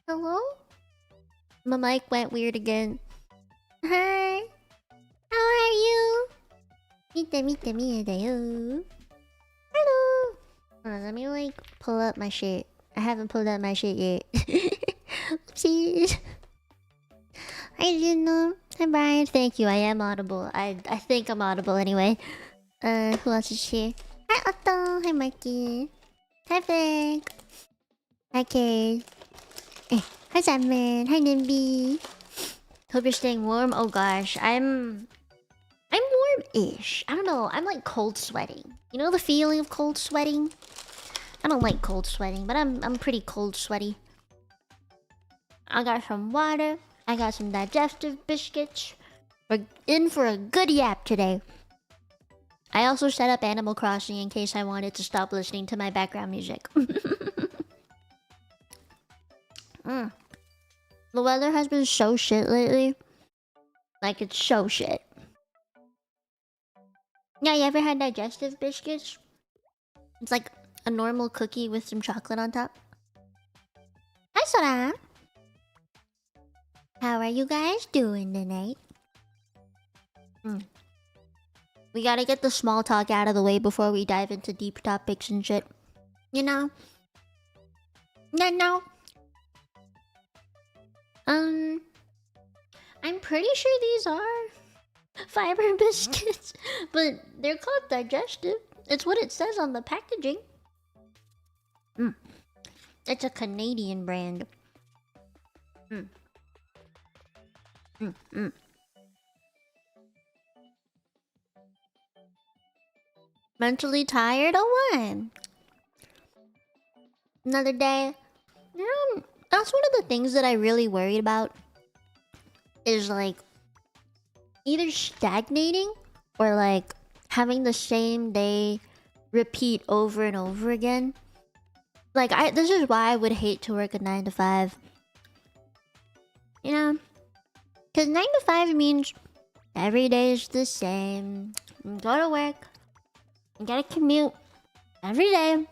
Hello? My mic went weird again. Hi. How are you? Mite Mite Mite yo. Hello. Hold on, let me like pull up my shit. I haven't pulled up my shit yet. Oopsies. Hi Juno. Hi Brian. Thank you. I am audible. I think I'm audible anyway. Who else is here? Hi Otto. Hi Mikey. Hi Vic. Hi Kay. Hi Simon. Hi Nimby. Hope you're staying warm. Oh gosh, I'm warm-ish. I don't know. I'm like cold sweating. You know the feeling of cold sweating? I don't like cold sweating, but I'm pretty cold sweaty. I got some water. I got some digestive biscuits. We're in for a good yap today. I also set up Animal Crossing in case I wanted to stop listening to my background music. The weather has been so shit lately. Like, it's so shit. Yeah, you ever had digestive biscuits? It's like a normal cookie with some chocolate on top. Hi, Sora. How are you guys doing tonight? We gotta get the small talk out of the way before we dive into deep topics and shit. You know? No. I'm pretty sure these are fiber biscuits, but they're called digestive. It's what it says on the packaging. It's a Canadian brand. Mentally tired or what? Another day. That's one of the things that I really worried about. Is like either stagnating or like having the same day repeat over and over again. Like this is why I would hate to work a 9 to 5. You know? Cause 9 to 5 means every day is the same. You go to work. You gotta commute every day.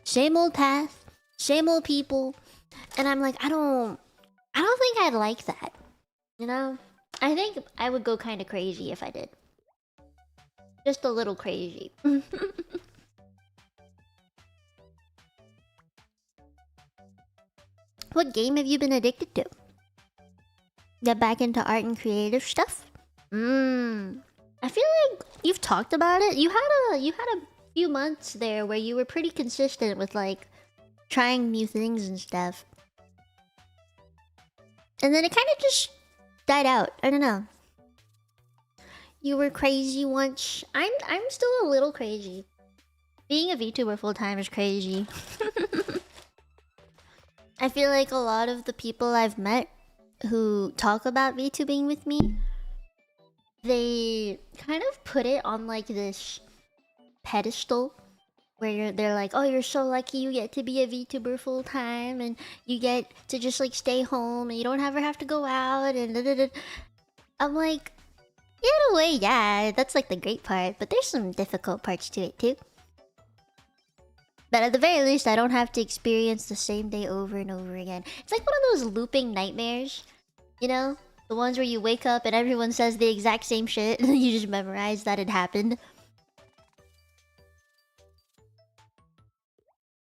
Same old path. Same old people. And I'm like, I don't think I'd like that. You know? I think I would go kind of crazy if I did. Just a little crazy. What game have you been addicted to? Get back into art and creative stuff? I feel like you've talked about it. You had a few months there where you were pretty consistent with like trying new things and stuff. And then it kind of just died out. I don't know. You were crazy once. I'm still a little crazy. Being a VTuber full time is crazy. I feel like a lot of the people I've met who talk about VTubing with me, they kind of put it on like this pedestal where they're like, oh, you're so lucky you get to be a VTuber full time and you get to just like stay home and you don't ever have to go out and da-da-da. I'm like, in a way, yeah, that's like the great part, but there's some difficult parts to it too. But at the very least, I don't have to experience the same day over and over again. It's like one of those looping nightmares, you know? The ones where you wake up and everyone says the exact same shit and you just memorize that it happened.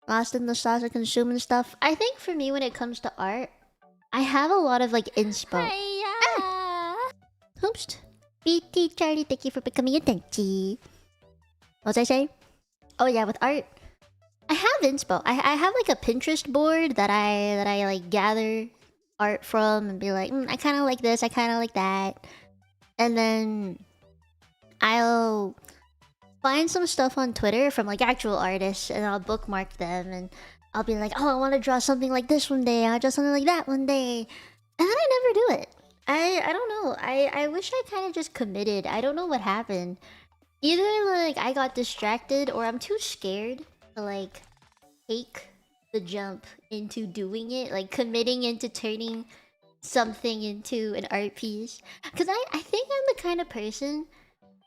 Lost in the sauce of consuming stuff. I think for me, when it comes to art, I have a lot of like inspo. Oops. BT Charlie, thank you for becoming a Denchi. What was I saying? Oh yeah, with art, I have inspo. I have like a Pinterest board that I like gather art from and be like, I kind of like this, I kind of like that, and then I'll find some stuff on Twitter from like actual artists and I'll bookmark them and I'll be like, oh, I want to draw something like this one day, I'll draw something like that one day, and then I never do it. I don't know. I wish I kind of just committed. I don't know what happened. Either like I got distracted or I'm too scared to like take the jump into doing it, like committing into turning something into an art piece. Because I think I'm the kind of person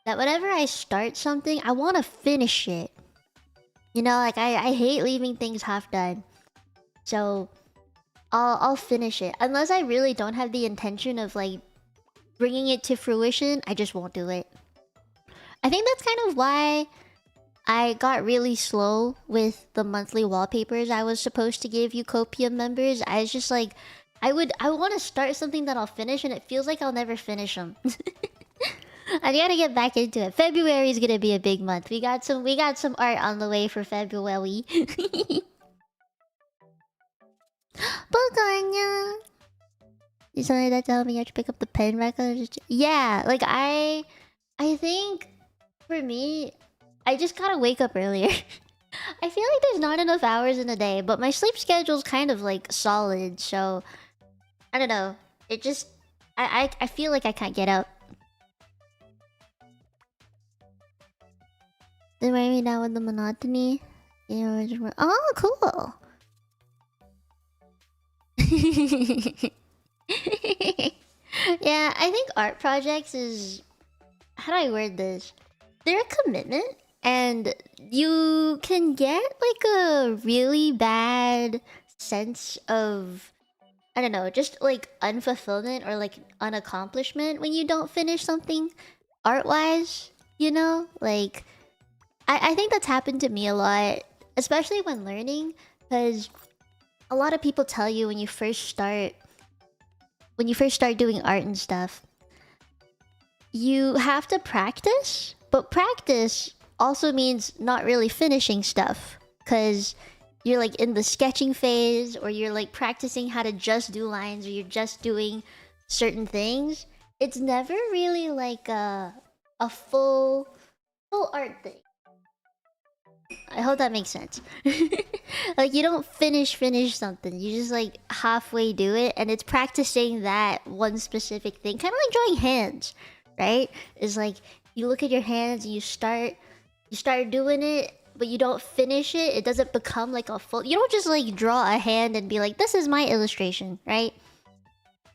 that whenever I start something, I want to finish it. You know, like I hate leaving things half done. So I'll finish it. Unless I really don't have the intention of like bringing it to fruition, I just won't do it. I think that's kind of why I got really slow with the monthly wallpapers I was supposed to give Utopia members. I was just like, I want to start something that I'll finish, and it feels like I'll never finish them. I gotta get back into it. February is gonna be a big month. We got some art on the way for February. Paganya. Is something that telling me you have to pick up the pen record? Yeah, like I think for me, I just gotta wake up earlier. I feel like there's not enough hours in a day, but my sleep schedule's kind of like solid, so I don't know. It just I feel like I can't get up. They wear me down with the monotony. Oh, cool. Yeah, I think art projects is... How do I word this? They're a commitment, and you can get like a really bad sense of... I don't know, just like unfulfillment or like unaccomplishment when you don't finish something art-wise, you know? Like, I think that's happened to me a lot, especially when learning, because a lot of people tell you when you first start doing art and stuff, you have to practice, but practice also means not really finishing stuff, because you're like in the sketching phase, or you're like practicing how to just do lines, or you're just doing certain things. It's never really like a full art thing. I hope that makes sense. Like, you don't finish something. You just like halfway do it, and it's practicing that one specific thing. Kind of like drawing hands, right? It's like you look at your hands and you start doing it, but you don't finish it. It doesn't become like a full... You don't just like draw a hand and be like, this is my illustration, right?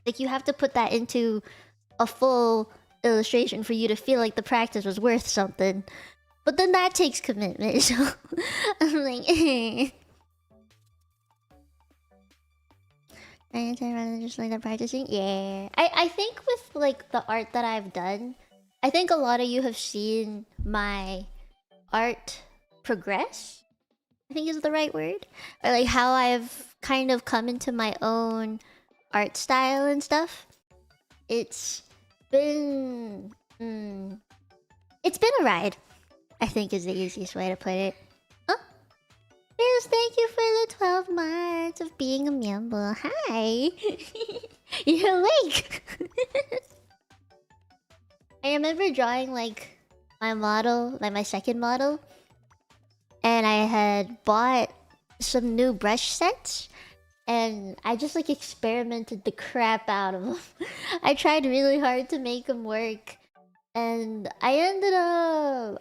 Like, you have to put that into a full illustration for you to feel like the practice was worth something. But then that takes commitment, so I'm like, rather than just like the practicing. Yeah, I think with like the art that I've done, I think a lot of you have seen my art progress, I think is the right word, or like how I've kind of come into my own art style and stuff. It's been it's been a ride, I think, is the easiest way to put it. Oh, yes, thank you for the 12 months of being a member. Hi. You're awake. I remember drawing like my model, like my second model, and I had bought some new brush sets, and I just like experimented the crap out of them. I tried really hard to make them work, and I ended up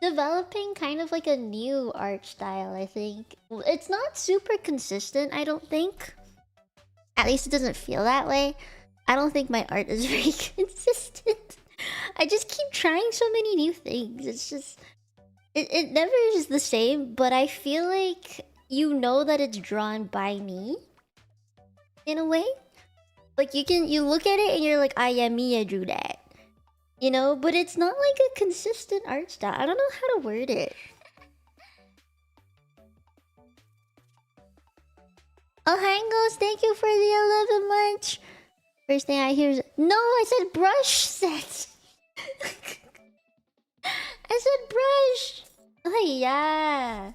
developing kind of like a new art style, I think. It's not super consistent, I don't think. At least it doesn't feel that way. I don't think my art is very consistent. I just keep trying so many new things. It's just... It never is the same, but I feel like you know that it's drawn by me, in a way. Like, you look at it and you're like, ah, yeah, Mia drew that. You know? But it's not like a consistent art style. I don't know how to word it. Oh, Hangos, thank you for the 11 months. First thing I hear is... No, I said brush sets. I said brush. Oh, yeah.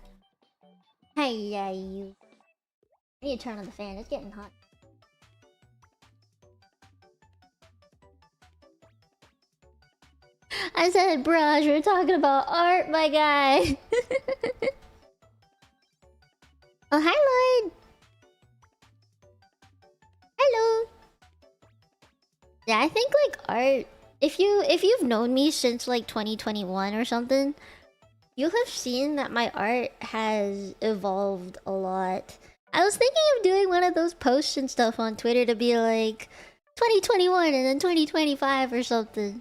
Hiya, you. I need to turn on the fan. It's getting hot. I said brush. We're talking about art, my guy. Oh, hi, Lloyd. Hello. Yeah, I think like art... If you've known me since like 2021 or something, you'll have seen that my art has evolved a lot. I was thinking of doing one of those posts and stuff on Twitter to be like 2021 and then 2025 or something.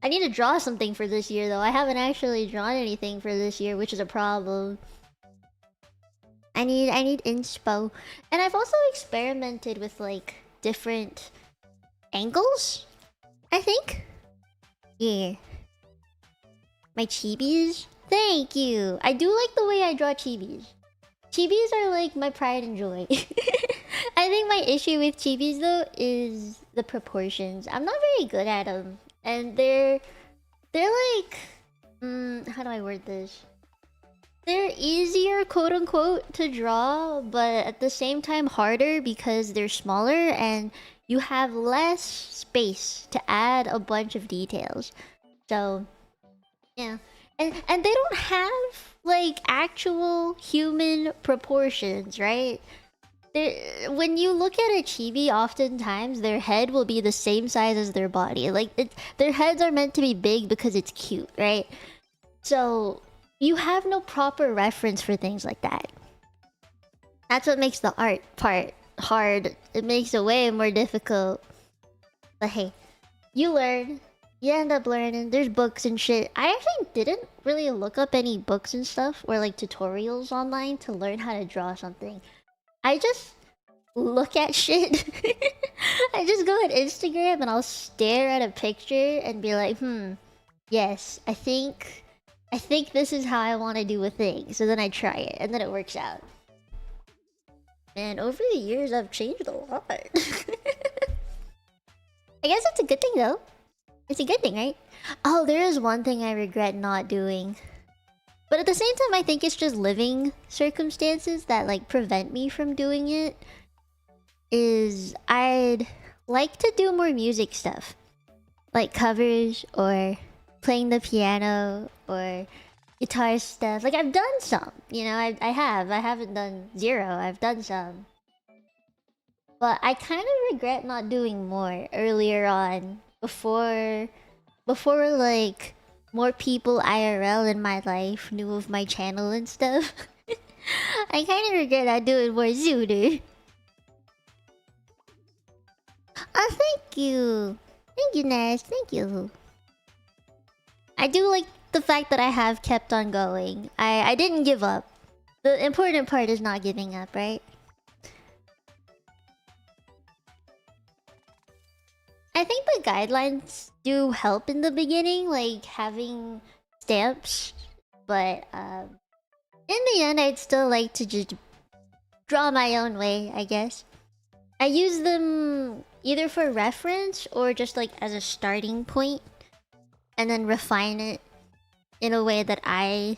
I need to draw something for this year though. I haven't actually drawn anything for this year, which is a problem. I need inspo. And I've also experimented with like different angles, I think. Yeah. My chibis? Thank you. I do like the way I draw chibis. Chibis are like my pride and joy. I think my issue with chibis though is the proportions. I'm not very good at them. And they're like how do I word this? They're easier, quote unquote, to draw, but at the same time harder because they're smaller and you have less space to add a bunch of details. So, yeah. And they don't have like actual human proportions, right? When you look at a chibi, oftentimes their head will be the same size as their body. Like their heads are meant to be big because it's cute, right? So you have no proper reference for things like that. That's what makes the art part hard. It makes it way more difficult. But hey, you learn. You end up learning. There's books and shit. I actually didn't really look up any books and stuff or like tutorials online to learn how to draw something. I just look at shit. I just go on Instagram and I'll stare at a picture and be like, yes, I think this is how I want to do a thing. So then I try it and then it works out. And over the years, I've changed a lot. I guess that's a good thing though. It's a good thing, right? Oh, there is one thing I regret not doing. But at the same time, I think it's just living circumstances that like prevent me from doing it. Is I'd like to do more music stuff. Like covers or playing the piano or guitar stuff. Like I've done some, you know, I haven't done zero. I've done some. But I kind of regret not doing more earlier on before like more people IRL in my life knew of my channel and stuff. I kind of regret not doing more sooner. Oh, thank you. Thank you, Nash. Thank you. I do like the fact that I have kept on going. I didn't give up. The important part is not giving up, right? I think the guidelines do help in the beginning, like having stamps. But in the end, I'd still like to just draw my own way, I guess. I use them either for reference or just like as a starting point, and then refine it in a way that I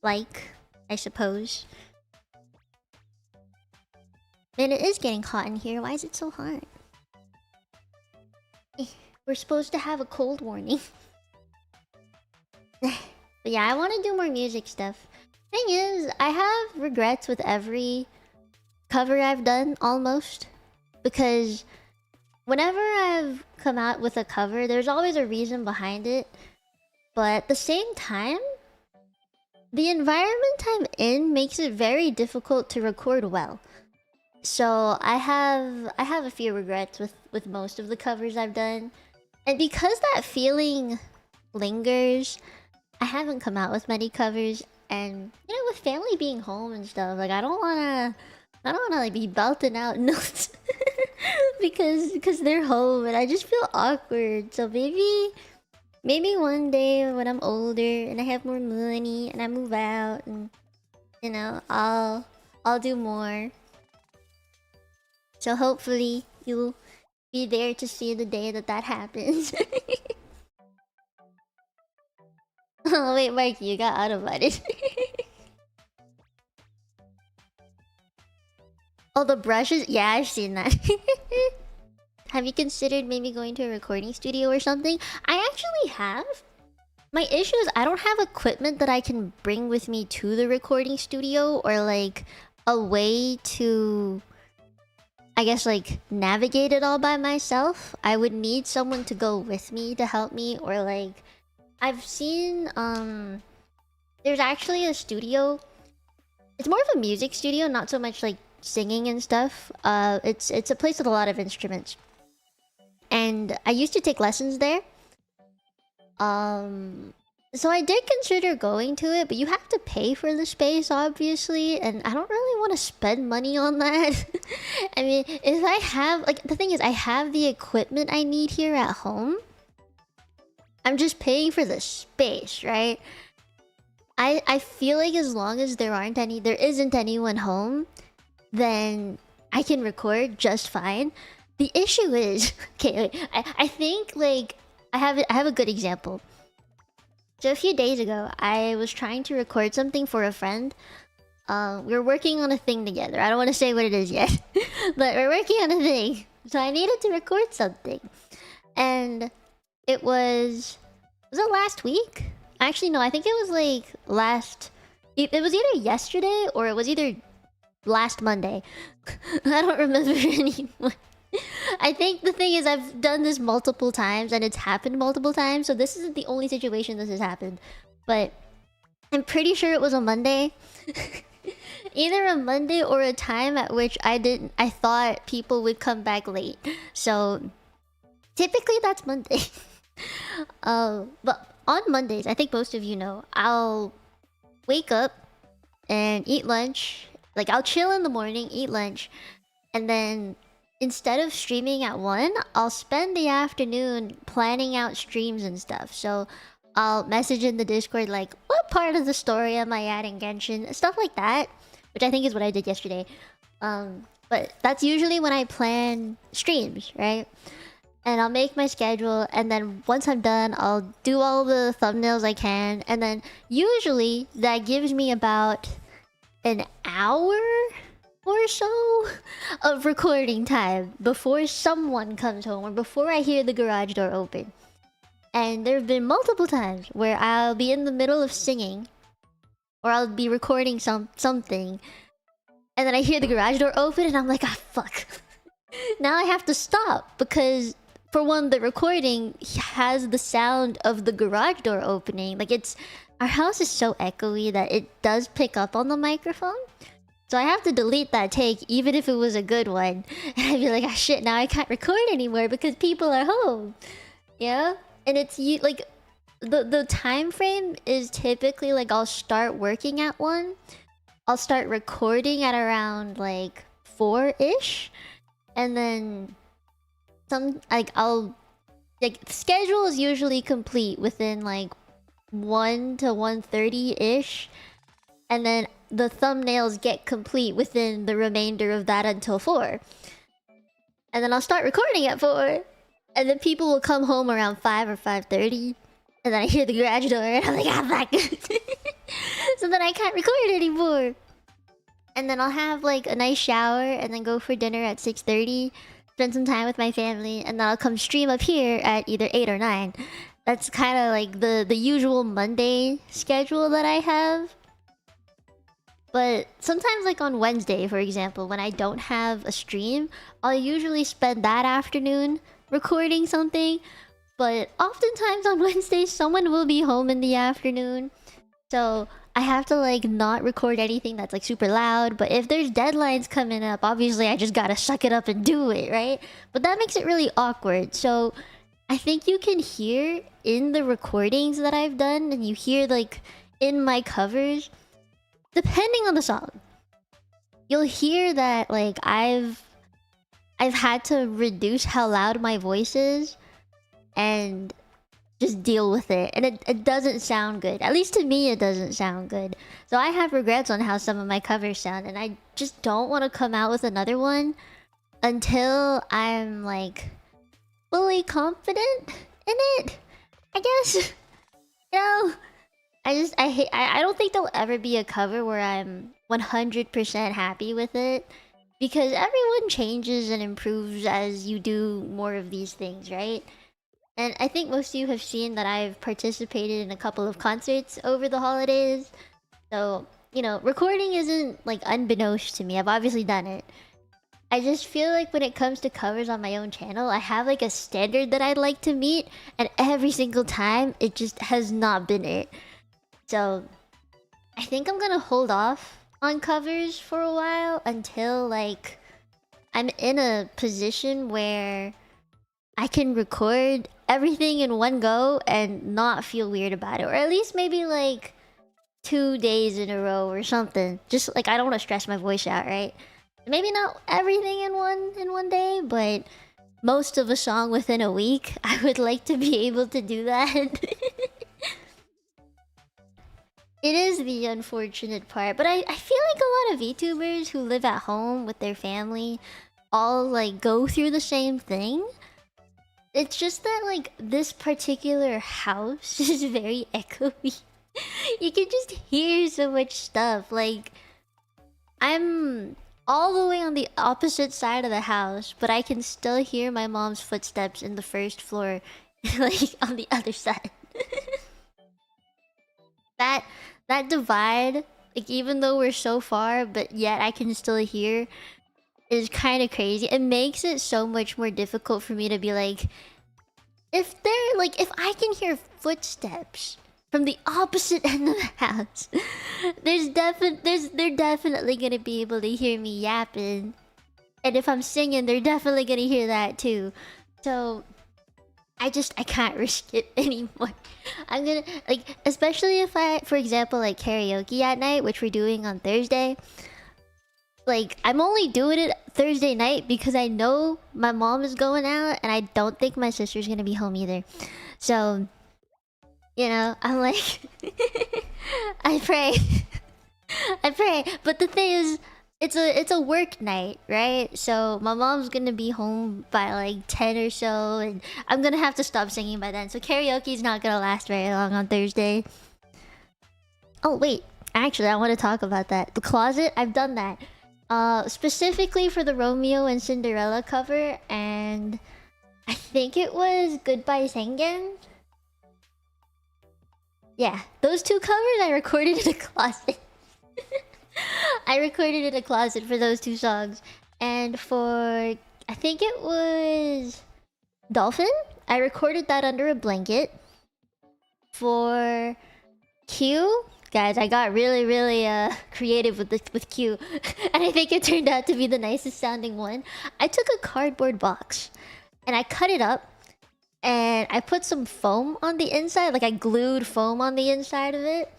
like, I suppose. Man, it is getting hot in here. Why is it so hot? We're supposed to have a cold warning. But yeah, I want to do more music stuff. Thing is, I have regrets with every cover I've done, almost. Because whenever I've come out with a cover, there's always a reason behind it. But at the same time, the environment I'm in makes it very difficult to record well. So I have a few regrets with most of the covers I've done. And because that feeling lingers, I haven't come out with many covers. And you know, with family being home and stuff, like I don't wanna like be belting out notes because they're home and I just feel awkward. So maybe one day when I'm older and I have more money and I move out and you know, I'll do more. So hopefully you'll be there to see the day that happens. Oh wait, Mikey, you got automated. Oh, the brushes? Yeah, I've seen that. Have you considered maybe going to a recording studio or something? I actually have. My issue is I don't have equipment that I can bring with me to the recording studio, or like a way to, I guess, like navigate it all by myself. I would need someone to go with me to help me, or like I've seen there's actually a studio. It's more of a music studio, not so much like singing and stuff. It's a place with a lot of instruments. And I used to take lessons there. So I did consider going to it, but you have to pay for the space, obviously, and I don't really want to spend money on that. I mean, if I have, like, the thing is, I have the equipment I need here at home. I'm just paying for the space, right? I feel like as long as there isn't anyone home, then I can record just fine. The issue is, okay, wait, I think like I have a good example. So a few days ago, I was trying to record something for a friend. We were working on a thing together. I don't want to say what it is yet, but we're working on a thing. So I needed to record something, and it was it last week? Actually, no. I think it was like last. It was either yesterday or it was either last Monday. I don't remember anymore. I think the thing is I've done this multiple times and it's happened multiple times, so this isn't the only situation this has happened. But I'm pretty sure it was a Monday. Either a Monday or a time at which I thought people would come back late. So typically that's Monday. But on Mondays, I think most of you know, I'll wake up and eat lunch. Like, I'll chill in the morning, eat lunch, and then instead of streaming at 1, I'll spend the afternoon planning out streams and stuff. So I'll message in the Discord like, what part of the story am I at in Genshin? Stuff like that, which I think is what I did yesterday. But that's usually when I plan streams, right? And I'll make my schedule, and then once I'm done, I'll do all the thumbnails I can, and then usually that gives me about an hour or so of recording time before someone comes home or before I hear the garage door open. And there have been multiple times where I'll be in the middle of singing, or I'll be recording something, and then I hear the garage door open, and I'm like, ah, fuck. Now I have to stop because, for one, the recording has the sound of the garage door opening. Like, our house is so echoey that it does pick up on the microphone. So I have to delete that take even if it was a good one. And I'd be like, ah, shit, now I can't record anymore because people are home. Yeah? And it's like the time frame is typically like I'll start working at 1. I'll start recording at around like 4-ish. And then schedule is usually complete within like 1 to 1:30-ish, and then the thumbnails get complete within the remainder of that until 4, and then I'll start recording at 4, and then people will come home around 5 or 5:30, and then I hear the garage door and I'm like, ah, fuck. So then I can't record anymore, and then I'll have like a nice shower and then go for dinner at 6:30. Spend some time with my family, and then I'll come stream up here at either 8 or 9. That's kind of like the usual Monday schedule that I have. But sometimes, like on Wednesday, for example, when I don't have a stream, I'll usually spend that afternoon recording something. But oftentimes on Wednesdays, someone will be home in the afternoon. So I have to like not record anything that's like super loud. But if there's deadlines coming up, obviously I just gotta suck it up and do it, right? But that makes it really awkward. So I think you can hear in the recordings that I've done, and you hear like in my covers, depending on the song, you'll hear that like I've had to reduce how loud my voice is and just deal with it, and it doesn't sound good. At least to me, it doesn't sound good. So I have regrets on how some of my covers sound, and I just don't want to come out with another one until I'm like fully confident in it, I guess. You know, I don't think there'll ever be a cover where I'm 100% happy with it, because everyone changes and improves as you do more of these things, right? And I think most of you have seen that I've participated in a couple of concerts over the holidays. So, you know, recording isn't like unbeknownst to me. I've obviously done it. I just feel like when it comes to covers on my own channel, I have like a standard that I'd like to meet, and every single time it just has not been it. So I think I'm gonna hold off on covers for a while until like I'm in a position where I can record everything in one go and not feel weird about it, or at least maybe like 2 days in a row or something. Just like I don't want to stress my voice out, right? Maybe not everything in one day, but most of a song within a week. I would like to be able to do that. It is the unfortunate part, but I feel like a lot of VTubers who live at home with their family all like go through the same thing. It's just that like this particular house is very echoey. You can just hear so much stuff. Like I'm all the way on the opposite side of the house, but I can still hear my mom's footsteps in the first floor, like on the other side. That divide, like even though we're so far, but yet I can still hear, is kind of crazy. It makes it so much more difficult for me to be like, if I can hear footsteps from the opposite end of the house, they're definitely gonna be able to hear me yapping, and if I'm singing, they're definitely gonna hear that too. So I can't risk it anymore. I'm gonna like, especially if I, for example, like karaoke at night, which we're doing on Thursday. Like I'm only doing it Thursday night because I know my mom is going out, and I don't think my sister's gonna be home either. So, you know, I'm like, I pray, I pray. But the thing is, it's a work night, right? So my mom's gonna be home by like 10 or so, and I'm gonna have to stop singing by then. So karaoke's not gonna last very long on Thursday. Oh wait, actually I want to talk about that. The closet, I've done that. Specifically for the Romeo and Cinderella cover, and I think it was Goodbye Sengen. Yeah, those two covers I recorded in a closet. I recorded in a closet for those two songs. And for, I think it was Dolphin, I recorded that under a blanket. For Q, guys, I got really creative with Q. And I think it turned out to be the nicest sounding one. I took a cardboard box and I cut it up, and I put some foam on the inside. Like I glued foam on the inside of it.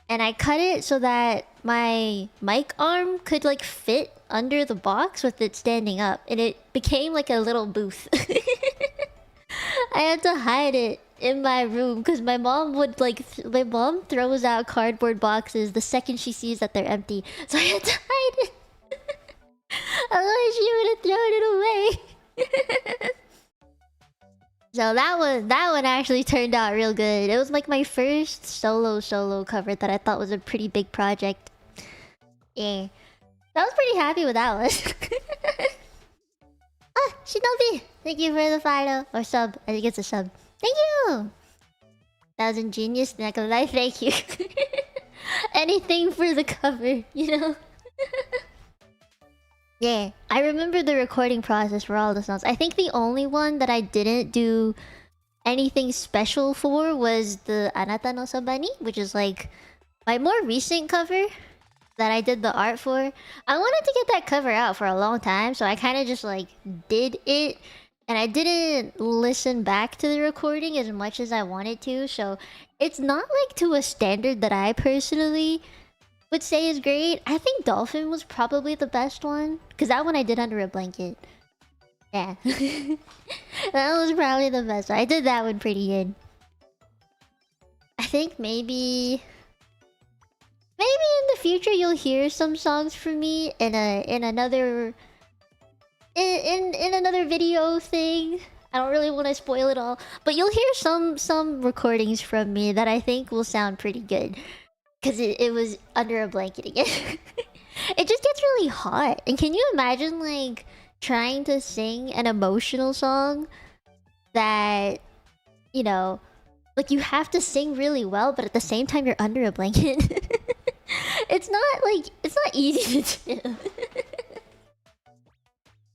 And I cut it so that my mic arm could like fit under the box with it standing up, and it became like a little booth. I had to hide it in my room because my mom would like my mom throws out cardboard boxes the second she sees that they're empty, so I had to hide it. Otherwise she would have thrown it away. So that one actually turned out real good. It was like my first solo cover that I thought was a pretty big project. Yeah, I was pretty happy with that one. Ah, Shinobi, thank you for the follow or sub. I think it's a sub. Thank you. That was ingenious. Not gonna lie, thank you. Anything for the cover, you know. Yeah, I remember the recording process for all the songs. I think the only one that I didn't do anything special for was the Anata no Soba ni, which is like my more recent cover that I did the art for. I wanted to get that cover out for a long time, so I kind of just like did it, and I didn't listen back to the recording as much as I wanted to, so it's not like to a standard that I personally would say is great. I think Dolphin was probably the best one, because that one I did under a blanket. Yeah. That was probably the best one. I did that one pretty good. I think maybe in the future you'll hear some songs from me in another video thing. I don't really want to spoil it all, but you'll hear some recordings from me that I think will sound pretty good. Because it was under a blanket again. It just gets really hot. And can you imagine, like, trying to sing an emotional song that, you know, like you have to sing really well, but at the same time you're under a blanket? It's not easy to do.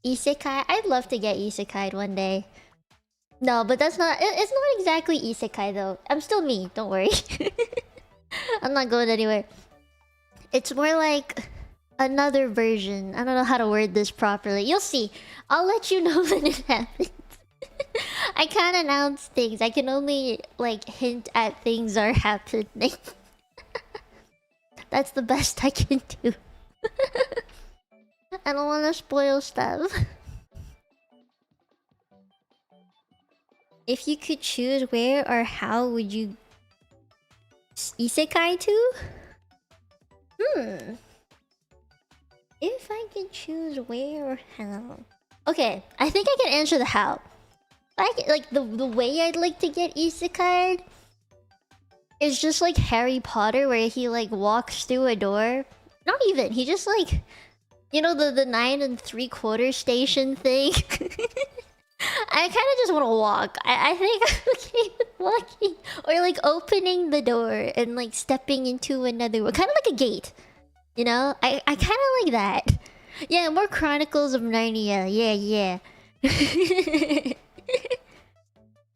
Isekai? I'd love to get isekai'd one day. No, but it's not exactly isekai though. I'm still me, don't worry. I'm not going anywhere. It's more like another version. I don't know how to word this properly. You'll see. I'll let you know when it happens. I can't announce things. I can only like hint at things are happening. That's the best I can do. I don't want to spoil stuff. If you could choose, where or how would you isekai to? If I could choose where or how. Okay, I think I can answer the how. Like the way I'd like to get isekai is just like Harry Potter, where he like walks through a door. Not even, he just like, you know, the 9 3/4 station thing. I kind of just want to walk. I think I'm okay with walking, or like opening the door and like stepping into another one, kind of like a gate. You know, I kind of like that. Yeah, more Chronicles of Narnia. Yeah.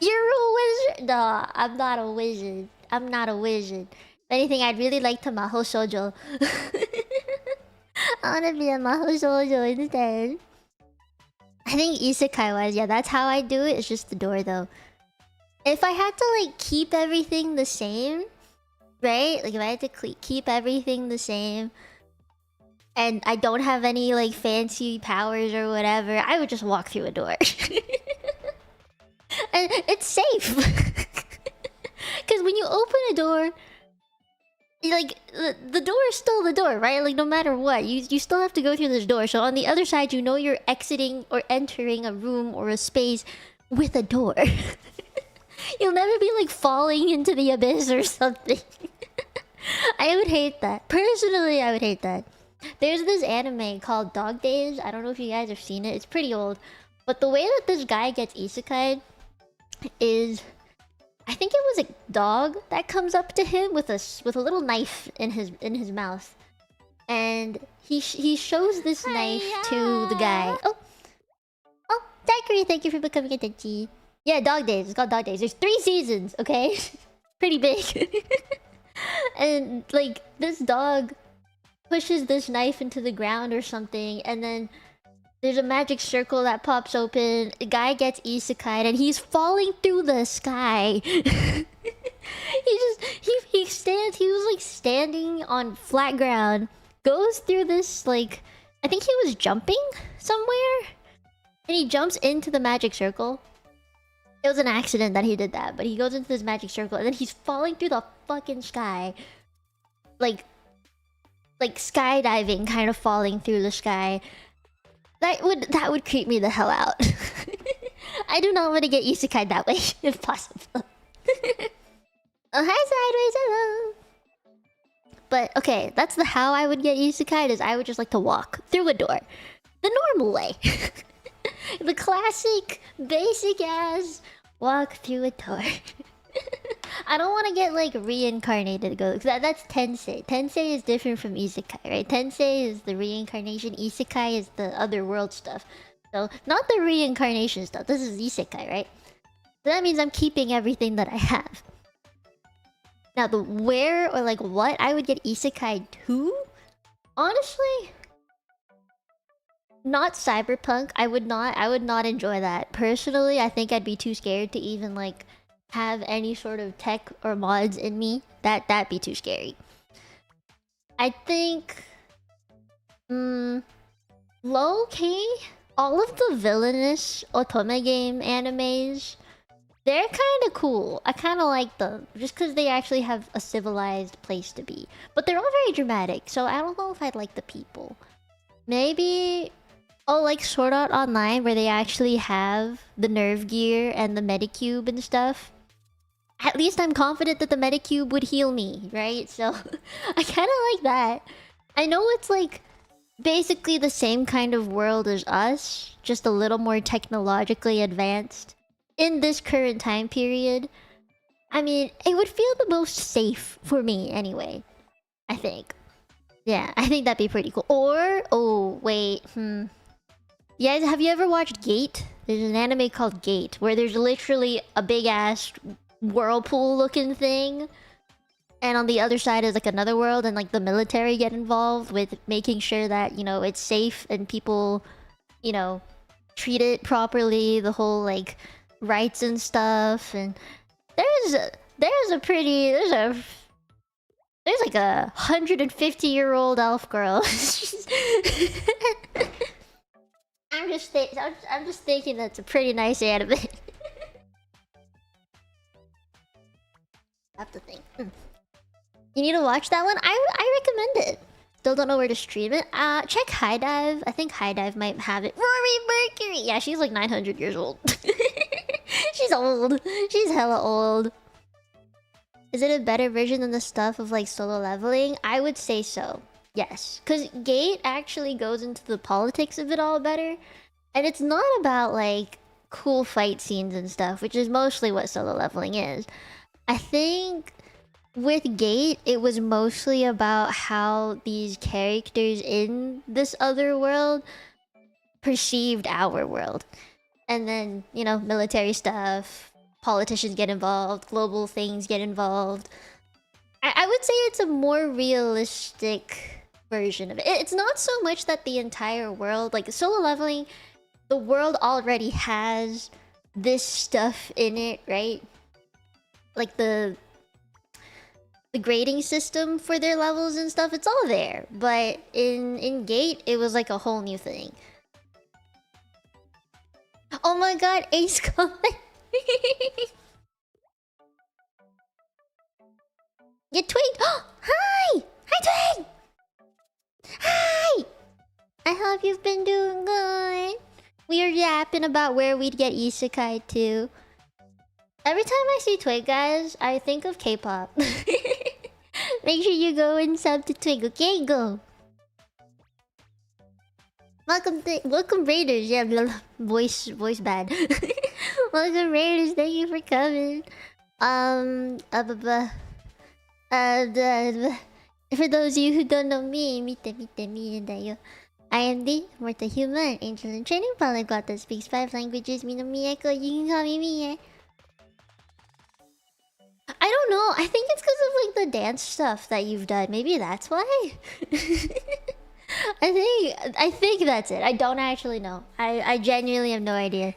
You're a wizard. No, I'm not a wizard. I'm not a wizard. If anything, I'd really like to Maho Shoujo. I wanna be a Maho Shoujo instead. I think isekai wise, yeah, that's how I do it. It's just the door though. If I had to like keep everything the same, right? Like if I had to keep everything the same, and I don't have any like fancy powers or whatever, I would just walk through a door. And it's safe. Because when you open a door, like the door is still the door, right? Like no matter what, you still have to go through this door. So on the other side, you know you're exiting or entering a room or a space with a door. You'll never be like falling into the abyss or something. I would hate that. Personally, I would hate that. There's this anime called Dog Days. I don't know if you guys have seen it. It's pretty old. But the way that this guy gets isekai is, I think it was a dog that comes up to him with a little knife in his mouth, and he shows this knife to the guy. Oh, Daiquiri, thank you for becoming a Tenchi. Yeah, Dog Days. It's called Dog Days. There's 3 seasons. Okay, pretty big. And like this dog pushes this knife into the ground or something, and then there's a magic circle that pops open. A guy gets isekai'd and he's falling through the sky. He was like standing on flat ground, goes through this, like, I think he was jumping somewhere, and he jumps into the magic circle. It was an accident that he did that, but he goes into this magic circle and then he's falling through the fucking sky. Like skydiving, kind of falling through the sky. That would creep me the hell out. I do not want to get isekai that way, if possible. Oh, hi, Sideways, hello. But okay, that's the how I would get isekai, is I would just like to walk through a door. The normal way. The classic, basic ass walk through a door. I don't want to get like reincarnated. That's Tensei. Tensei is different from isekai, right? Tensei is the reincarnation. Isekai is the other world stuff. So not the reincarnation stuff. This is isekai, right? So that means I'm keeping everything that I have. Now the where or like what I would get isekai to? Honestly, not cyberpunk. I would not enjoy that. Personally, I think I'd be too scared to even like have any sort of tech or mods in me. That'd be too scary. I think low-key, all of the villainous otome game animes, they're kind of cool. I kind of like them just because they actually have a civilized place to be. But they're all very dramatic, so I don't know if I'd like the people. Maybe like Sword Art Online, where they actually have the nerve gear and the Medicube and stuff. At least I'm confident that the Medicube would heal me, right? So I kind of like that. I know it's like basically the same kind of world as us, just a little more technologically advanced in this current time period. I mean, it would feel the most safe for me anyway, I think. Yeah, I think that'd be pretty cool. Or, oh, wait, You guys, have you ever watched Gate? There's an anime called Gate, where there's literally a big-ass whirlpool-looking thing, and on the other side is like another world, and like the military get involved with making sure that, you know, it's safe and people, you know, treat it properly. The whole like rights and stuff, and there's a pretty there's like a 150-year-old elf girl. I'm just thinking that's a pretty nice anime. I have to think. You need to watch that one. I recommend it. Still don't know where to stream it. Check High Dive. I think High Dive might have it. Rory Mercury. Yeah, she's like 900 years old. She's old. She's hella old. Is it a better version than the stuff of like solo leveling? I would say so. Yes, because Gate actually goes into the politics of it all better, and it's not about like cool fight scenes and stuff, which is mostly what solo leveling is. I think with Gate, it was mostly about how these characters in this other world perceived our world. And then, you know, military stuff, politicians get involved, global things get involved. I would say it's a more realistic version of it. It's not so much that the entire world, like solo leveling, the world already has this stuff in it, right? Like the grading system for their levels and stuff, it's all there. But in Gate, it was like a whole new thing. Oh my god, Ace comment. You Twig! Hi! Hi, Twig! Hi! I hope you've been doing good. We are yapping about where we'd get isekai to. Every time I see Twig, guys, I think of K-pop. Make sure you go and sub to Twig, okay? Go! Welcome Raiders. Yeah, blah, blah. Voice bad. Welcome Raiders. Thank you for coming. For those of you who don't know me, Mite Mite. I am the immortal human, angel in training, polyglot that speaks 5 languages. Mino Mieko. You can call me Mie. I don't know. I think it's because of like the dance stuff that you've done. Maybe that's why. I think that's it. I don't actually know. I genuinely have no idea.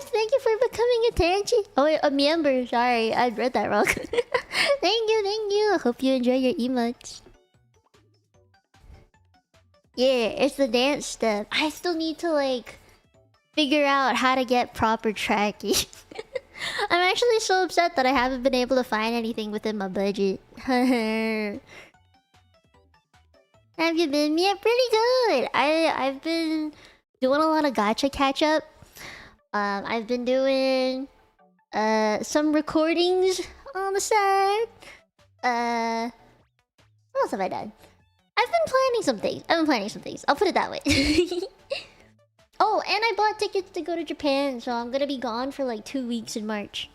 Thank you for becoming a Tanchi. Oh wait, a member. Sorry, I read that wrong. Thank you. Hope you enjoy your emotes. Yeah, it's the dance step. I still need to like figure out how to get proper tracking. I'm actually so upset that I haven't been able to find anything within my budget. Have you been? Yeah, pretty good. I've been doing a lot of gacha catch up. I've been doing some recordings on the side. What else have I done? I've been planning some things. I'll put it that way. Oh, and I bought tickets to go to Japan, so I'm gonna be gone for like 2 weeks in March.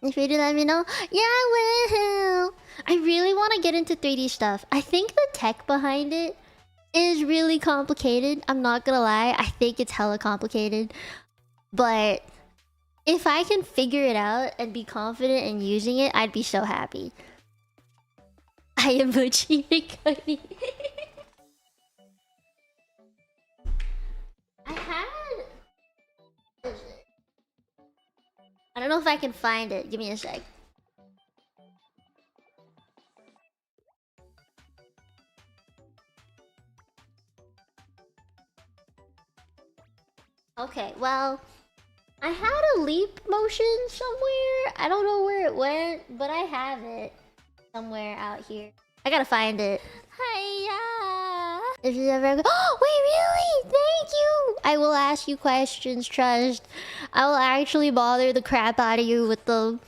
If you do, let me know. Yeah, I will. I really want to get into 3D stuff. I think the tech behind it is really complicated. I'm not gonna lie. I think it's hella complicated. But if I can figure it out and be confident in using it, I'd be so happy. I am Mochi Cody. I don't know if I can find it. Give me a sec. Okay, well, I had a leap motion somewhere. I don't know where it went, but I have it somewhere out here. I gotta find it. Hiya! If you ever go, oh wait, really? Thank you. I will ask you questions. Trust. I will actually bother the crap out of you with them.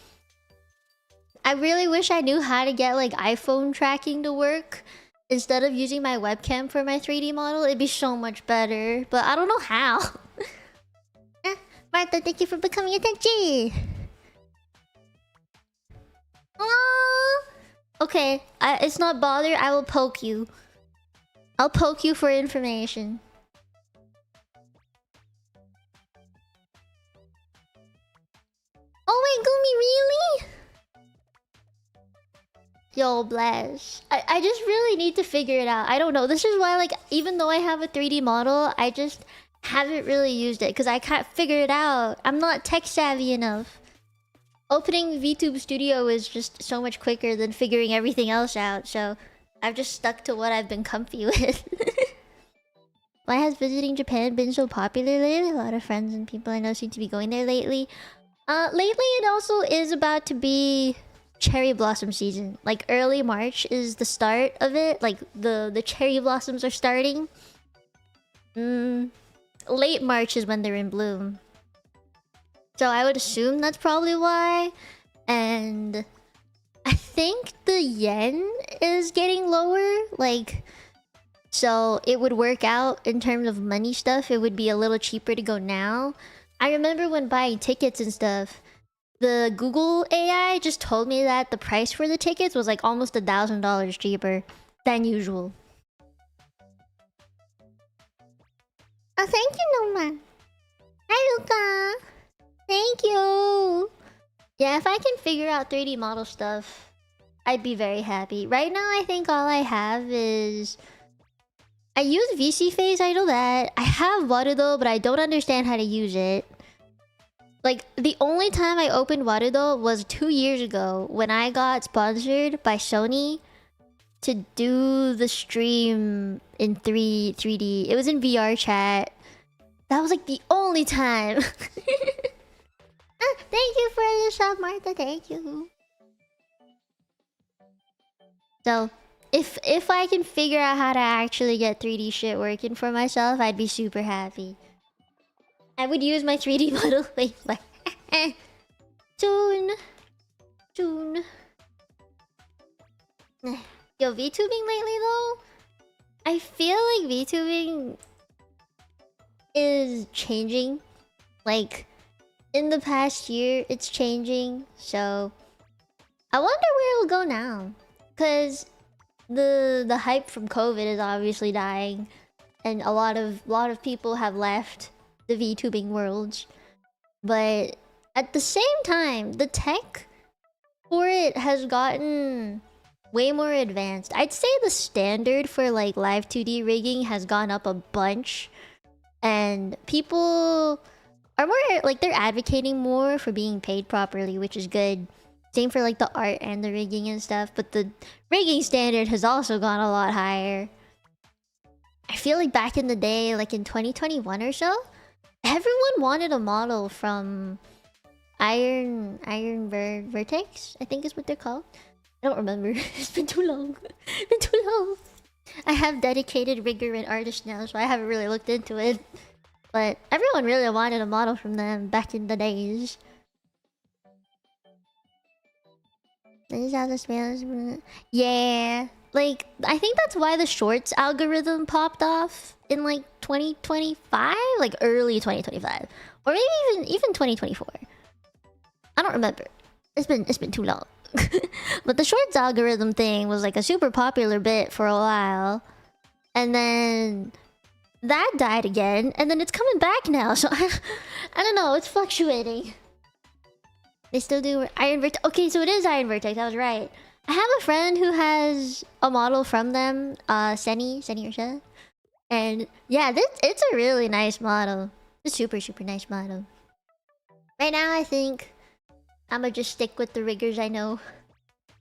I really wish I knew how to get like iPhone tracking to work instead of using my webcam for my 3D model. It'd be so much better, but I don't know how. Martha, thank you for becoming a Tenchi. Okay, it's not bother. I will poke you. I'll poke you for information. Oh wait, Gumi, really? Yo, bless. I just really need to figure it out. I don't know. This is why, like, even though I have a 3D model, I just haven't really used it because I can't figure it out. I'm not tech savvy enough. Opening VTube Studio is just so much quicker than figuring everything else out, so I've just stuck to what I've been comfy with. Why has visiting Japan been so popular lately? A lot of friends and people I know seem to be going there lately. Lately it also is about to be cherry blossom season. Like early March is the start of it. Like the cherry blossoms are starting. Late March is when they're in bloom. So I would assume that's probably why. And I think the yen is getting lower. Like, so it would work out in terms of money stuff. It would be a little cheaper to go now. I remember when buying tickets and stuff, the Google AI just told me that the price for the tickets was like almost $1,000 cheaper than usual. Oh, thank you, Noma. Hi, Luca. Thank you. Yeah, if I can figure out 3D model stuff, I'd be very happy. Right now, I think all I have is... I use VC Phase, I know that. I have Warudo, but I don't understand how to use it. Like, the only time I opened Warudo was 2 years ago when I got sponsored by Sony to do the stream in 3D. It was in VR chat. That was like the only time. Thank you for the sub, Martha. Thank you. So, if I can figure out how to actually get 3D shit working for myself, I'd be super happy. I would use my 3D model. Wait. Soon. Yo, VTubing lately though? I feel like VTubing is changing. Like, in the past year, it's changing. So, I wonder where it'll go now. Cause the hype from COVID is obviously dying, and a lot of people have left the VTubing world. But at the same time, the tech for it has gotten way more advanced. I'd say the standard for like live 2D rigging has gone up a bunch, and people are more like, they're advocating more for being paid properly, which is good. Same for like the art and the rigging and stuff, but the rigging standard has also gone a lot higher. I feel like back in the day, like in 2021 or so, everyone wanted a model from Iron Vertex, I think is what they're called. I don't remember. It's been too long. I have dedicated rigger and artist now, so I haven't really looked into it. But everyone really wanted a model from them back in the days. Yeah, like I think that's why the shorts algorithm popped off in like 2025, like early 2025, or maybe even 2024. I don't remember. It's been too long. But the shorts algorithm thing was like a super popular bit for a while, and then that died again, and then it's coming back now. So I don't know. It's fluctuating. They still do Iron Vertex. Okay, so it is Iron Vertex. I was right. I have a friend who has a model from them, Senny or Shen. And yeah, it's a really nice model. It's a super nice model. Right now, I think I'm gonna just stick with the riggers I know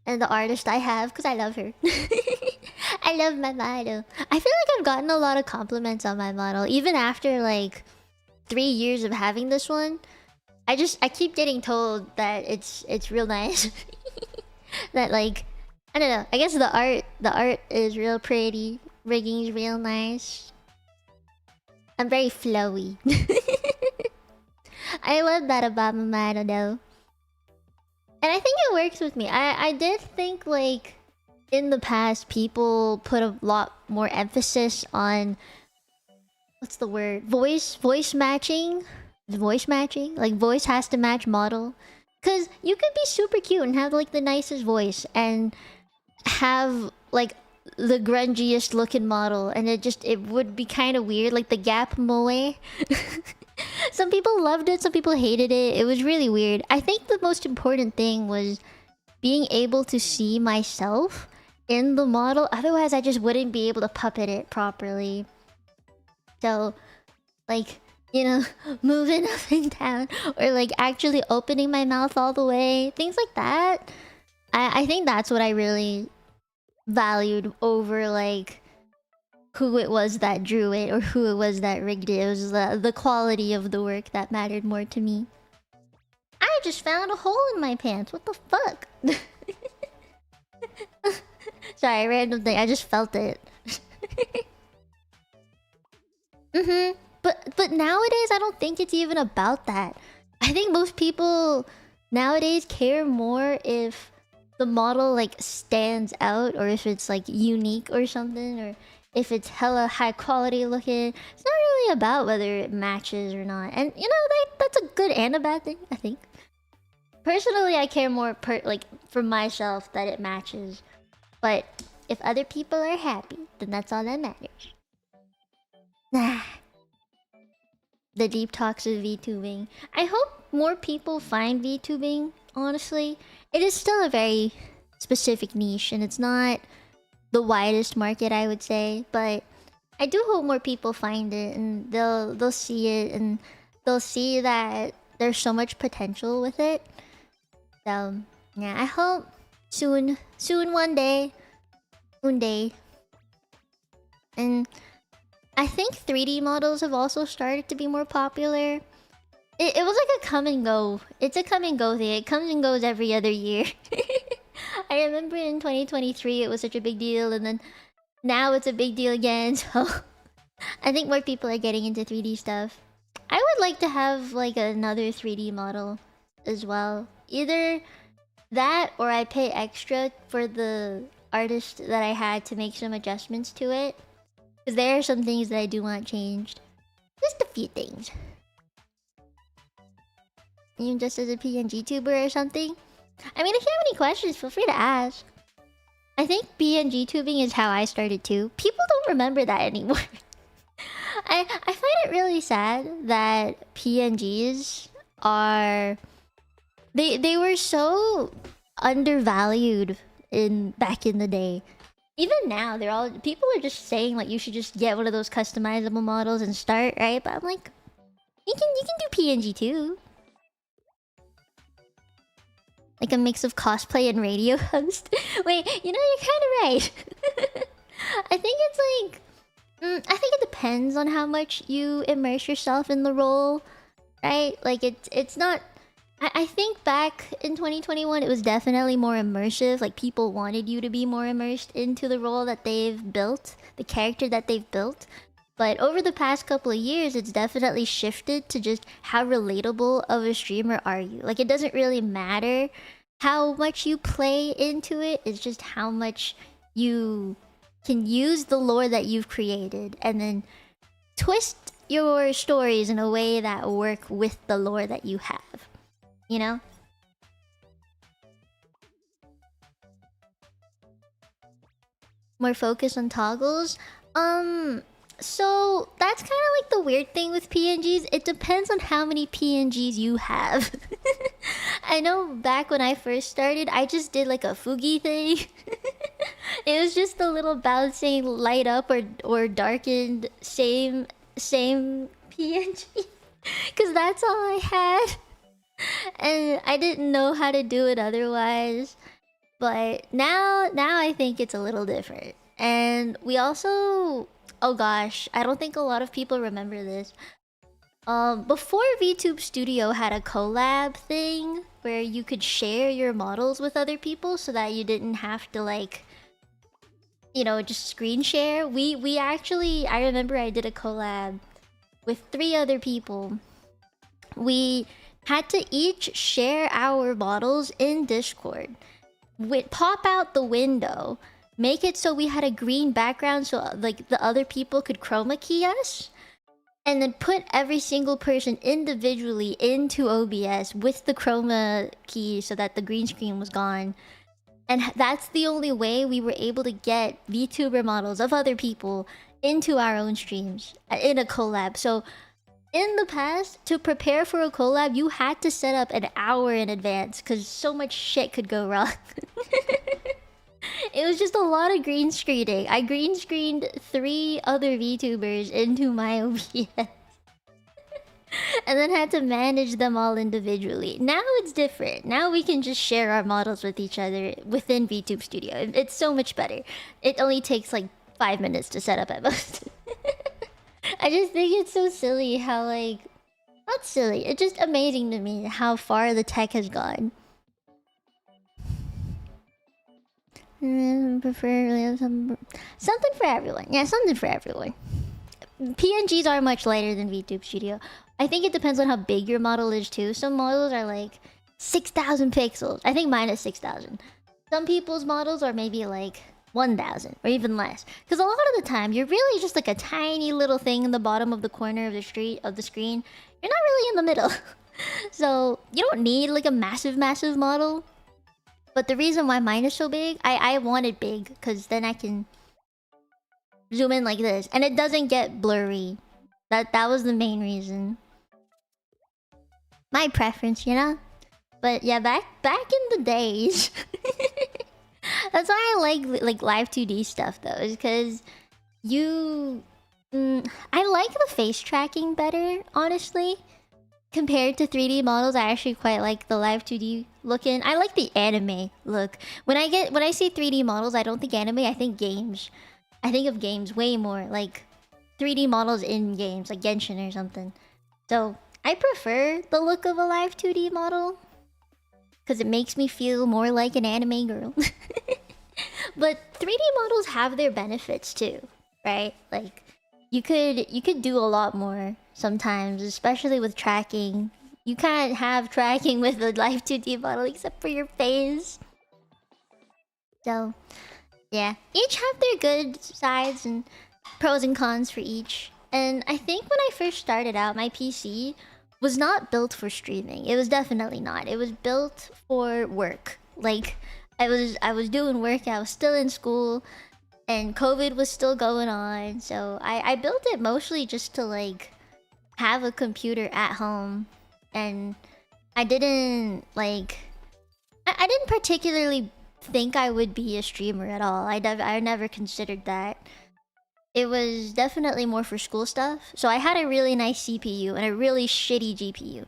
and the artist I have, because I love her. I love my model. I feel like I've gotten a lot of compliments on my model, even after like 3 years of having this one. I keep getting told that it's real nice. That like, I don't know. I guess the art is real pretty. Rigging is real nice. I'm very flowy. I love that about my model though. And I think it works with me. I did think like in the past people put a lot more emphasis on, what's the word? Voice matching. Voice matching, like voice has to match model, because you could be super cute and have like the nicest voice and have like the grungiest looking model, and it would be kind of weird, like the gap moe. Some people loved it, some people hated it. It was really weird. I think the most important thing was being able to see myself in the model. Otherwise, I just wouldn't be able to puppet it properly. So, like, you know, moving up and down, or like actually opening my mouth all the way, things like that. I think that's what I really valued over like who it was that drew it or who it was that rigged it. It was the quality of the work that mattered more to me. I just found a hole in my pants. What the fuck? Sorry, random thing. I just felt it. But nowadays, I don't think it's even about that. I think most people nowadays care more if the model like stands out, or if it's like unique or something, or if it's hella high quality looking. It's not really about whether it matches or not. And you know, that's a good and a bad thing, I think. Personally, I care more like for myself that it matches. But if other people are happy, then that's all that matters. The deep talks of VTubing. I hope more people find VTubing, honestly. It is still a very specific niche, and it's not the widest market, I would say. But I do hope more people find it, and they'll see it, and they'll see that there's so much potential with it. So, yeah, I hope soon, one day. And I think 3D models have also started to be more popular. It was like a come and go. It's a come and go thing. It comes and goes every other year. I remember in 2023 it was such a big deal, and then now it's a big deal again. So I think more people are getting into 3D stuff. I would like to have like another 3D model as well. Either that, or I pay extra for the artist that I had to make some adjustments to it. Because there are some things that I do want changed. Just a few things. Even just as a PNG tuber or something. I mean, if you have any questions, feel free to ask. I think PNG tubing is how I started too. People don't remember that anymore. I find it really sad that PNGs are... They were so undervalued back in the day. Even now, people are just saying like you should just get one of those customizable models and start, right? But I'm like, you can do PNG too. Like a mix of cosplay and radio host. Wait, you know, you're kind of right. I think it's like, I think it depends on how much you immerse yourself in the role, right? Like it's not. I think back in 2021, it was definitely more immersive. Like, people wanted you to be more immersed into the role that they've built, the character that they've built. But over the past couple of years, it's definitely shifted to just how relatable of a streamer are you. Like, it doesn't really matter how much you play into it. It's just how much you can use the lore that you've created and then twist your stories in a way that work with the lore that you have. You know? More focus on toggles? So that's kind of like the weird thing with PNGs. It depends on how many PNGs you have. I know back when I first started, I just did like a Fugi thing. It was just a little bouncing light up or darkened same PNG. Because that's all I had. And I didn't know how to do it otherwise. But now I think it's a little different. And we also... Oh gosh, I don't think a lot of people remember this. Before VTube Studio had a collab thing where you could share your models with other people so that you didn't have to like, you know, just screen share. We actually, I remember I did a collab with 3 other people. We had to each share our models in Discord. Pop out the window, make it so we had a green background so like the other people could chroma key us, and then put every single person individually into OBS with the chroma key so that the green screen was gone. And that's the only way we were able to get VTuber models of other people into our own streams in a collab. So in the past, to prepare for a collab, you had to set up an hour in advance because so much shit could go wrong. It was just a lot of green screening. I green screened 3 other VTubers into my OBS. And then had to manage them all individually. Now it's different. Now we can just share our models with each other within VTube Studio. It's so much better. It only takes like 5 minutes to set up at most. I just think it's so silly how, like... Not silly, it's just amazing to me how far the tech has gone. Prefer something for everyone. Yeah, something for everyone. PNGs are much lighter than VTube Studio. I think it depends on how big your model is too. Some models are like 6,000 pixels. I think mine is 6,000. Some people's models are maybe like 1,000 or even less. Because a lot of the time, you're really just like a tiny little thing in the bottom of the corner of the screen. You're not really in the middle. So you don't need like a massive model. But the reason why mine is so big, I want it big because then I can zoom in like this and it doesn't get blurry. That was the main reason. My preference, you know? But yeah, back in the days. That's why I like live 2D stuff though, is because I like the face tracking better, honestly. Compared to 3D models, I actually quite like the live 2D looking. I like the anime look. When I see 3D models, I don't think anime, I think games. I think of games way more, like 3D models in games, like Genshin or something. So, I prefer the look of a live 2D model. Because it makes me feel more like an anime girl. But 3D models have their benefits too, right? Like, you could do a lot more sometimes, especially with tracking. You can't have tracking with a live 2D model except for your face. So, yeah. Each have their good sides and pros and cons for each. And I think when I first started out, my PC was not built for streaming. It was definitely not. It was built for work. Like, I was doing work, I was still in school, and COVID was still going on. So I built it mostly just to like have a computer at home. And I didn't like... I didn't particularly think I would be a streamer at all. I never considered that. It was definitely more for school stuff. So I had a really nice CPU and a really shitty GPU.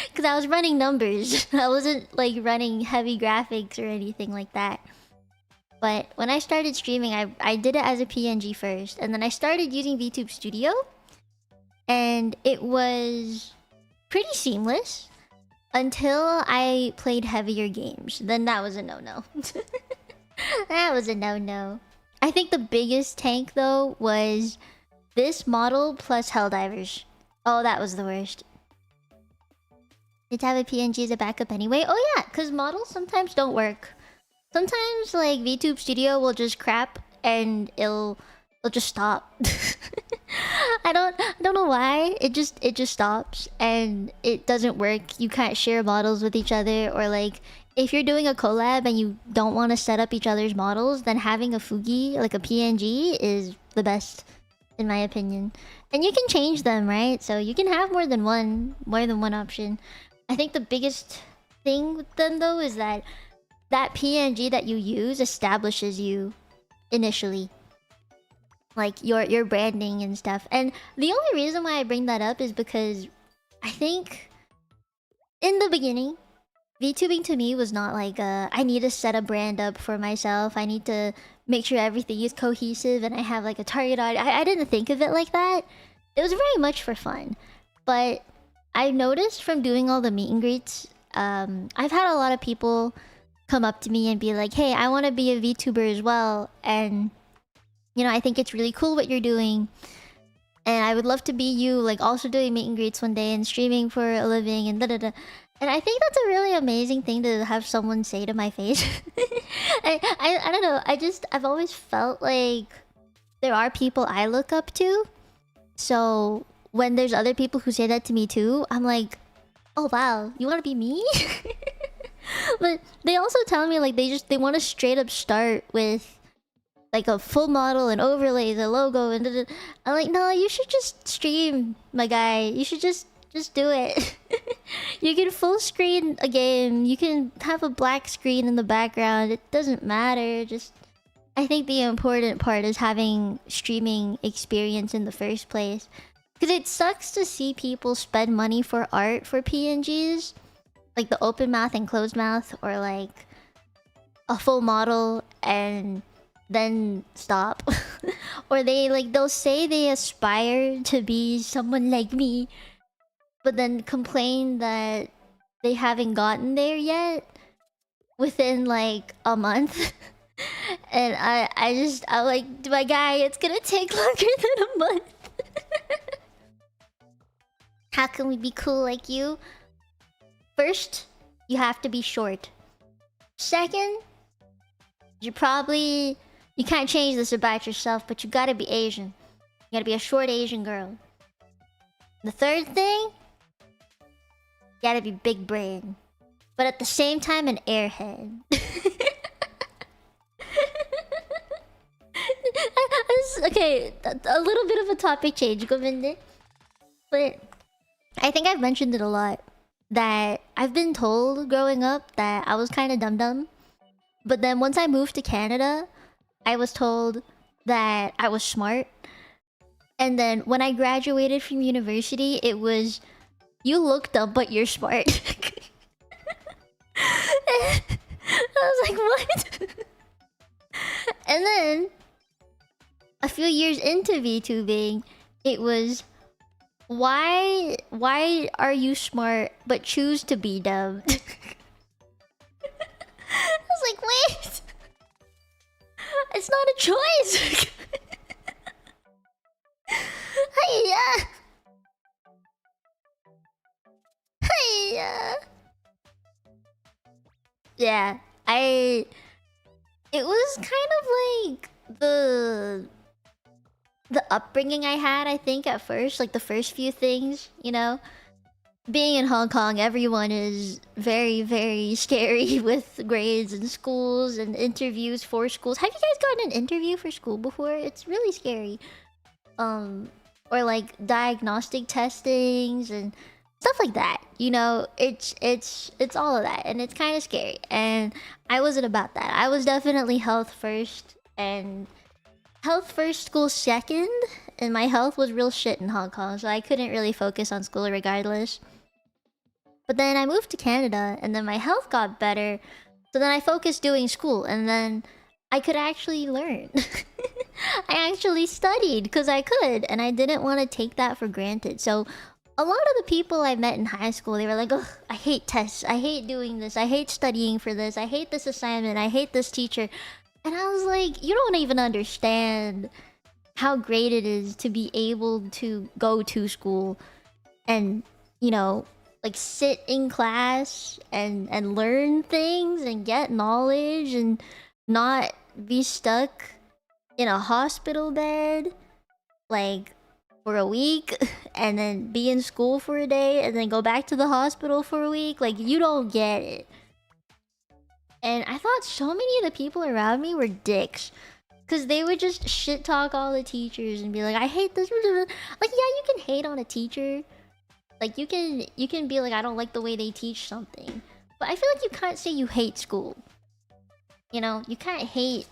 Because I was running numbers. I wasn't like running heavy graphics or anything like that. But when I started streaming, I did it as a PNG first. And then I started using VTube Studio. And it was pretty seamless. Until I played heavier games. Then that was a no-no. That was a no-no. I think the biggest tank though was this model plus Helldivers. Oh, that was the worst. Did have a PNG as a backup anyway? Oh yeah, because models sometimes don't work. Sometimes like VTube Studio will just crap and it'll just stop. I don't know why. It just stops and it doesn't work. You can't share models with each other, or like if you're doing a collab and you don't want to set up each other's models, then having a Fugi, like a PNG, is the best, in my opinion. And you can change them, right? So you can have more than one option. I think the biggest thing with them though is that PNG that you use establishes you initially. Like your branding and stuff. And the only reason why I bring that up is because I think in the beginning, VTubing to me was not like I need to set a brand up for myself. I need to make sure everything is cohesive and I have like a target audience. I didn't think of it like that. It was very much for fun. But I noticed from doing all the meet and greets, I've had a lot of people come up to me and be like, hey, I want to be a VTuber as well. And, you know, I think it's really cool what you're doing. And I would love to be you, like also doing meet and greets one day and streaming for a living and da-da-da. And I think that's a really amazing thing to have someone say to my face. I don't know. I've always felt like there are people I look up to. So when there's other people who say that to me too, I'm like, oh wow, you want to be me? But they also tell me like they want to straight up start with like a full model and overlay the logo and I'm like, no, you should just stream, my guy. You should just do it. You can full screen a game. You can have a black screen in the background. It doesn't matter. Just I think the important part is having streaming experience in the first place. Because it sucks to see people spend money for art for PNGs. Like the open mouth and closed mouth, or like a full model and then stop. Or they'll say they aspire to be someone like me, but then complain that they haven't gotten there yet within like a month. And I'm like, my guy, it's gonna take longer than a month. How can we be cool like you? First, you have to be short. Second, you can't change this about yourself, but you gotta be Asian. You gotta be a short Asian girl. The third thing, you gotta be big brain, but at the same time an airhead. Okay, a little bit of a topic change, Govinde. But I think I've mentioned it a lot. That I've been told growing up that I was kind of dumb. But then once I moved to Canada, I was told that I was smart. And then when I graduated from university, it was, you look dumb, but you're smart. I was like, what? And then a few years into VTubing, it was, why are you smart but choose to be dumb? I was like, wait, it's not a choice. Hiya. Hiya. Yeah, it was kind of like the upbringing I had, I think, at first. Like the first few things, you know? Being in Hong Kong, everyone is very, very scary with grades and schools and interviews for schools. Have you guys gotten an interview for school before? It's really scary. Or like diagnostic testings and stuff like that. You know, it's all of that, and it's kind of scary. And I wasn't about that. I was definitely health first, and health first, school second. And my health was real shit in Hong Kong, so I couldn't really focus on school regardless. But then I moved to Canada, and then my health got better. So then I focused doing school, and then I could actually learn. I actually studied because I could, and I didn't want to take that for granted. So a lot of the people I met in high school, they were like, ugh, I hate tests. I hate doing this. I hate studying for this. I hate this assignment. I hate this teacher. And I was like, you don't even understand how great it is to be able to go to school and, you know, like sit in class and learn things and get knowledge and not be stuck in a hospital bed like for a week and then be in school for a day and then go back to the hospital for a week. Like, you don't get it. And I thought so many of the people around me were dicks, because they would just shit talk all the teachers and be like, I hate this. Like, yeah, you can hate on a teacher. Like, you can be like, I don't like the way they teach something. But I feel like you can't say you hate school. You know, you can't hate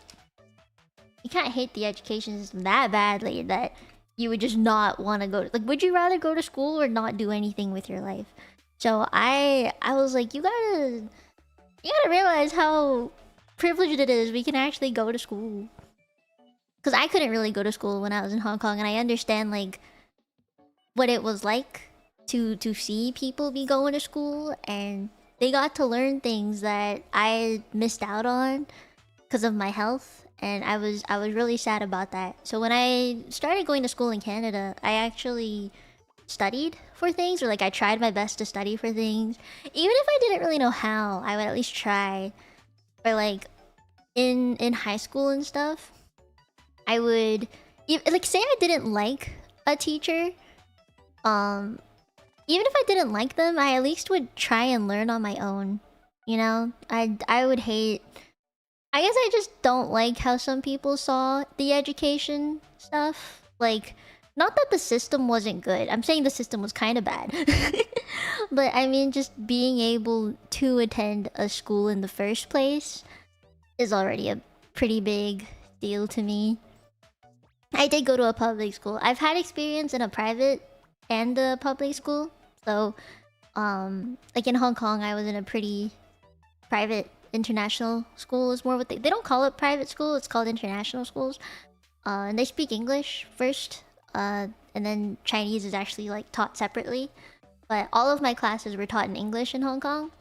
the education system that badly that you would just not want to go to. Like, would you rather go to school or not do anything with your life? So I was like, you gotta realize how privileged it is we can actually go to school. Because I couldn't really go to school when I was in Hong Kong, and I understand like what it was like to see people be going to school, and they got to learn things that I missed out on because of my health, and I was really sad about that. So when I started going to school in Canada, I actually studied for things, or like I tried my best to study for things. Even if I didn't really know how, I would at least try. Or like in high school and stuff, I would like say I didn't like a teacher. Even if I didn't like them, I at least would try and learn on my own. You know, I would hate I guess I just don't like how some people saw the education stuff. Like, not that the system wasn't good. I'm saying the system was kind of bad. But I mean, just being able to attend a school in the first place is already a pretty big deal to me. I did go to a public school. I've had experience in a private and a public school. So, like in Hong Kong, I was in a pretty private international school. Is more what they don't call it private school. It's called international schools. And they speak English first. And then Chinese is actually like taught separately. But all of my classes were taught in English in Hong Kong.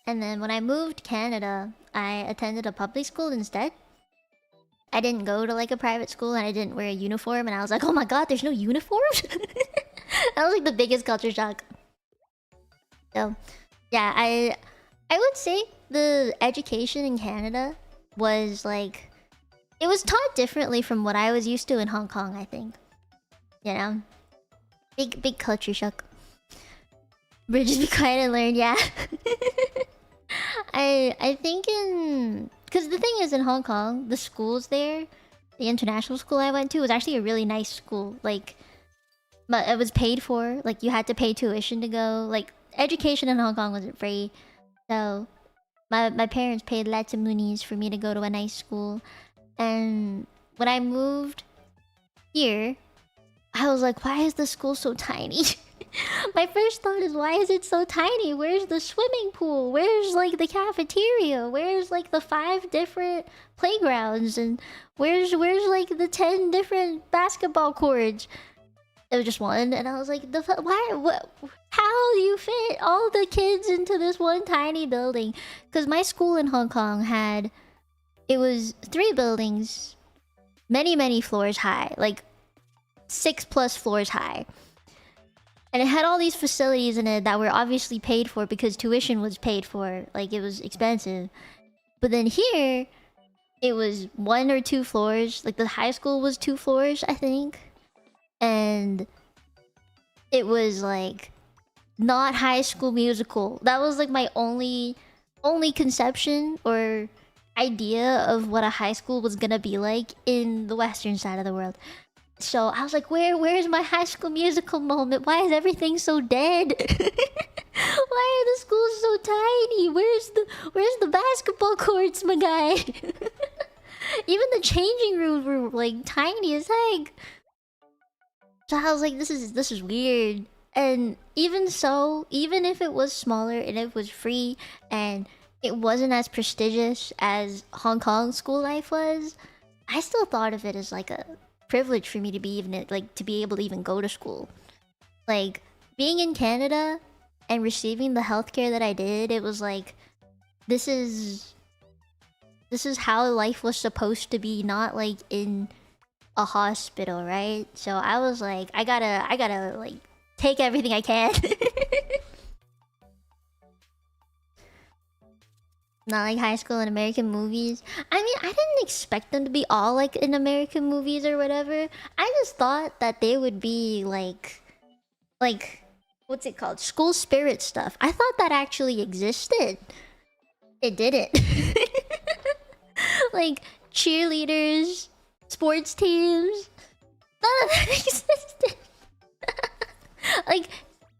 And then when I moved to Canada, I attended a public school instead. I didn't go to like a private school and I didn't wear a uniform. And I was like, oh my god, there's no uniforms? That was like the biggest culture shock. So, yeah, I would say the education in Canada was like... It was taught differently from what I was used to in Hong Kong, I think. You know? Big culture shock. Bridges be quiet and learn, yeah. I think in... Because the thing is, in Hong Kong, the schools there, the international school I went to was actually a really nice school. Like, but it was paid for. Like, you had to pay tuition to go. Like, education in Hong Kong wasn't free. So, my parents paid lots of monies for me to go to a nice school. And when I moved here, I was like, why is the school so tiny? My first thought is, why is it so tiny? Where's the swimming pool? Where's like the cafeteria? Where's like the 5 different playgrounds? And where's like the 10 different basketball courts? It was just one, and I was like, why? What? How do you fit all the kids into this one tiny building? Because my school in Hong Kong had, it was 3 buildings, many floors high, like 6+ floors high. And it had all these facilities in it that were obviously paid for because tuition was paid for. Like, it was expensive. But then here, it was 1 or 2 floors. Like, the high school was 2 floors, I think. And it was, like, not High School Musical. That was, like, my only conception or idea of what a high school was gonna be like in the western side of the world. So I was like, where's my High School Musical moment? Why is everything so dead? Why are the schools so tiny? Where's the basketball courts, my guy? Even the changing rooms were like tiny as heck. So I was like, this is weird. And even so, even if it was smaller and it was free and it wasn't as prestigious as Hong Kong school life was, I still thought of it as like a privilege for me to be to be able to even go to school. Like, being in Canada and receiving the healthcare that I did, it was like, this is how life was supposed to be, not like in a hospital, right? So I was like, I gotta like take everything I can. Not like high school and American movies. I mean, I didn't expect them to be all like in American movies or whatever. I just thought that they would be like what's it called? School spirit stuff. I thought that actually existed. It didn't. Like cheerleaders, sports teams. None of that existed. Like,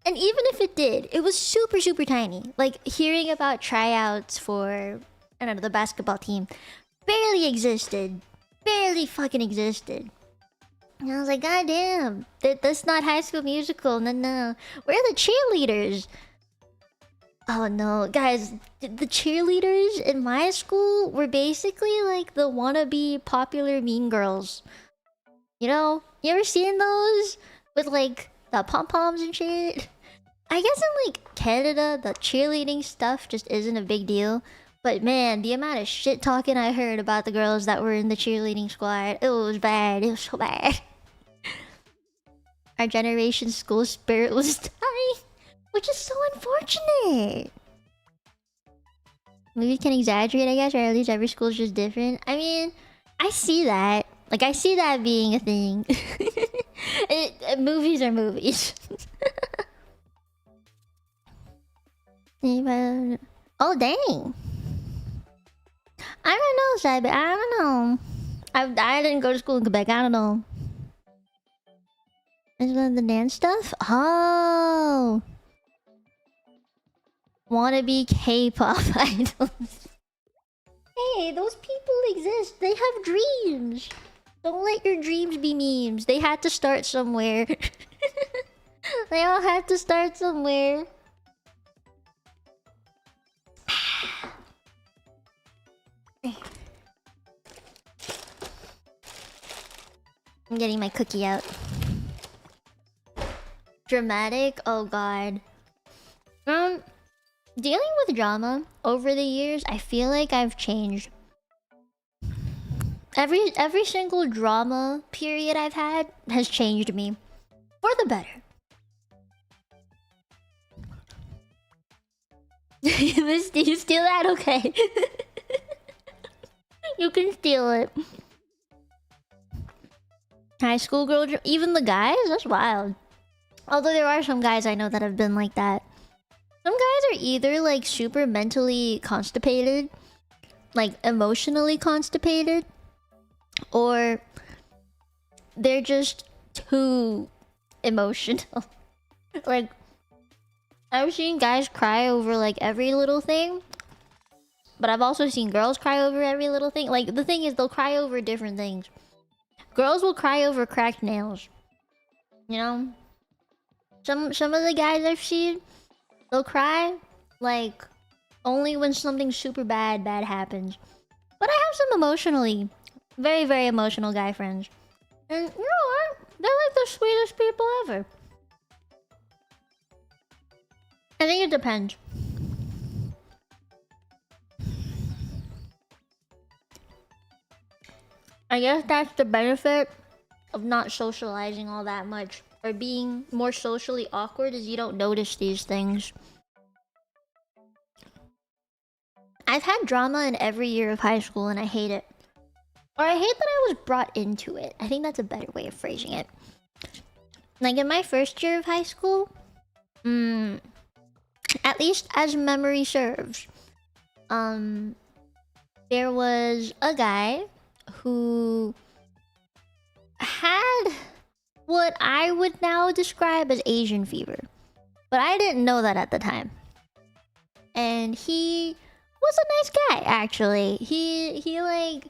and even if it did, it was super tiny. Like, hearing about tryouts for, I don't know, the basketball team barely existed. Barely fucking existed. And I was like, god damn, that's not High School Musical. No. Where are the cheerleaders? Oh no, guys, the cheerleaders in my school were basically like the wannabe popular mean girls. You know? You ever seen those? With like the pom-poms and shit? I guess in like Canada, the cheerleading stuff just isn't a big deal. But man, the amount of shit talking I heard about the girls that were in the cheerleading squad, it was bad. It was so bad. Our generation's school spirit was dying, which is so unfortunate. Movies can exaggerate, I guess, or at least every school's just different. I mean, I see that. Like, I see that being a thing. Movies are movies. Oh, dang. I don't know, Cyber. I don't know. I didn't go to school in Quebec. I don't know. Is that the dance stuff? Oh. Wannabe K-pop idols. Hey, those people exist. They have dreams. Don't let your dreams be memes. They had to start somewhere. They all had to start somewhere. I'm getting my cookie out. Dramatic? Oh god. Dealing with drama over the years, I feel like I've changed. Every single drama period I've had has changed me. For the better. You steal that? Okay. You can steal it. High school girl, even the guys? That's wild. Although there are some guys I know that have been like that. Some guys are either like super mentally constipated, like emotionally constipated, or they're just too emotional. Like, I've seen guys cry over like every little thing, but I've also seen girls cry over every little thing. Like, the thing is, they'll cry over different things. Girls will cry over cracked nails. You know? Some of the guys I've seen, they'll cry like only when something super bad happens. But I have some emotionally very, very emotional guy friends. And you know what? They're like the sweetest people ever. I think it depends. I guess that's the benefit of not socializing all that much, or being more socially awkward, is you don't notice these things. I've had drama in every year of high school and I hate it. Or I hate that I was brought into it. I think that's a better way of phrasing it. Like in my first year of high school, at least as memory serves, there was a guy who had what I would now describe as Asian fever. But I didn't know that at the time. And he was a nice guy, actually. He like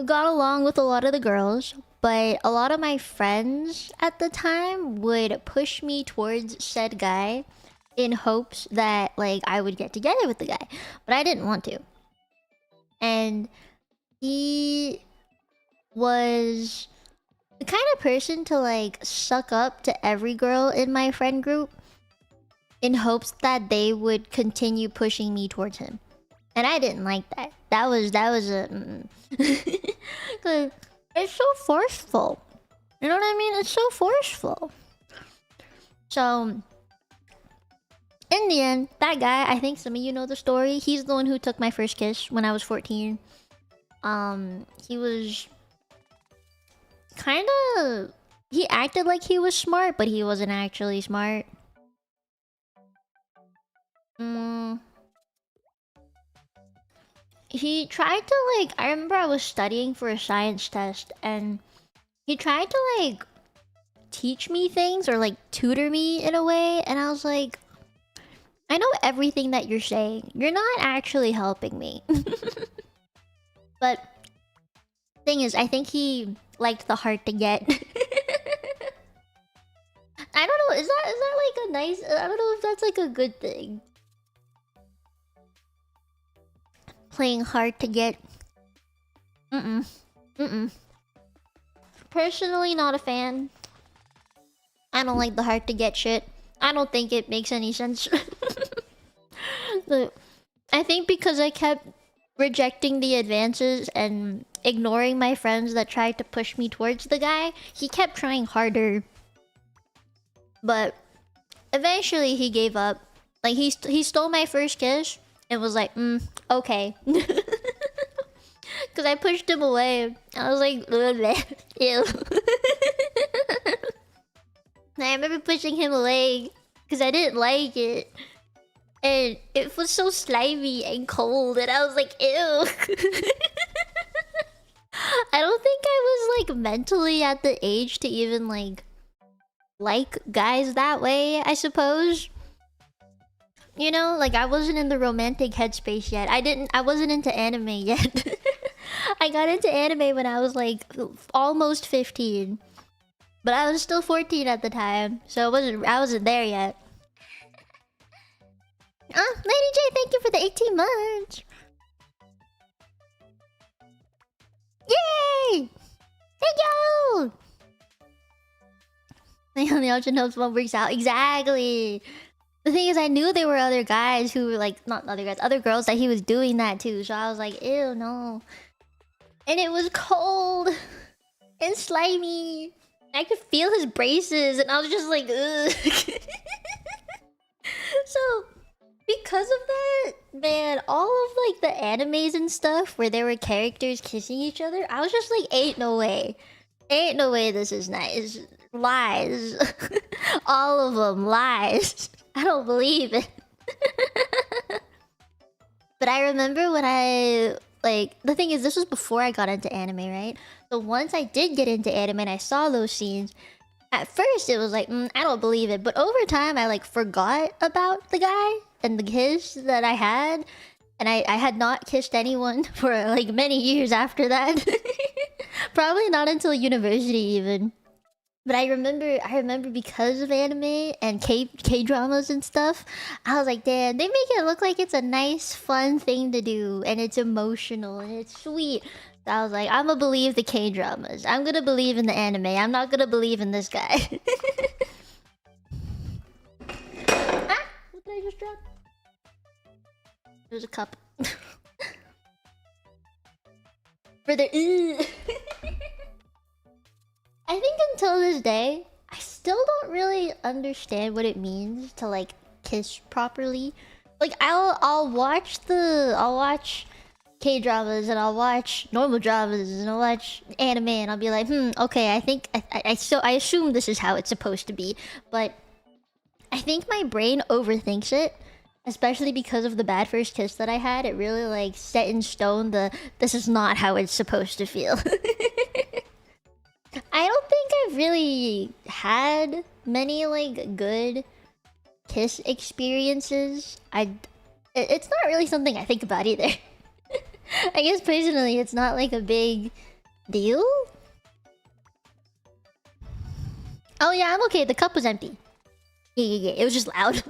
got along with a lot of the girls, but a lot of my friends at the time would push me towards said guy in hopes that like I would get together with the guy, but I didn't want to. And he was the kind of person to like suck up to every girl in my friend group in hopes that they would continue pushing me towards him. And I didn't like that. That was a cause it's so forceful. You know what I mean? It's so forceful. So in the end, that guy, I think some of you know the story. He's the one who took my first kiss when I was 14. He was he acted like he was smart, but he wasn't actually smart. He tried to like, I remember I was studying for a science test and he tried to like teach me things or like tutor me in a way, and I was like, I know everything that you're saying. You're not actually helping me. But thing is, I think he liked the hard to get. I don't know, is that like a nice, I don't know if that's like a good thing. Playing hard to get. Personally, not a fan. I don't like the hard to get shit. I don't think it makes any sense. But I think because I kept rejecting the advances and ignoring my friends that tried to push me towards the guy, he kept trying harder. But eventually he gave up. Like he stole my first kiss and was like, okay. Cause I pushed him away. I was like, ew. I remember pushing him away because I didn't like it. And it was so slimy and cold, and I was like, ew. I don't think I was like mentally at the age to even like guys that way, I suppose. You know, like I wasn't in the romantic headspace yet. I wasn't into anime yet. I got into anime when I was like almost 15. But I was still 14 at the time, so I wasn't there yet. Lady J, thank you for the 18 months. Yay! Thank you! The only option hopes one works out. Exactly. The thing is, I knew there were other guys who were like, not other guys, other girls that he was doing that to. So I was like, ew, no. And it was cold and slimy. I could feel his braces, and I was just like, ugh. So, because of that, man, all of like the animes and stuff where there were characters kissing each other, I was just like, ain't no way. Ain't no way this is nice. Lies. All of them lies. I don't believe it. But I remember when the thing is, this was before I got into anime, right? So once I did get into anime and I saw those scenes, at first it was like, I don't believe it. But over time, I like forgot about the guy and the kiss that I had. And I had not kissed anyone for like many years after that. Probably not until university even. But I remember because of anime and K-dramas and stuff, I was like, damn, they make it look like it's a nice, fun thing to do, and it's emotional and it's sweet. So I was like, I'm gonna believe the K-dramas. I'm gonna believe in the anime. I'm not gonna believe in this guy. Ah, what did I just drop? There's a cup. For the I think until this day, I still don't really understand what it means to like kiss properly. Like I'll watch K-dramas and I'll watch normal dramas and I'll watch anime and I'll be like, okay, I think I assume this is how it's supposed to be, but I think my brain overthinks it, especially because of the bad first kiss that I had. It really like set in stone this is not how it's supposed to feel. I don't think I've really had many like good kiss experiences. It's not really something I think about either. I guess personally it's not like a big deal. Oh yeah, I'm okay. The cup was empty. Yeah. It was just loud.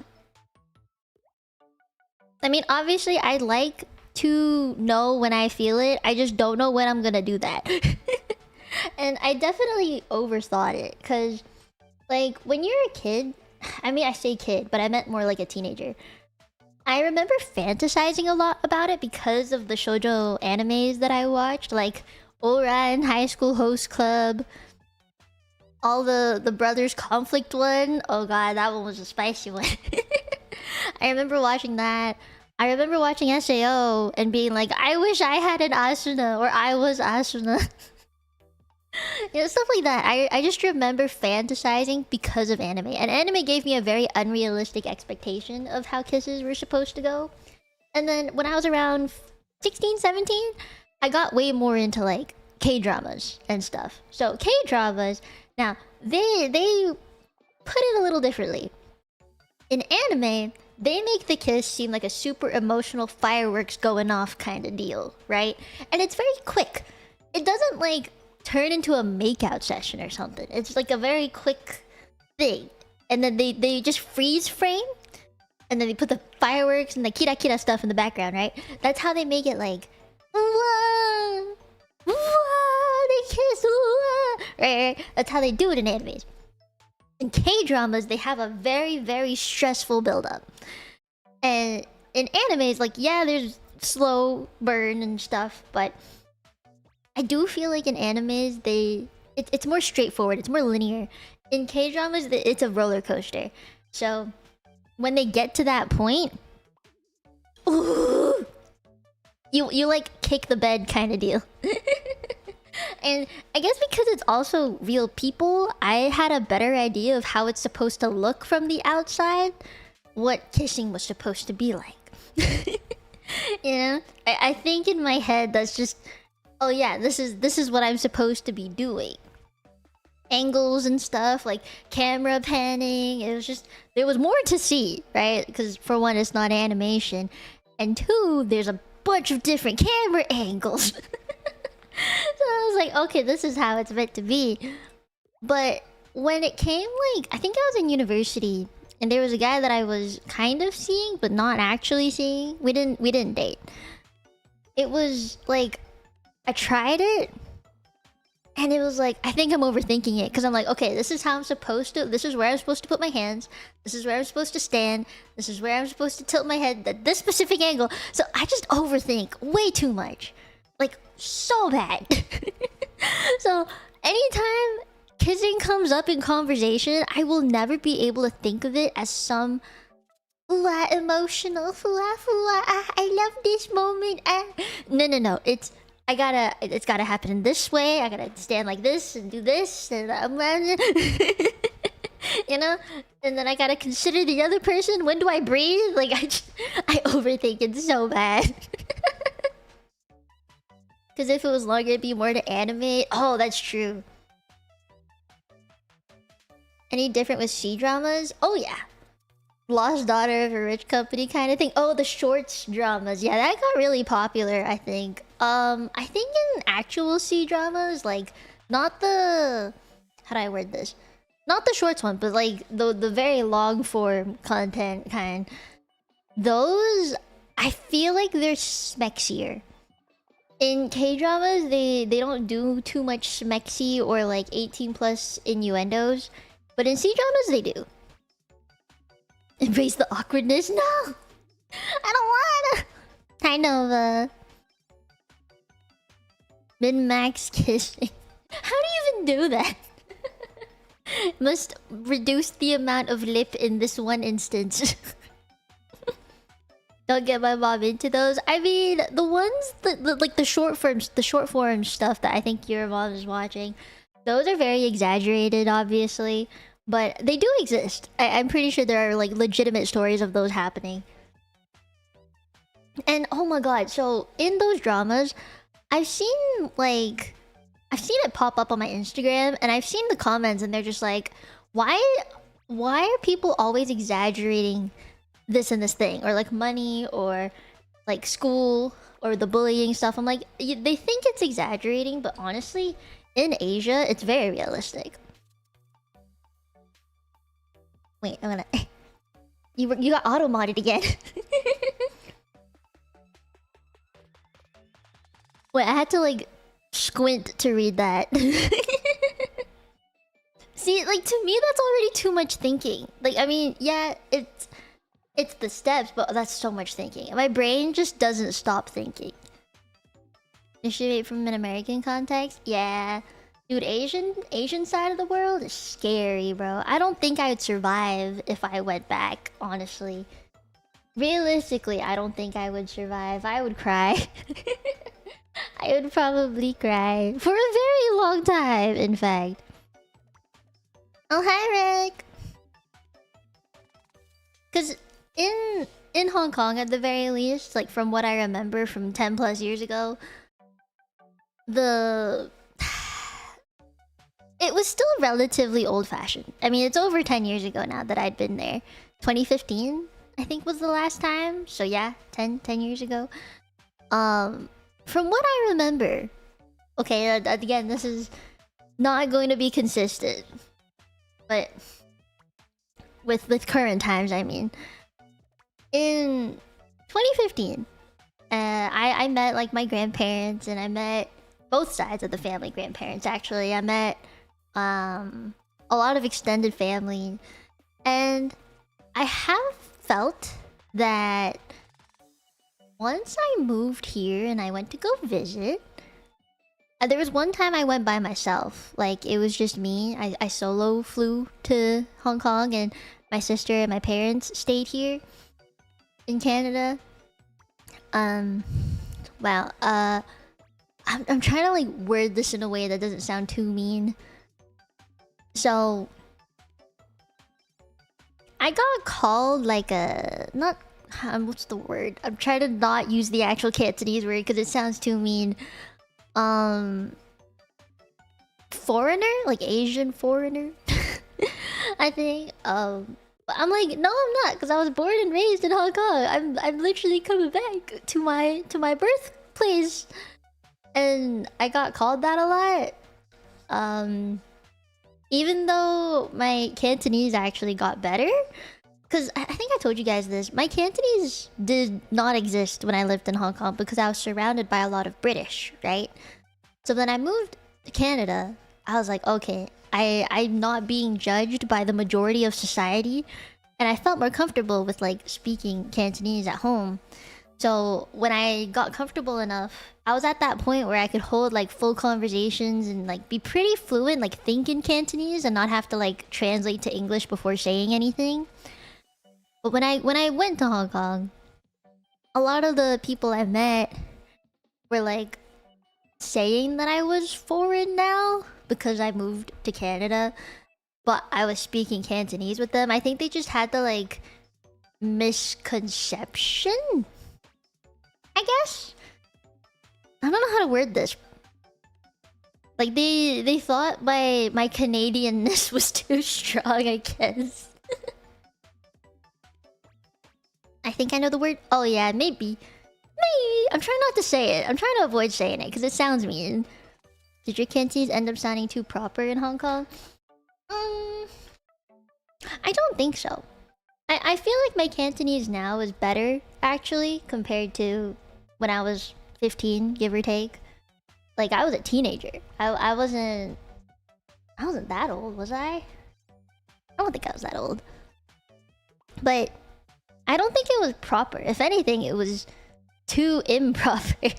I mean, obviously I'd like to know when I feel it. I just don't know when I'm gonna do that. And I definitely overthought it, because like when you're a kid, I mean, I say kid, but I meant more like a teenager. I remember fantasizing a lot about it because of the shoujo animes that I watched, like Ouran, High School Host Club, all the brothers conflict one. Oh god, that one was a spicy one. I remember watching that. I remember watching SAO and being like, I wish I had an Asuna, or I was Asuna. You know, stuff like that. I just remember fantasizing because of anime. And anime gave me a very unrealistic expectation of how kisses were supposed to go. And then when I was around 16, 17, I got way more into like K-dramas and stuff. So K-dramas, now they put it a little differently. In anime, they make the kiss seem like a super emotional fireworks going off kind of deal, right? And it's very quick. It doesn't like turn into a makeout session or something. It's like a very quick thing. And then they just freeze frame. And then they put the fireworks and the kira kira stuff in the background, right? That's how they make it like, whoa, whoa, they kiss, whoa. Right? That's how they do it in animes. In K-dramas, they have a very, very stressful build-up. And in animes, like, yeah, there's slow burn and stuff, but I do feel like in animes, it's more straightforward, it's more linear. In K-dramas, it's a roller coaster. So when they get to that point, ooh, you like kick the bed kind of deal. And I guess because it's also real people, I had a better idea of how it's supposed to look from the outside what kissing was supposed to be like. You know, I think in my head that's just, oh yeah, this is what I'm supposed to be doing. Angles and stuff, like camera panning. It was just, there was more to see, right? Because for one, it's not animation, and two, there's a bunch of different camera angles. So I was like, okay, this is how it's meant to be. But when it came, like, I think I was in university, and there was a guy that I was kind of seeing, but not actually seeing. We didn't date. It was like, I tried it, and it was like, I think I'm overthinking it. Because I'm like, okay, this is how I'm supposed to... This is where I'm supposed to put my hands. This is where I'm supposed to stand. This is where I'm supposed to tilt my head at this specific angle. So I just overthink way too much. Like, so bad. So, anytime kissing comes up in conversation, I will never be able to think of it as some... emotional... I love this moment. No. It's gotta happen in this way. I gotta stand like this and do this and you know, and then I gotta consider the other person. When do I breathe? Like I overthink it so bad. Because if it was longer, it'd be more to animate. Oh, that's true. Any different with C-dramas? Oh yeah. Lost daughter of a rich company kind of thing. Oh, the shorts dramas. Yeah, that got really popular, I think. I think in actual C-dramas, like, not the... How do I word this? Not the shorts one, but like the very long form content kind. Those, I feel like they're smexier. In K-dramas, they don't do too much smexy or like 18 plus innuendos. But in C-dramas, they do. Embrace the awkwardness? No! I don't wanna! Kind of, min-max kissing. How do you even do that? Must reduce the amount of lip in this one instance. Don't get my mom into those. I mean, the ones that like the short form stuff that I think your mom is watching, those are very exaggerated, obviously. But they do exist. I'm pretty sure there are like legitimate stories of those happening. And oh my god, so in those dramas, I've seen it pop up on my Instagram, and I've seen the comments, and they're just like, why are people always exaggerating this and this thing, or like money, or like school, or the bullying stuff? I'm like, they think it's exaggerating, but honestly, in Asia, it's very realistic. Wait, I'm gonna... You got auto-modded again. Wait, I had to like squint to read that. See, like to me that's already too much thinking. Like, I mean, yeah, it's the steps, but that's so much thinking. My brain just doesn't stop thinking. Initiate from an American context? Yeah. Dude, Asian side of the world is scary, bro. I don't think I'd survive if I went back, honestly. Realistically, I don't think I would survive. I would cry. I would probably cry. For a very long time, in fact. Oh, hi, Rick! Because in Hong Kong, at the very least, like from what I remember from 10 plus years ago, it was still relatively old-fashioned. I mean, it's over 10 years ago now that I'd been there. 2015, I think, was the last time. So yeah, 10 years ago. From what I remember... Okay, again, this is not going to be consistent. But... With current times, I mean. In 2015, I met, like, my grandparents, and I met both sides of the family grandparents, actually. I met... a lot of extended family, and I have felt that once I moved here and I went to go visit, there was one time I went by myself. Like, it was just me. I solo flew to Hong Kong, and my sister and my parents stayed here in Canada. Wow. I'm trying to like word this in a way that doesn't sound too mean. So, I I got called like a not what's the word? I'm trying to not use the actual Cantonese word because it sounds too mean. Foreigner, like Asian foreigner. I think. But I'm like, no, I'm not, because I was born and raised in Hong Kong. I'm literally coming back to my birthplace, and I got called that a lot. Even though my Cantonese actually got better, because I think I told you guys this. My Cantonese did not exist when I lived in Hong Kong because I was surrounded by a lot of British, right? So then I moved to Canada. I was like, okay, I'm not being judged by the majority of society, and I felt more comfortable with like speaking Cantonese at home. So when I got comfortable enough, I was at that point where I could hold like full conversations and like be pretty fluent, like think in Cantonese and not have to like translate to English before saying anything. But when I went to Hong Kong, a lot of the people I met were like saying that I was foreign now because I moved to Canada, but I was speaking Cantonese with them. I think they just had the like misconception, I guess. I don't know how to word this. Like they thought my Canadianness was too strong, I guess. I think I know the word. Oh yeah, maybe. Maybe. I'm trying not to say it. I'm trying to avoid saying it because it sounds mean. Did your Cantonese end up sounding too proper in Hong Kong? I don't think so. I feel like my Cantonese now is better, actually, compared to when I was 15, give or take. Like, I was a teenager. I wasn't that old, was I? I don't think I was that old. But I don't think it was proper. If anything, it was too improper.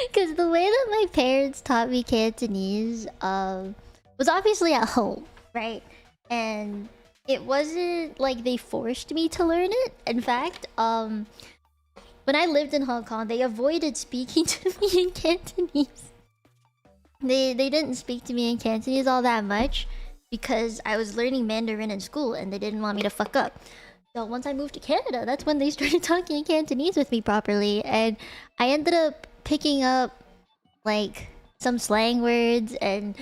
Because the way that my parents taught me Cantonese was obviously at home, right? And it wasn't like they forced me to learn it. In fact, when I lived in Hong Kong, they avoided speaking to me in Cantonese. They didn't speak to me in Cantonese all that much because I was learning Mandarin in school and they didn't want me to fuck up. So once I moved to Canada, that's when they started talking Cantonese with me properly, and I ended up picking up like some slang words. And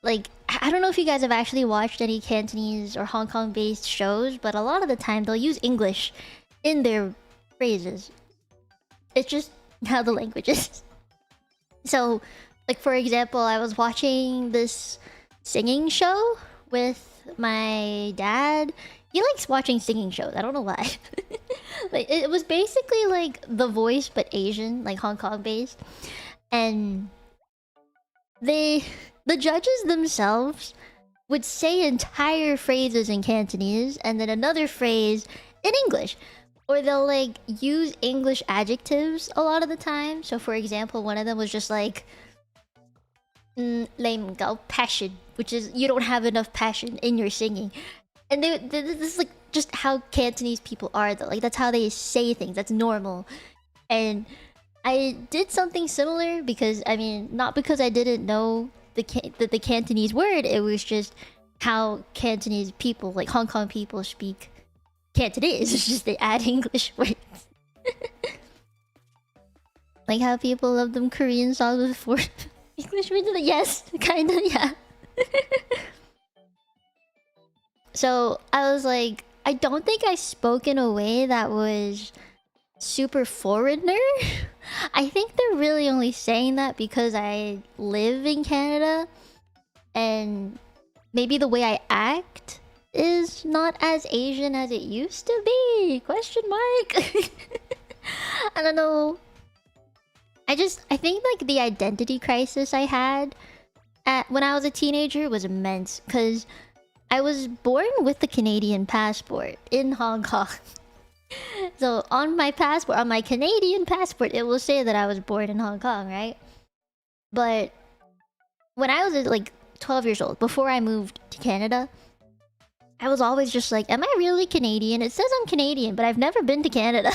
like, I don't know if you guys have actually watched any Cantonese or Hong Kong based shows, but a lot of the time they'll use English in their phrases. It's just how the language is. So like, for example, I was watching this singing show with my dad. He likes watching singing shows. I don't know why. Like, it was basically like The Voice, but Asian, like Hong Kong based. And the judges themselves would say entire phrases in Cantonese and then another phrase in English. Or they'll like use English adjectives a lot of the time. So for example, one of them was just like lame go passion, which is you don't have enough passion in your singing. And this is like just how Cantonese people are, though. Like, that's how they say things. That's normal. And I did something similar because, I mean, not because I didn't know the Cantonese word. It was just how Cantonese people, like Hong Kong people, speak Cantonese. It's just they add English words. Like how people love them Korean songs before English words. Yes, kinda, yeah. So I was like, I don't think I spoke in a way that was super foreigner. I think they're really only saying that because I live in Canada and maybe the way I act is not as Asian as it used to be. Question mark. I don't know. I think like the identity crisis I had when I was a teenager was immense because I was born with the Canadian passport in Hong Kong. So on my passport, on my Canadian passport, it will say that I was born in Hong Kong, right? But when I was like 12 years old, before I moved to Canada, I was always just like, am I really Canadian? It says I'm Canadian, but I've never been to Canada.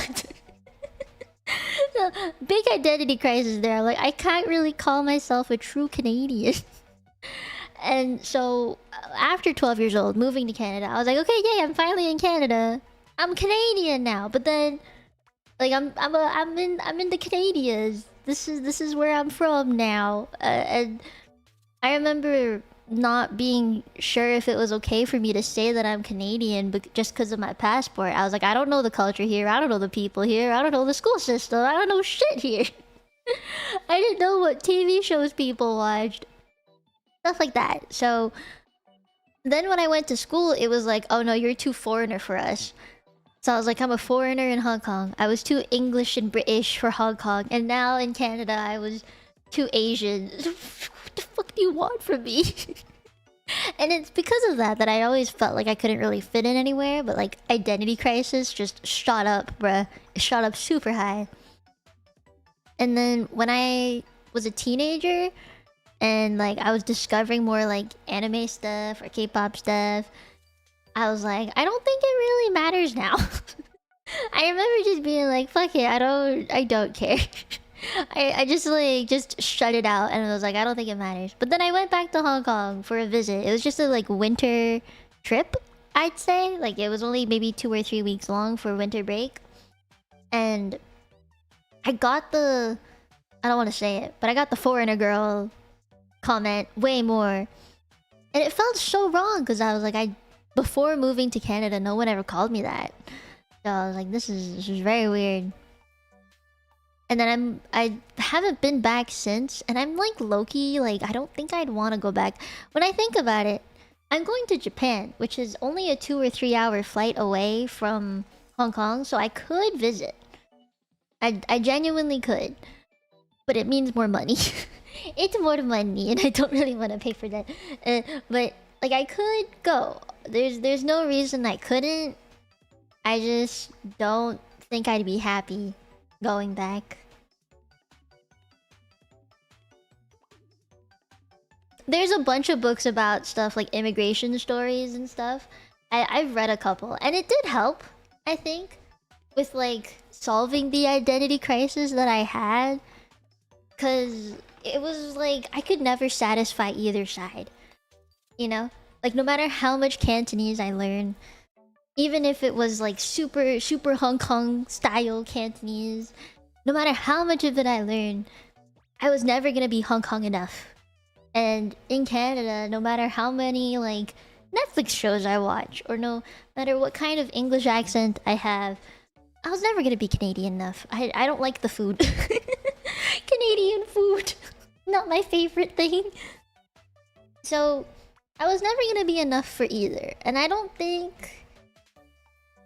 So, big identity crisis there. Like, I can't really call myself a true Canadian. And so after 12 years old, moving to Canada, I was like, okay, yay, I'm finally in Canada. I'm Canadian now. But then, like, I'm in the Canadias. This is where I'm from now. And I remember not being sure if it was okay for me to say that I'm Canadian, but just because of my passport. I was like, I don't know the culture here. I don't know the people here. I don't know the school system. I don't know shit here. I didn't know what TV shows people watched. Stuff like that. So then when I went to school, it was like, oh no, you're too foreigner for us. So I was like, I'm a foreigner in Hong Kong. I was too English and British for Hong Kong. And now in Canada, I was too Asian. What the fuck do you want from me? And it's because of that that I always felt like I couldn't really fit in anywhere. But like identity crisis just shot up, bruh. It shot up super high. And then when I was a teenager and like I was discovering more like anime stuff or K-pop stuff, I was like, I don't think it really matters now. I remember just being like, fuck it, I don't care. I just shut it out and I was like, I don't think it matters. But then I went back to Hong Kong for a visit. It was just a like winter trip, I'd say. Like it was only maybe 2 or 3 weeks long for winter break. And I got the, I don't want to say it, but I got the foreigner girl comment way more. And it felt so wrong because I was like, before moving to Canada, no one ever called me that. So I was like, this is very weird. And then I haven't been back since, and I'm like low-key, like I don't think I'd want to go back. When I think about it, I'm going to Japan, which is only a 2 or 3 hour flight away from Hong Kong, so I could visit. I genuinely could. But it means more money. It's more money, and I don't really want to pay for that. But like I could go. There's no reason I couldn't. I just don't think I'd be happy going back. There's a bunch of books about stuff like immigration stories and stuff. I've read a couple, and it did help, I think, with like solving the identity crisis that I had. Cause it was like I could never satisfy either side. You know? Like no matter how much Cantonese I learned, even if it was like super Hong Kong style Cantonese, no matter how much of it I learned, I was never gonna be Hong Kong enough. And in Canada, no matter how many like Netflix shows I watch, or no matter what kind of English accent I have, I was never gonna be Canadian enough. I don't like the food. Canadian food. Not my favorite thing. So I was never gonna be enough for either. And I don't think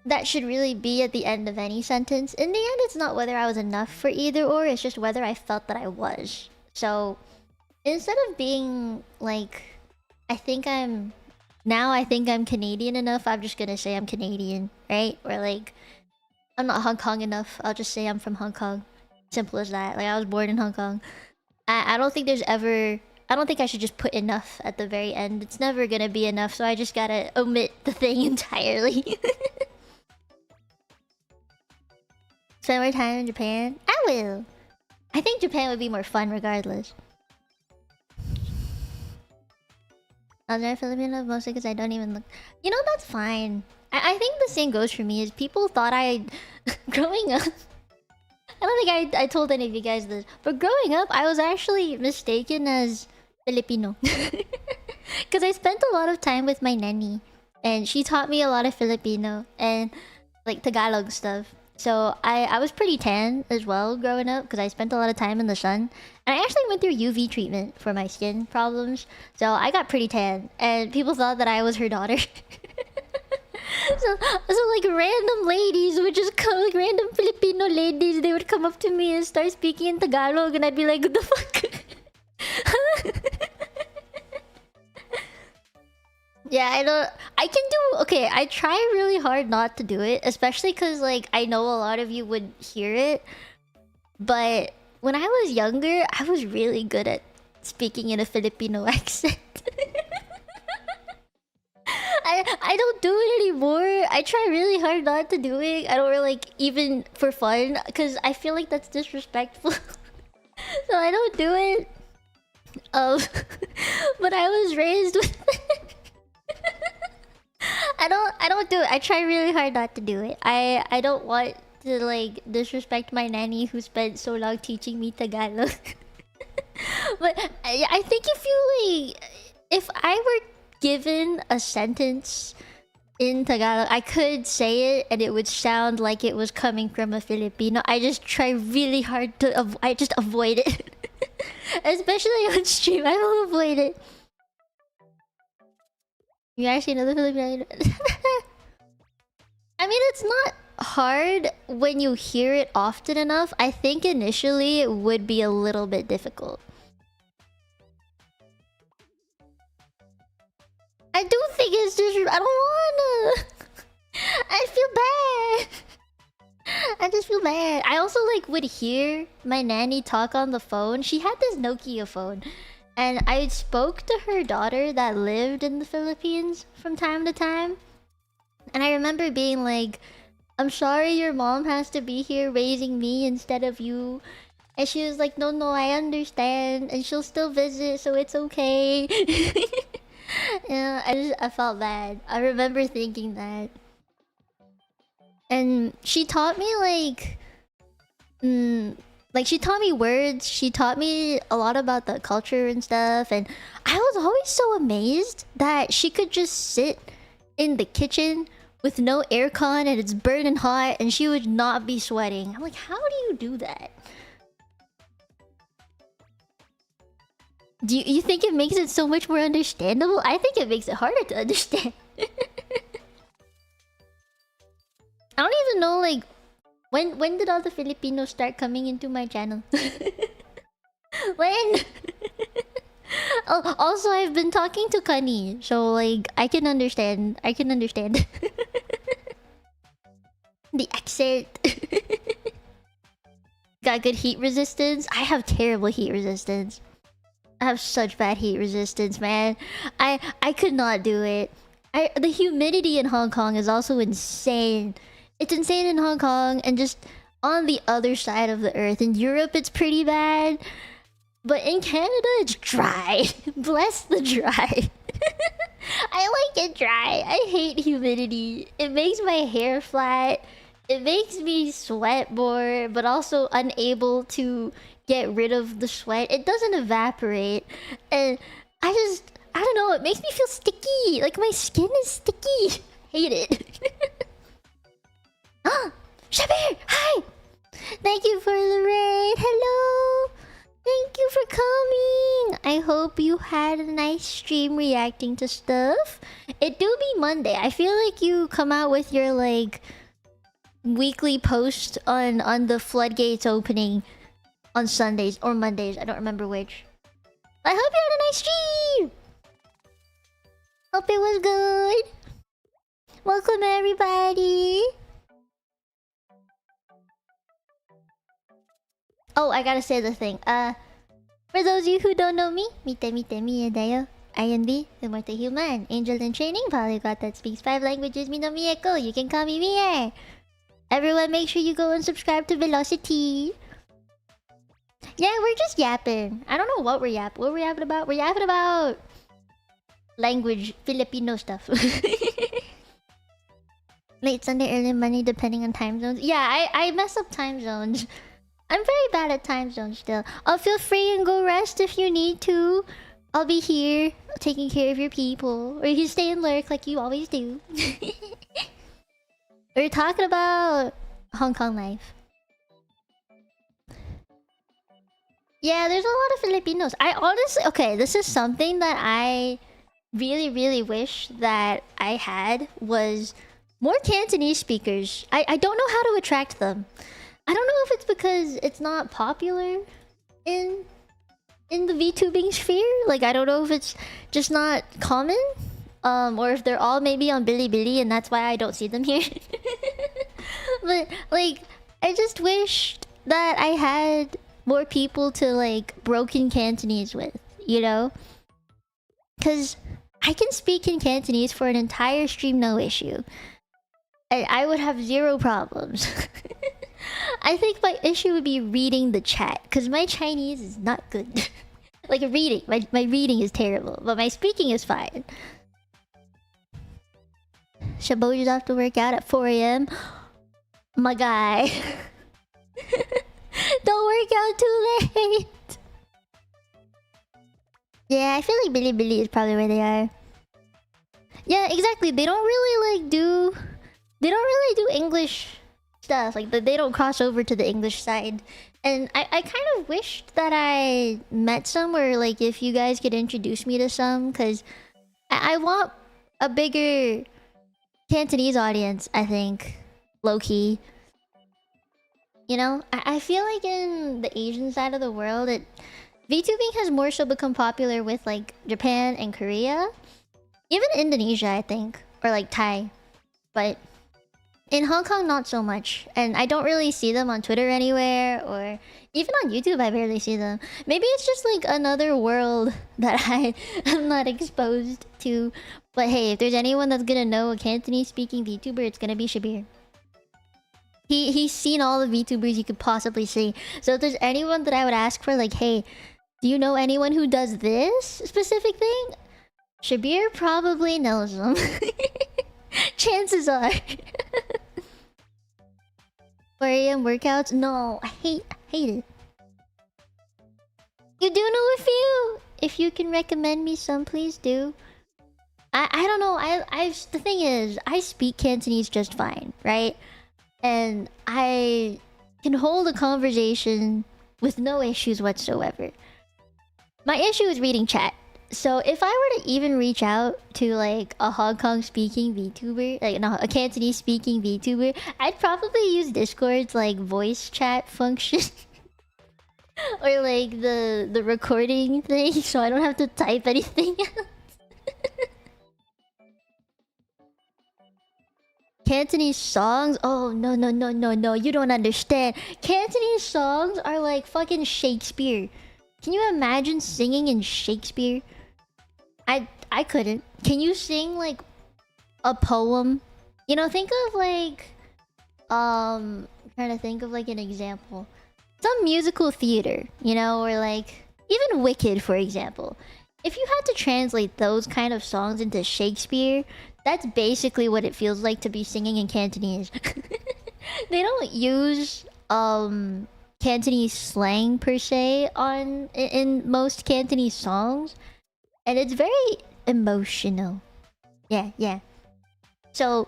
that should really be at the end of any sentence. In the end, it's not whether I was enough for either or, it's just whether I felt that I was. So instead of being like, I think I'm Canadian enough, I'm just gonna say I'm Canadian, right? Or like, I'm not Hong Kong enough, I'll just say I'm from Hong Kong. Simple as that. Like I was born in Hong Kong. I don't think there's ever, I don't think I should just put enough at the very end. It's never gonna be enough, so I just gotta omit the thing entirely. Spend more time in Japan? I will. I think Japan would be more fun regardless. I was never Filipino mostly because I don't even look. You know, that's fine. I think the same goes for me. Is people thought growing up. I don't think I told any of you guys this, but growing up, I was actually mistaken as Filipino. Because I spent a lot of time with my nanny, and she taught me a lot of Filipino and like Tagalog stuff. So I was pretty tan as well growing up because I spent a lot of time in the sun. And I actually went through UV treatment for my skin problems. So I got pretty tan, and people thought that I was her daughter. So like random ladies would just come, like random Filipino ladies, they would come up to me and start speaking in Tagalog, and I'd be like, what the fuck? Yeah, I can do, okay, I try really hard not to do it, especially because like I know a lot of you would hear it. But when I was younger, I was really good at speaking in a Filipino accent. I don't do it anymore. I try really hard not to do it. I don't really like, even for fun, because I feel like that's disrespectful. So I don't do it. But I was raised with I don't do it. I try really hard not to do it. I don't want to like disrespect my nanny who spent so long teaching me Tagalog. But I think if you like, if I were given a sentence in Tagalog, I could say it and it would sound like it was coming from a Filipino. I just try really hard to I just avoid it. Especially on stream, I will avoid it. You actually know the Filipino. I mean, it's not hard when you hear it often enough. I think initially it would be a little bit difficult. I do think it's just... I don't wanna... I feel bad. I just feel bad. I also like would hear my nanny talk on the phone. She had this Nokia phone. And I spoke to her daughter that lived in the Philippines from time to time. And I remember being like, I'm sorry your mom has to be here raising me instead of you. And she was like, no, I understand. And she'll still visit, so it's okay. Yeah, I felt bad. I remember thinking that. And she taught me like she taught me words. She taught me a lot about the culture and stuff. And I was always so amazed that she could just sit in the kitchen with no aircon and it's burning hot and she would not be sweating. I'm like, how do you do that? Do you think it makes it so much more understandable? I think it makes it harder to understand. I don't even know, like, when did all the Filipinos start coming into my channel? When? Oh, also, I've been talking to Kani, so, like, I can understand. I can understand. The accent. Got good heat resistance. I have terrible heat resistance. I have such bad heat resistance, man. I could not do it. The humidity in Hong Kong is also insane. It's insane in Hong Kong and just on the other side of the earth. In Europe, it's pretty bad. But in Canada, it's dry. Bless the dry. I like it dry. I hate humidity. It makes my hair flat. It makes me sweat more, but also unable to get rid of the sweat. It doesn't evaporate. And I don't know, it makes me feel sticky. Like my skin is sticky. Hate it. Ah! Shabir! Hi! Thank you for the raid. Hello! Thank you for coming. I hope you had a nice stream reacting to stuff. It do be Monday. I feel like you come out with your like weekly post on the floodgates opening on Sundays or Mondays. I don't remember which. I hope you had a nice stream. Hope it was good. Welcome everybody. Oh, I gotta say the thing. For those of you who don't know me, Mite Mite dayo. INB, immortal human, angel in training, polyglot that speaks 5 languages, Mino Mieko. You can call me Mie. Everyone, make sure you go and subscribe to Velocity. Yeah, we're just yapping. I don't know what we're yapping. What we're yapping about? We're yapping about language, Filipino stuff. Late Sunday, early Monday, depending on time zones. Yeah, I mess up time zones. I'm very bad at time zones still. I'll feel free and go rest if you need to. I'll be here, taking care of your people. Or you can stay and lurk like you always do. We're talking about Hong Kong life. Yeah, there's a lot of Filipinos. I honestly... Okay, this is something that I really wish that I had was more Cantonese speakers. I don't know how to attract them. I don't know if it's because it's not popular in the VTubing sphere. Like, I don't know if it's just not common. Or if they're all maybe on Bilibili and that's why I don't see them here. But, like, I just wished that I had more people to, like, broken Cantonese with, you know? Because I can speak in Cantonese for an entire stream, no issue. And I would have 0 problems. I think my issue would be reading the chat, because my Chinese is not good. Like reading, my reading is terrible, but my speaking is fine. Shaboji's off to work out at 4 a.m. My guy. Don't work out too late. Yeah, I feel like Bilibili is probably where they are. Yeah, exactly. They don't really like do... They don't really do English stuff. Like, they don't cross over to the English side. And I kind of wished that I met some, or like if you guys could introduce me to some, because I want a bigger Cantonese audience, I think. Low-key. You know? I feel like in the Asian side of the world, VTubing has more so become popular with like Japan and Korea. Even Indonesia, I think. Or like Thai. But in Hong Kong, not so much. And I don't really see them on Twitter anywhere, or even on YouTube, I barely see them. Maybe it's just like another world that I am not exposed to. But hey, if there's anyone that's gonna know a Cantonese-speaking VTuber, it's gonna be Shabir. He's seen all the VTubers you could possibly see. So if there's anyone that I would ask for, like, hey, do you know anyone who does this specific thing? Shabir probably knows them. Chances are. 4 a.m. workouts? No, I hate it. You do know a few? If you can recommend me some, please do. I don't know. The thing is, I speak Cantonese just fine, right? And I can hold a conversation with no issues whatsoever. My issue is reading chat. So if I were to even reach out to like a Hong Kong speaking VTuber, like no, a Cantonese speaking VTuber, I'd probably use Discord's like voice chat function. Or like the recording thing, so I don't have to type anything else. Cantonese songs? Oh, no, you don't understand. Cantonese songs are like fucking Shakespeare. Can you imagine singing in Shakespeare? I couldn't. Can you sing like a poem? You know, think of like I'm trying to think of like an example. Some musical theater, you know, or like even Wicked, for example. If you had to translate those kind of songs into Shakespeare, that's basically what it feels like to be singing in Cantonese. They don't use Cantonese slang per se in most Cantonese songs, and it's very emotional. Yeah. So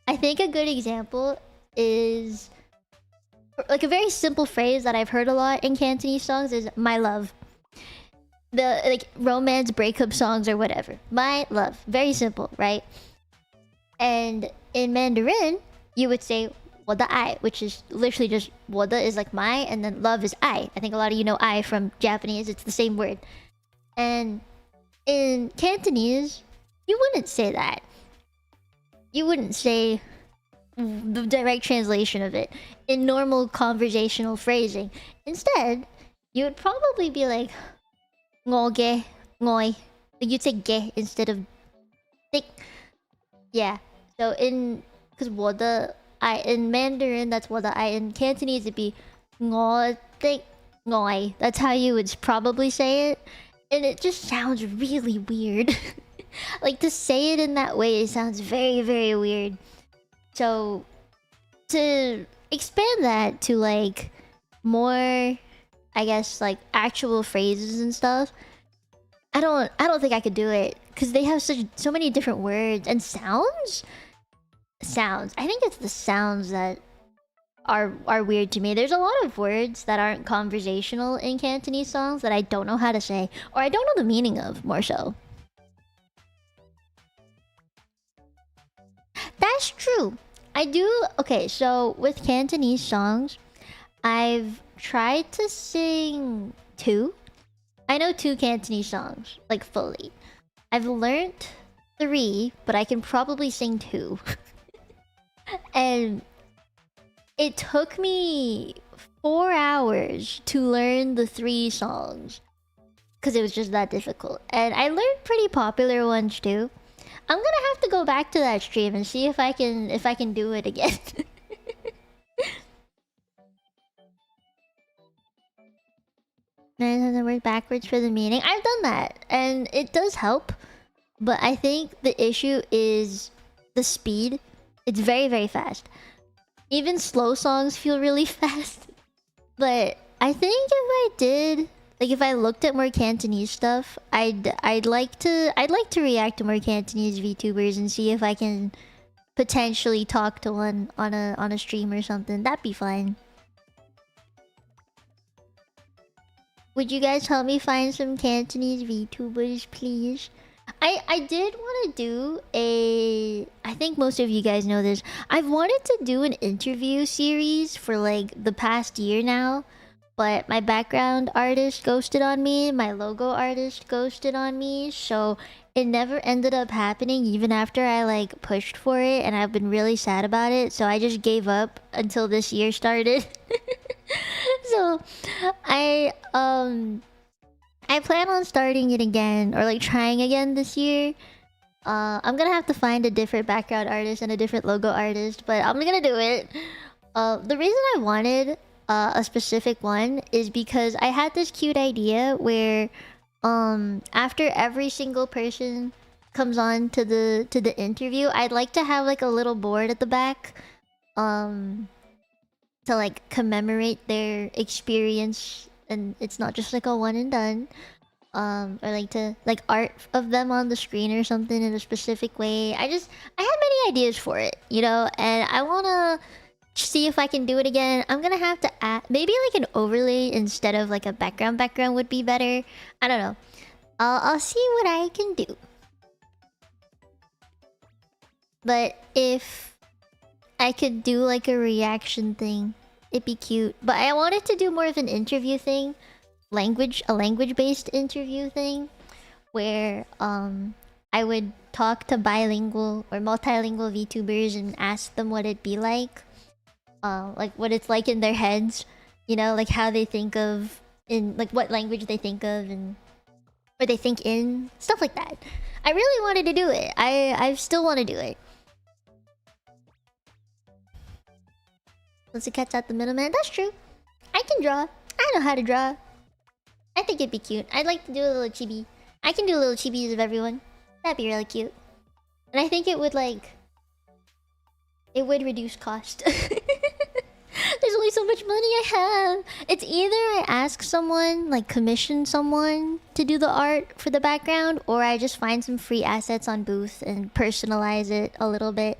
I think a good example is like a very simple phrase that I've heard a lot in Cantonese songs is "my love." The like romance breakup songs or whatever. My love. Very simple, right? And in Mandarin, you would say 我的爱, which is literally just 我的 is like my, and then love is I. I think a lot of you know I from Japanese. It's the same word. And in Cantonese, you wouldn't say that. You wouldn't say the direct translation of it in normal conversational phrasing. Instead, you would probably be like 我嘅愛. You'd say 嘅 instead of 的. Yeah. So because 我的愛 in Mandarin, that's 我的愛. In Cantonese, it'd be 我的愛. That's how you would probably say it. And it just sounds really weird. Like, to say it in that way, it sounds very, very weird. So, to expand that to, like, more, I guess, like, actual phrases and stuff, I don't think I could do it. Because they have so many different words and sounds. I think it's the sounds that are weird to me. There's a lot of words that aren't conversational in Cantonese songs that I don't know how to say, or I don't know the meaning of, more so. That's true. I do. Okay, so with Cantonese songs, I've tried to sing 2. I know 2 Cantonese songs, like fully. I've learned 3, but I can probably sing 2. And it took me 4 hours to learn the 3 songs. Because it was just that difficult. And I learned pretty popular ones too. I'm gonna have to go back to that stream and see if I can do it again. And then I work backwards for the meaning. I've done that, and it does help. But I think the issue is the speed. It's very, very fast. Even slow songs feel really fast. But I think if I did, like if I looked at more Cantonese stuff, I'd like to react to more Cantonese VTubers and see if I can potentially talk to one on a stream or something. That'd be fine. Would you guys help me find some Cantonese VTubers, please? I did want to do a... I think most of you guys know this. I've wanted to do an interview series for like the past year now. But my background artist ghosted on me. My logo artist ghosted on me. So it never ended up happening even after I like pushed for it. And I've been really sad about it. So I just gave up until this year started. So I plan on starting it again, or like trying again this year. I'm gonna have to find a different background artist and a different logo artist, but I'm gonna do it. The reason I wanted a specific one is because I had this cute idea where after every single person comes on to the interview, I'd like to have like a little board at the back to like commemorate their experience, and it's not just like a one and done. Or like to like art of them on the screen or something in a specific way. I have many ideas for it, you know, and I wanna see if I can do it again. I'm gonna have to add maybe like an overlay instead of like a background would be better. I don't know. I'll see what I can do. But if I could do like a reaction thing, it'd be cute. But I wanted to do more of an interview thing. A language-based interview thing. Where I would talk to bilingual or multilingual VTubers and ask them what it'd be like what it's like in their heads, you know, like how they think of in like what language they think of and or they think in stuff like that. I really wanted to do it. I still want to do it. Once it cuts out the middleman, that's true. I can draw. I know how to draw. I think it'd be cute. I'd like to do a little chibi. I can do little chibis of everyone. That'd be really cute. And I think it would like... It would reduce cost. There's only so much money I have. It's either I ask someone, like commission someone to do the art for the background, or I just find some free assets on Booth and personalize it a little bit.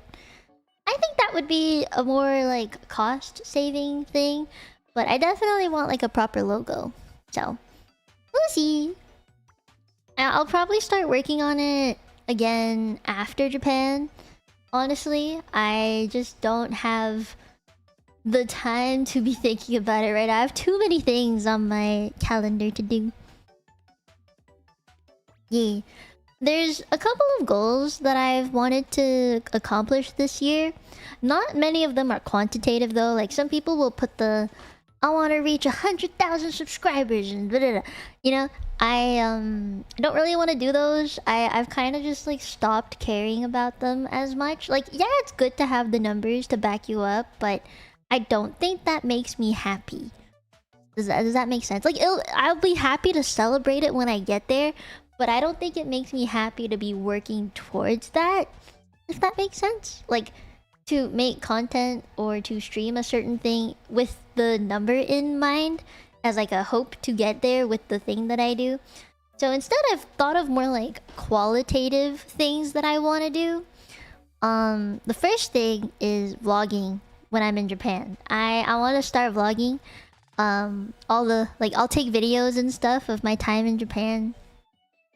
I think that would be a more like cost-saving thing, but I definitely want like a proper logo. So, we'll see. I'll probably start working on it again after Japan. Honestly, I just don't have the time to be thinking about it right now. I have too many things on my calendar to do. Yeah. There's a couple of goals that I've wanted to accomplish this year. Not many of them are quantitative though. Like some people will put the I want to reach 100,000 subscribers and blah, blah, blah. You know, I don't really want to do those. I've kind of just like stopped caring about them as much. Like yeah, it's good to have the numbers to back you up, but I don't think that makes me happy. Does that make sense? Like I'll be happy to celebrate it when I get there, but I don't think it makes me happy to be working towards that. If that makes sense. Like to make content or to stream a certain thing with the number in mind as like a hope to get there with the thing that I do. So instead I've thought of more like qualitative things that I want to do. The first thing is vlogging when I'm in Japan. I want to start vlogging. I'll take videos and stuff of my time in Japan.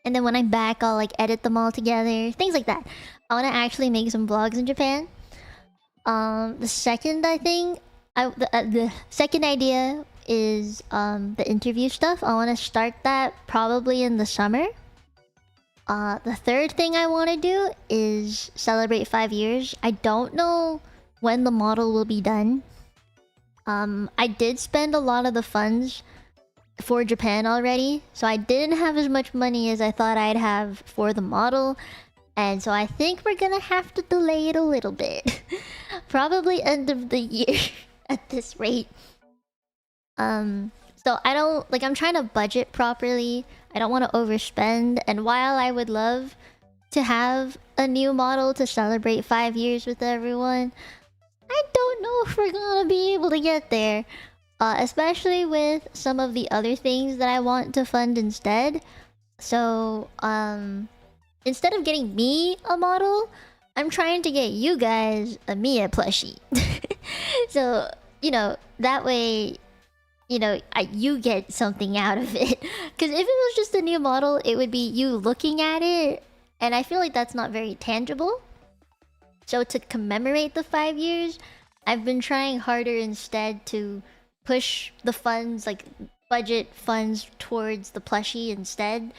And then when I'm back, I'll like edit them all together. Things like that. I want to actually make some vlogs in Japan. The second the second idea is the interview stuff. I want to start that probably in the summer. The third thing I want to do is celebrate 5 years. I don't know when the model will be done. I did spend a lot of the funds for Japan already, so I didn't have as much money as I thought I'd have for the model. And so I think we're gonna have to delay it a little bit. Probably end of the year at this rate. So I don't... Like, I'm trying to budget properly. I don't want to overspend. And while I would love to have a new model to celebrate 5 years with everyone. I don't know if we're gonna be able to get there. Especially with some of the other things that I want to fund instead. So, instead of getting me a model, I'm trying to get you guys a Mia plushie. So, you know, that way, you know, you get something out of it. Because if it was just a new model, it would be you looking at it. And I feel like that's not very tangible. So to commemorate the 5 years, I've been trying harder instead to push the funds, like budget funds towards the plushie instead.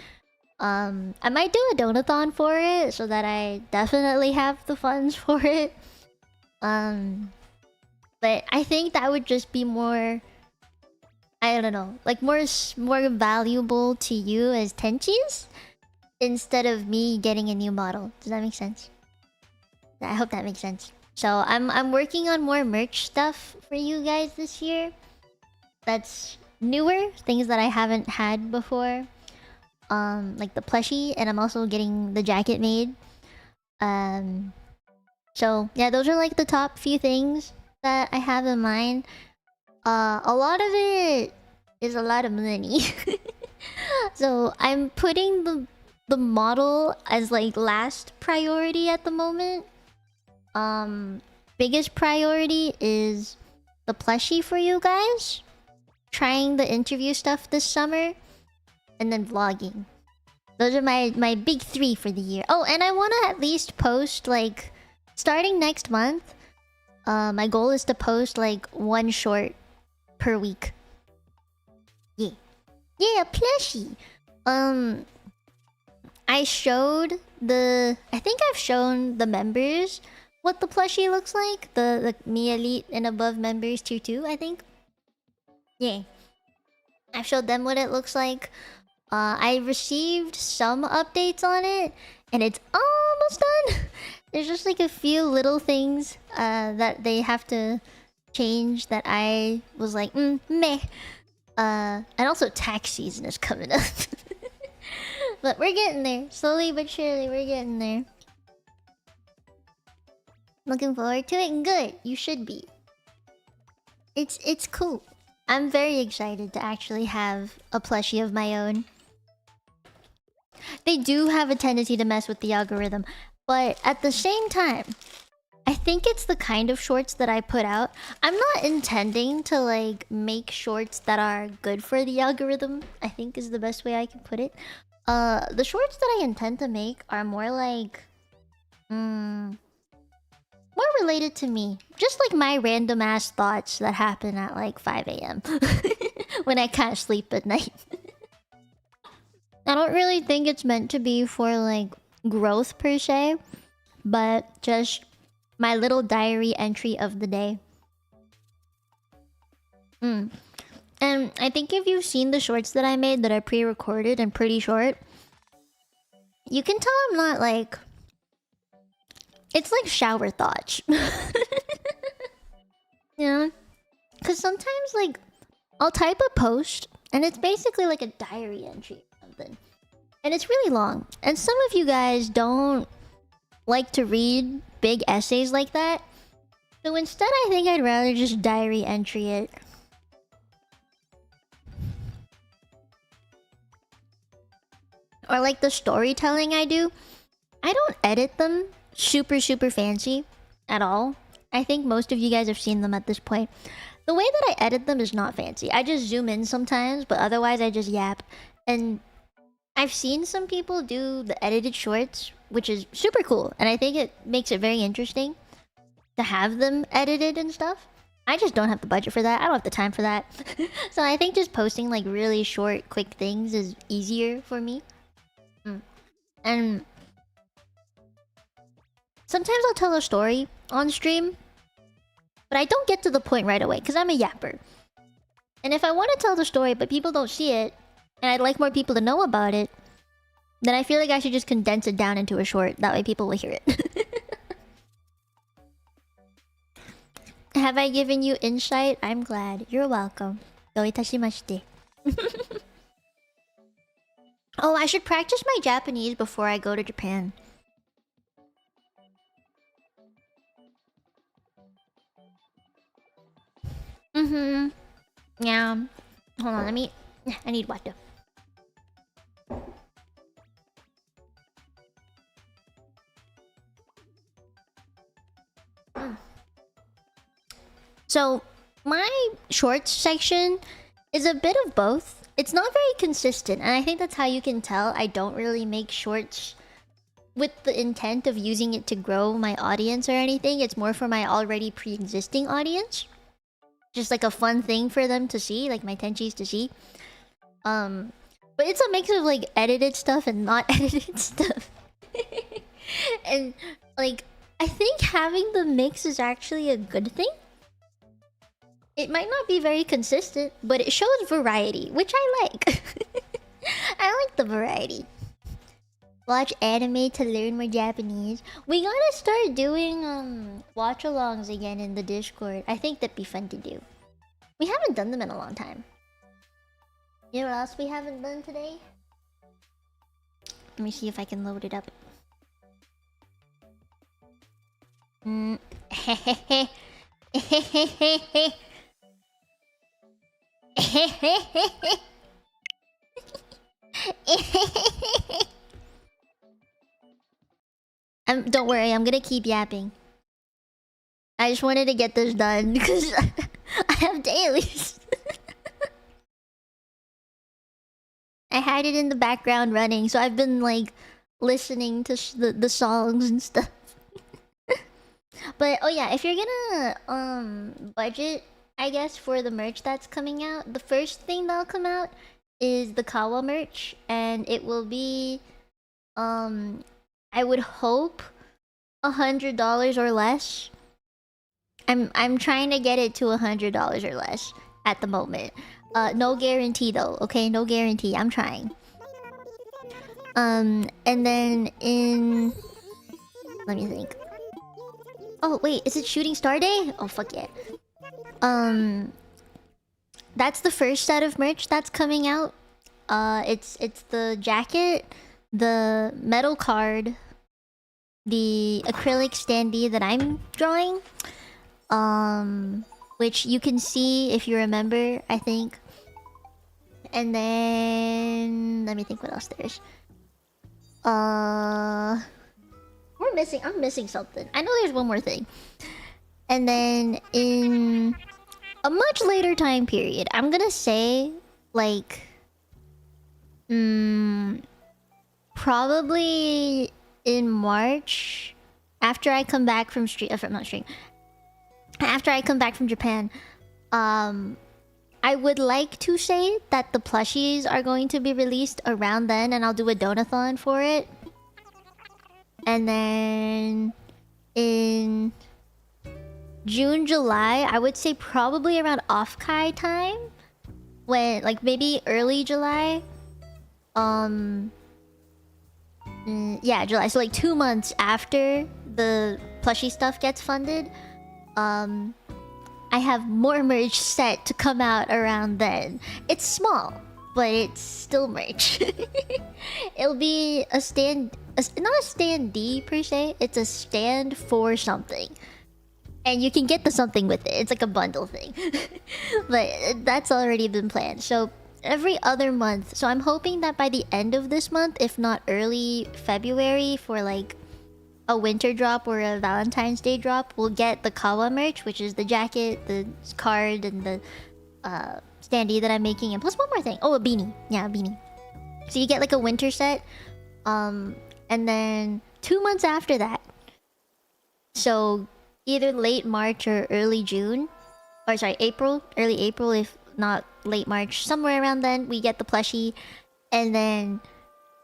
I might do a donathon for it so that I definitely have the funds for it. But I think that would just be more, I don't know, like more valuable to you as Tenchis instead of me getting a new model. Does that make sense? I hope that makes sense. So I'm working on more merch stuff for you guys this year. That's newer, things that I haven't had before. Like the plushie, and I'm also getting the jacket made. So yeah, those are like the top few things that I have in mind. A lot of it is a lot of money. So I'm putting the model as like last priority at the moment. Biggest priority is the plushie for you guys. Trying the interview stuff this summer. And then vlogging. Those are my big three for the year. Oh, and I want to at least post like... Starting next month, my goal is to post like one short per week. Yeah. Yeah, plushie! I showed the... I think I've shown the members what the plushie looks like. The Me Elite and above members tier 2, I think. Yeah. I've showed them what it looks like. I received some updates on it, and it's almost done. There's just like a few little things that they have to change that I was like, meh. And also tax season is coming up. But we're getting there. Slowly but surely, we're getting there. Looking forward to it, and good. You should be. It's cool. I'm very excited to actually have a plushie of my own. They do have a tendency to mess with the algorithm, but at the same time, I think it's the kind of shorts that I put out. I'm not intending to like make shorts that are good for the algorithm, I think is the best way I can put it. The shorts that I intend to make are more like... more related to me. Just like my random ass thoughts that happen at like 5 AM. When I can't sleep at night. I don't really think it's meant to be for like growth per se, but just my little diary entry of the day. And I think if you've seen the shorts that I made that are pre-recorded and pretty short, you can tell I'm not like... It's like shower thoughts. Yeah. Because sometimes like I'll type a post and it's basically like a diary entry or something. And it's really long. And some of you guys don't like to read big essays like that. So instead I think I'd rather just diary entry it. Or like the storytelling I do. I don't edit them super fancy at all. I think most of you guys have seen them at this point. The way that I edit them is not fancy. I just zoom in sometimes, but otherwise I just yap. And I've seen some people do the edited shorts, which is super cool. And I think it makes it very interesting to have them edited and stuff. I just don't have the budget for that. I don't have the time for that. So I think just posting like really short, quick things is easier for me. And sometimes I'll tell a story on stream, but I don't get to the point right away because I'm a yapper. And if I want to tell the story but people don't see it, and I'd like more people to know about it, then I feel like I should just condense it down into a short. That way people will hear it. Have I given you insight? I'm glad. You're welcome. Do itashimashite. Oh, I should practice my Japanese before I go to Japan. Mm-hmm. Yeah. Hold on, I need water. So, my shorts section is a bit of both. It's not very consistent, and I think that's how you can tell I don't really make shorts with the intent of using it to grow my audience or anything. It's more for my already pre-existing audience. Just like a fun thing for them to see, like my tenchis to see. But it's a mix of like edited stuff and not edited stuff. And like, I think having the mix is actually a good thing. It might not be very consistent, but it shows variety, which I like. I like the variety. Watch anime to learn more Japanese. We gotta start doing watch-alongs again in the Discord. I think that'd be fun to do. We haven't done them in a long time. You know what else we haven't done today? Let me see if I can load it up. Don't worry, I'm gonna keep yapping. I just wanted to get this done because I have dailies. I had it in the background running, so I've been like listening to the songs and stuff. But oh yeah, if you're gonna budget, I guess, for the merch that's coming out, the first thing that'll come out is the Kawa merch, and it will be I would hope $100 or less. I'm trying to get it to $100 or less at the moment. No guarantee though, okay? No guarantee. I'm trying. And then in... Let me think. Oh, wait. Is it Shooting Star Day? Oh, fuck yeah. That's the first set of merch that's coming out. It's the jacket, the metal card, the acrylic standee that I'm drawing. Which you can see if you remember, I think. And then let me think what else there's. I'm missing something. I know there's one more thing. And then in a much later time period, I'm gonna say like probably in March, after I come back from after I come back from Japan, I would like to say that the plushies are going to be released around then, and I'll do a donathon for it. And then in June, July, I would say probably around off-kai time, when like maybe early July. Yeah, July. So like 2 months after the plushie stuff gets funded. I have more merch set to come out around then. It's small, but it's still merch. It'll be a stand... not a standee per se, it's a stand for something. And you can get the something with it. It's like a bundle thing. But that's already been planned. So every other month. So I'm hoping that by the end of this month, if not early February, for like a winter drop or a Valentine's Day drop, we'll get the Kawa merch, which is the jacket, the card, and the standee that I'm making, and plus one more thing. Oh, a beanie. Yeah, a beanie. So you get like a winter set. And then 2 months after that, so either late March or early June, or sorry, April, early April, if not late March, somewhere around then, we get the plushie. And then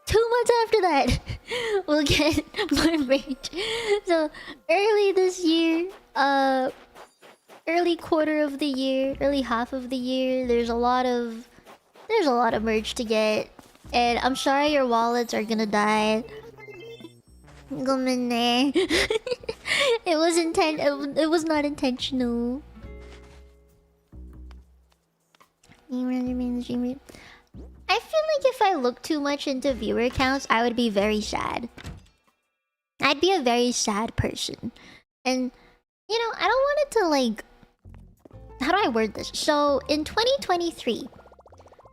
2 months after that, we'll get more merch. So early this year, early quarter of the year, early half of the year, there's a lot of merch to get. And I'm sorry your wallets are gonna die. It was not intentional. I feel like if I look too much into viewer counts, I would be very sad. I'd be a very sad person. And, you know, I don't want it to, like, how do I word this? So in 2023,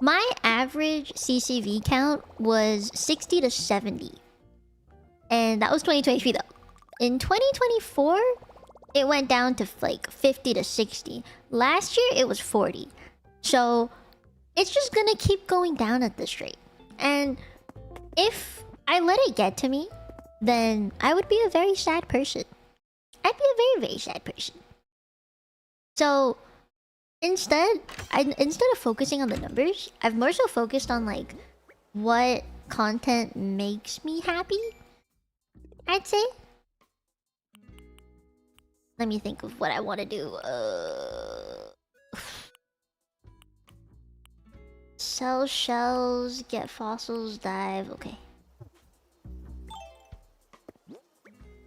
my average CCV count was 60 to 70. And that was 2023 though. In 2024, it went down to like 50 to 60. Last year, it was 40. So it's just gonna keep going down at this rate. And if I let it get to me, then I would be a very sad person. I'd be a very, very sad person. So instead of focusing on the numbers, I've more so focused on like what content makes me happy, I'd say. Let me think of what I want to do. Sell shells, get fossils, dive. Okay.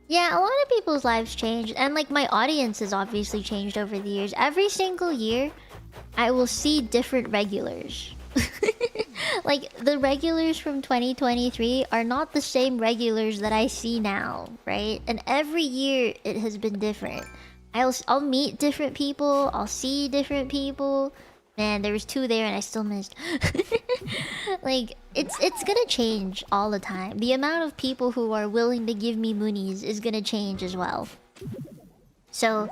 Yeah, a lot of people's lives changed, and like my audience has obviously changed over the years. Every single year, I will see different regulars. Like the regulars from 2023 are not the same regulars that I see now, right? And every year it has been different. I'll meet different people, I'll see different people. Man, there was 2 there and I still missed. Like it's gonna change all the time. The amount of people who are willing to give me moonies is gonna change as well. So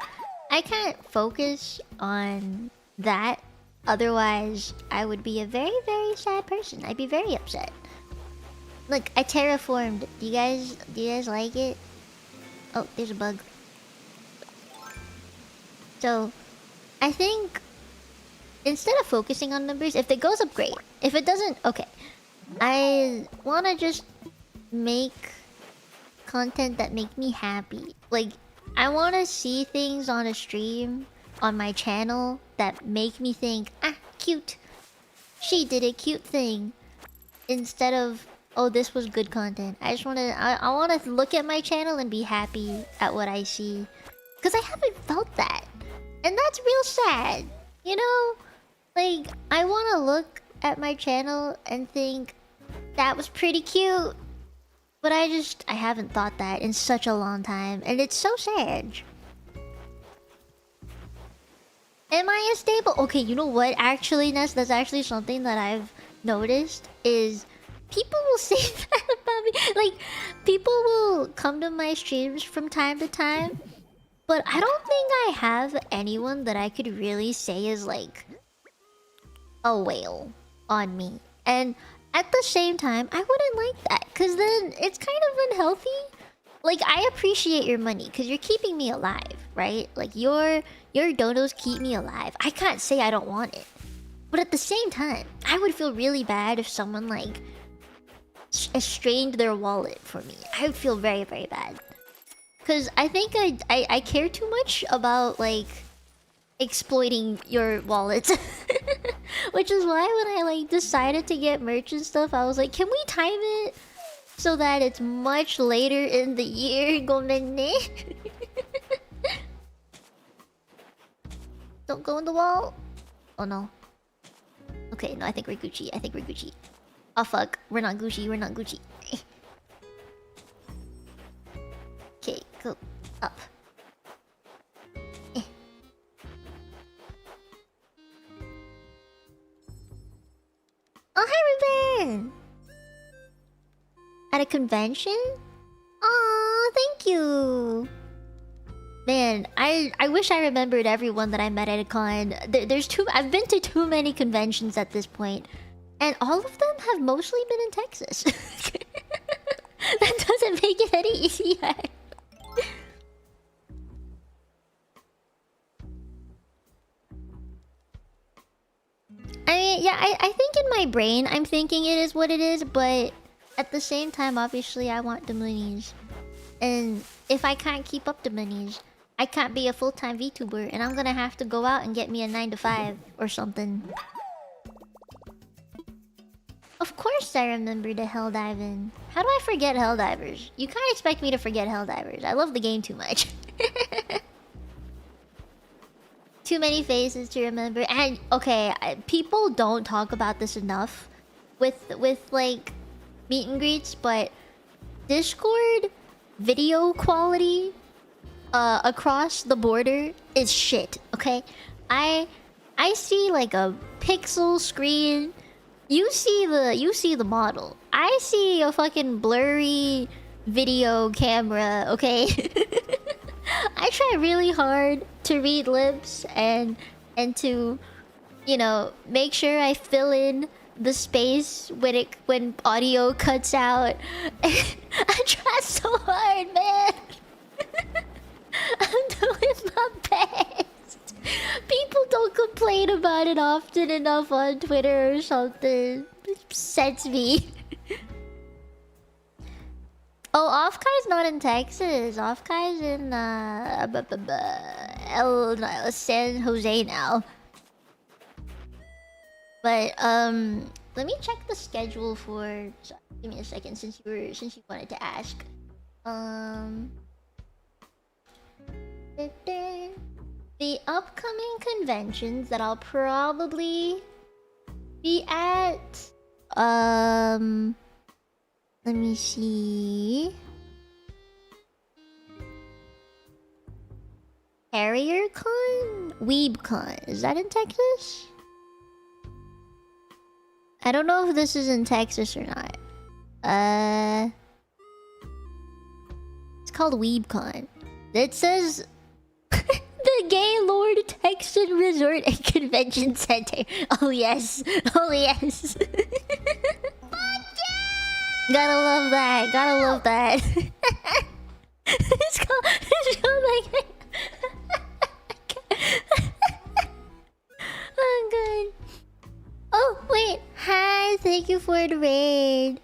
I can't focus on that. Otherwise, I would be a very, very sad person. I'd be very upset. Look, I terraformed. Do you guys like it? Oh, there's a bug. So, I think instead of focusing on numbers, if it goes up, great. If it doesn't, okay. I wanna just make content that make me happy. Like, I wanna see things on a stream, on my channel, that make me think, ah, cute. She did a cute thing. Instead of, oh, this was good content. I just wanna, I wanna look at my channel and be happy at what I see. Cause I haven't felt that. And that's real sad. You know? Like, I wanna look at my channel and think, that was pretty cute. But I haven't thought that in such a long time. And it's so sad. Am I a stable? Okay, you know what? Actually, Ness, that's actually something that I've noticed is people will say that about me. Like, people will come to my streams from time to time, but I don't think I have anyone that I could really say is like a whale on me. And at the same time, I wouldn't like that, because then it's kind of unhealthy. Like, I appreciate your money because you're keeping me alive, right? Like, your donos keep me alive. I can't say I don't want it. But at the same time, I would feel really bad if someone, like, strained their wallet for me. I would feel very, very bad. Because I think I care too much about, like, exploiting your wallet. Which is why when I, like, decided to get merch and stuff, I was like, can we time it so that it's much later in the year? Gomenne. Don't go in the wall. Oh no. Okay, no, I think we're Gucci. I think we're Gucci. Oh fuck, we're not Gucci. We're not Gucci. Okay, go up. Oh, hi, Ruben! At a convention? Aw, thank you! Man, I wish I remembered everyone that I met at a con. I've been to too many conventions at this point, and all of them have mostly been in Texas. That doesn't make it any easier. I mean, yeah, I think in my brain I'm thinking it is what it is, but at the same time, obviously, I want the monies. And if I can't keep up the monies, I can't be a full-time VTuber, and I'm gonna have to go out and get me a 9 to 5 or something. Of course I remember the Helldiving. How do I forget Helldivers? You can't expect me to forget Helldivers. I love the game too much. Too many faces to remember. And, okay, people don't talk about this enough with like, meet and greets, but Discord video quality across the border is shit, okay? I see like a pixel screen. You see the model. I see a fucking blurry video camera, okay? I try really hard to read lips and to, you know, make sure I fill in the space when audio cuts out. I try so hard, man. I'm doing my best. People don't complain about it often enough on Twitter or something. It upsets me. Oh, Offkai's not in Texas. Offkai's in San Jose now. But let me check the schedule for. Give me a second, since you wanted to ask. The upcoming conventions that I'll probably be at. Let me see. HarrierCon? WeebCon. Is that in Texas? I don't know if this is in Texas or not. It's called WeebCon. It says the Gaylord Texan Resort and Convention Center. Oh yes. Oh yes. Gotta love that. Gotta love that. It's called like. Oh god. Oh wait. Hi. Thank you for the raid.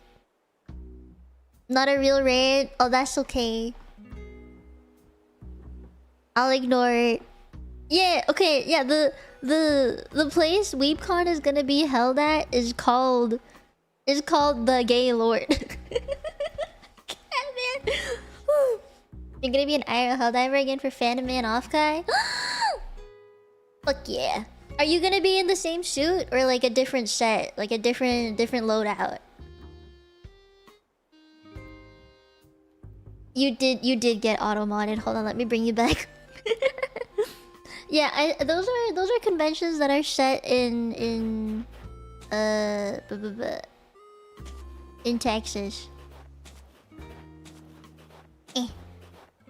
Not a real raid. Oh, that's okay. I'll ignore it. Yeah. Okay. Yeah. The place WeebCon is gonna be held at is called the Gaylord. Man. You're gonna be an Iron Helldiver again for Phantom Man Offkai? Fuck yeah. Are you gonna be in the same suit or like a different set? Like a different loadout? You did get auto-modded. Hold on, let me bring you back. Yeah, those are conventions that are set in Texas.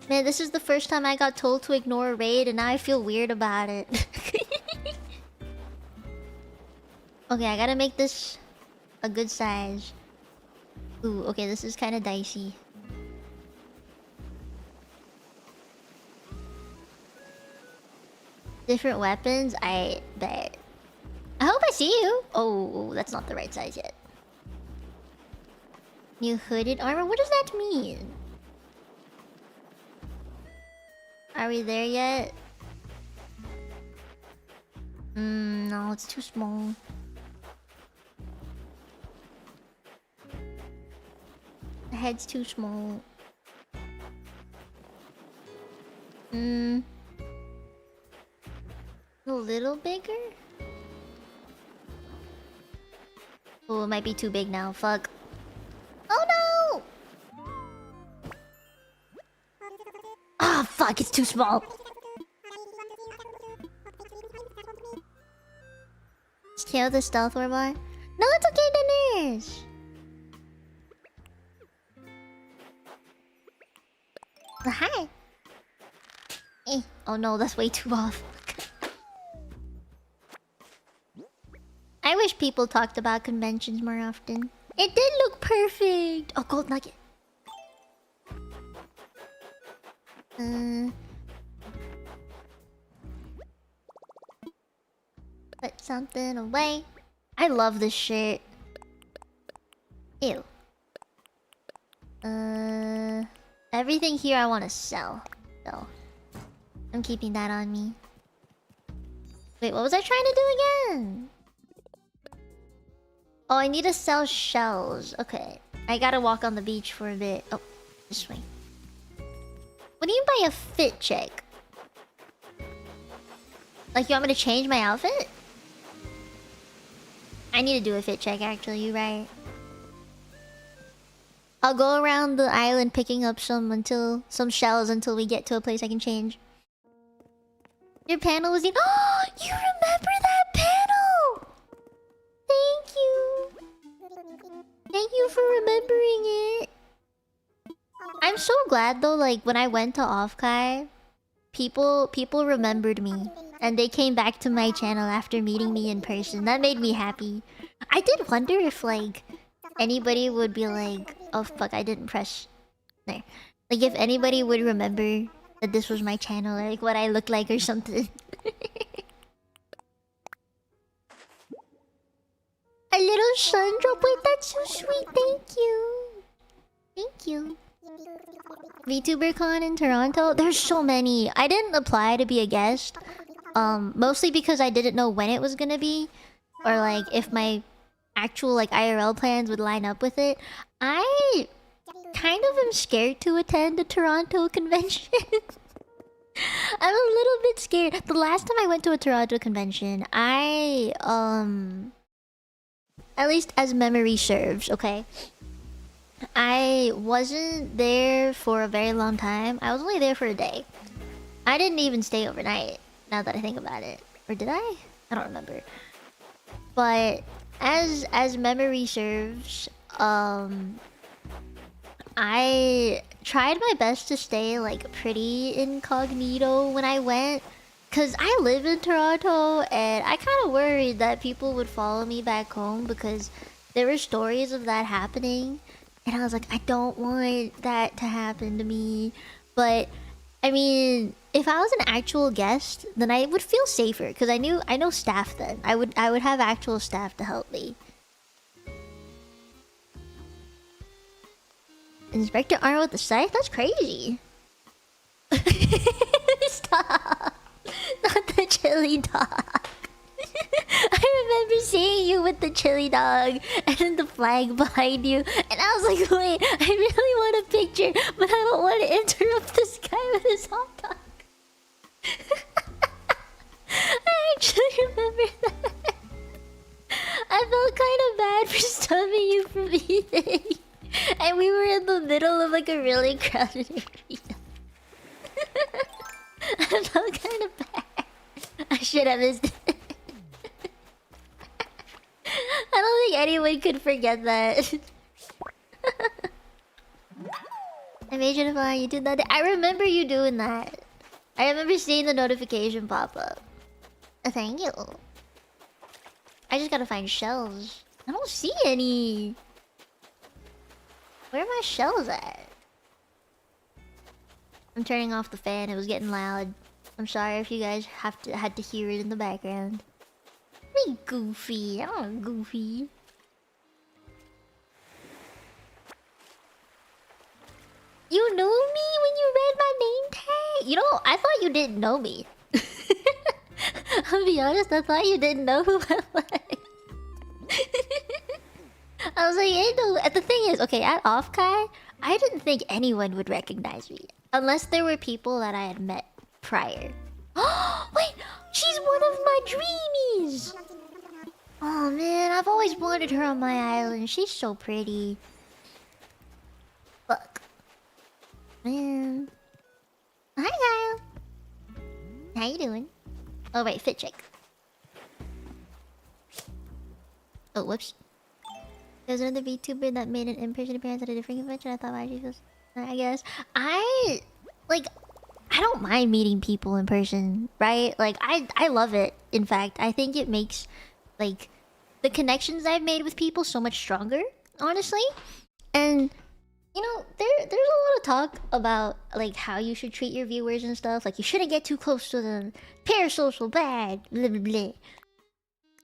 Man, this is the first time I got told to ignore a raid, and now I feel weird about it. Okay, I gotta make this a good size. Ooh, okay, this is kind of dicey. Different weapons? I bet. I hope I see you. Oh, that's not the right size yet. New hooded armor? What does that mean? Are we there yet? No, it's too small. The head's too small. A little bigger? Oh, it might be too big now. Fuck. Oh no! Ah, fuck, it's too small. Scale the stealth war bar? No, it's okay, Dennis. Hi. Oh no, that's way too off. I wish people talked about conventions more often. It did look perfect. Oh, gold nugget. Put something away. I love this shit. Ew. Everything here I want to sell. So I'm keeping that on me. Wait, what was I trying to do again? Oh, I need to sell shells. Okay. I gotta walk on the beach for a bit. Oh, this way. What do you mean by a fit check? Like, you want me to change my outfit? I need to do a fit check, actually. You're right. I'll go around the island picking up some shells until we get to a place I can change. Your panel was in. Oh, you remember that panel? Thank you. Thank you for remembering it. I'm so glad though. Like when I went to Offkai, people remembered me, and they came back to my channel after meeting me in person. That made me happy. I did wonder if like anybody would be like, "Oh fuck, I didn't press there." Like if anybody would remember that this was my channel, like what I look like or something. A little sun drop. Wait, that's so sweet. Thank you. Thank you. VTuberCon in Toronto. There's so many. I didn't apply to be a guest. Mostly because I didn't know when it was gonna be, or like if my actual like IRL plans would line up with it. I kind of am scared to attend a Toronto convention. I'm a little bit scared. The last time I went to a Toronto convention, I at least as memory serves, okay, I wasn't there for a very long time. I was only there for a day. I didn't even stay overnight, now that I think about it. Or did I? I don't remember. But as memory serves, I tried my best to stay like pretty incognito when I went, cause I live in Toronto and I kind of worried that people would follow me back home because there were stories of that happening, and I was like, I don't want that to happen to me. But I mean, if I was an actual guest, then I would feel safer because I know staff. Then I would have actual staff to help me. Inspector Arnold with the scythe? That's crazy. Stop. Not the chili dog. I remember seeing you with the chili dog and then the flag behind you, and I was like, wait, I really want a picture, but I don't want to interrupt this guy with his hot dog. I actually remember that. I felt kind of bad for stopping you from eating. And we were in the middle of like a really crowded area. I felt kind of bad. I should have missed it. I don't think anyone could forget that. I made you to fly. You did that. I remember you doing that. I remember seeing the notification pop up. Thank you. I just gotta find shells. I don't see any. Where are my shells at? I'm turning off the fan. It was getting loud. I'm sorry if you guys had to hear it in the background. Me goofy. I don't want goofy. You knew me when you read my name tag? You know, I thought you didn't know me. I'll be honest, I thought you didn't know who I was. I was like, hey, no. The thing is, okay, at Offkai, I didn't think anyone would recognize me. Unless there were people that I had met prior. Oh, wait! She's one of my dreamies! Oh man, I've always wanted her on my island. She's so pretty. Fuck. Man. Hi, Kyle. How you doing? Oh, wait, fit check. Oh, whoops. There's another VTuber that made an in-person appearance at a different convention. I thought why she was... I guess. I don't mind meeting people in person, right? Like, I love it, in fact. I think it makes, like, the connections I've made with people so much stronger, honestly. And, you know, there's a lot of talk about, like, how you should treat your viewers and stuff. Like, you shouldn't get too close to them. Parasocial, bad, blah, blah, blah.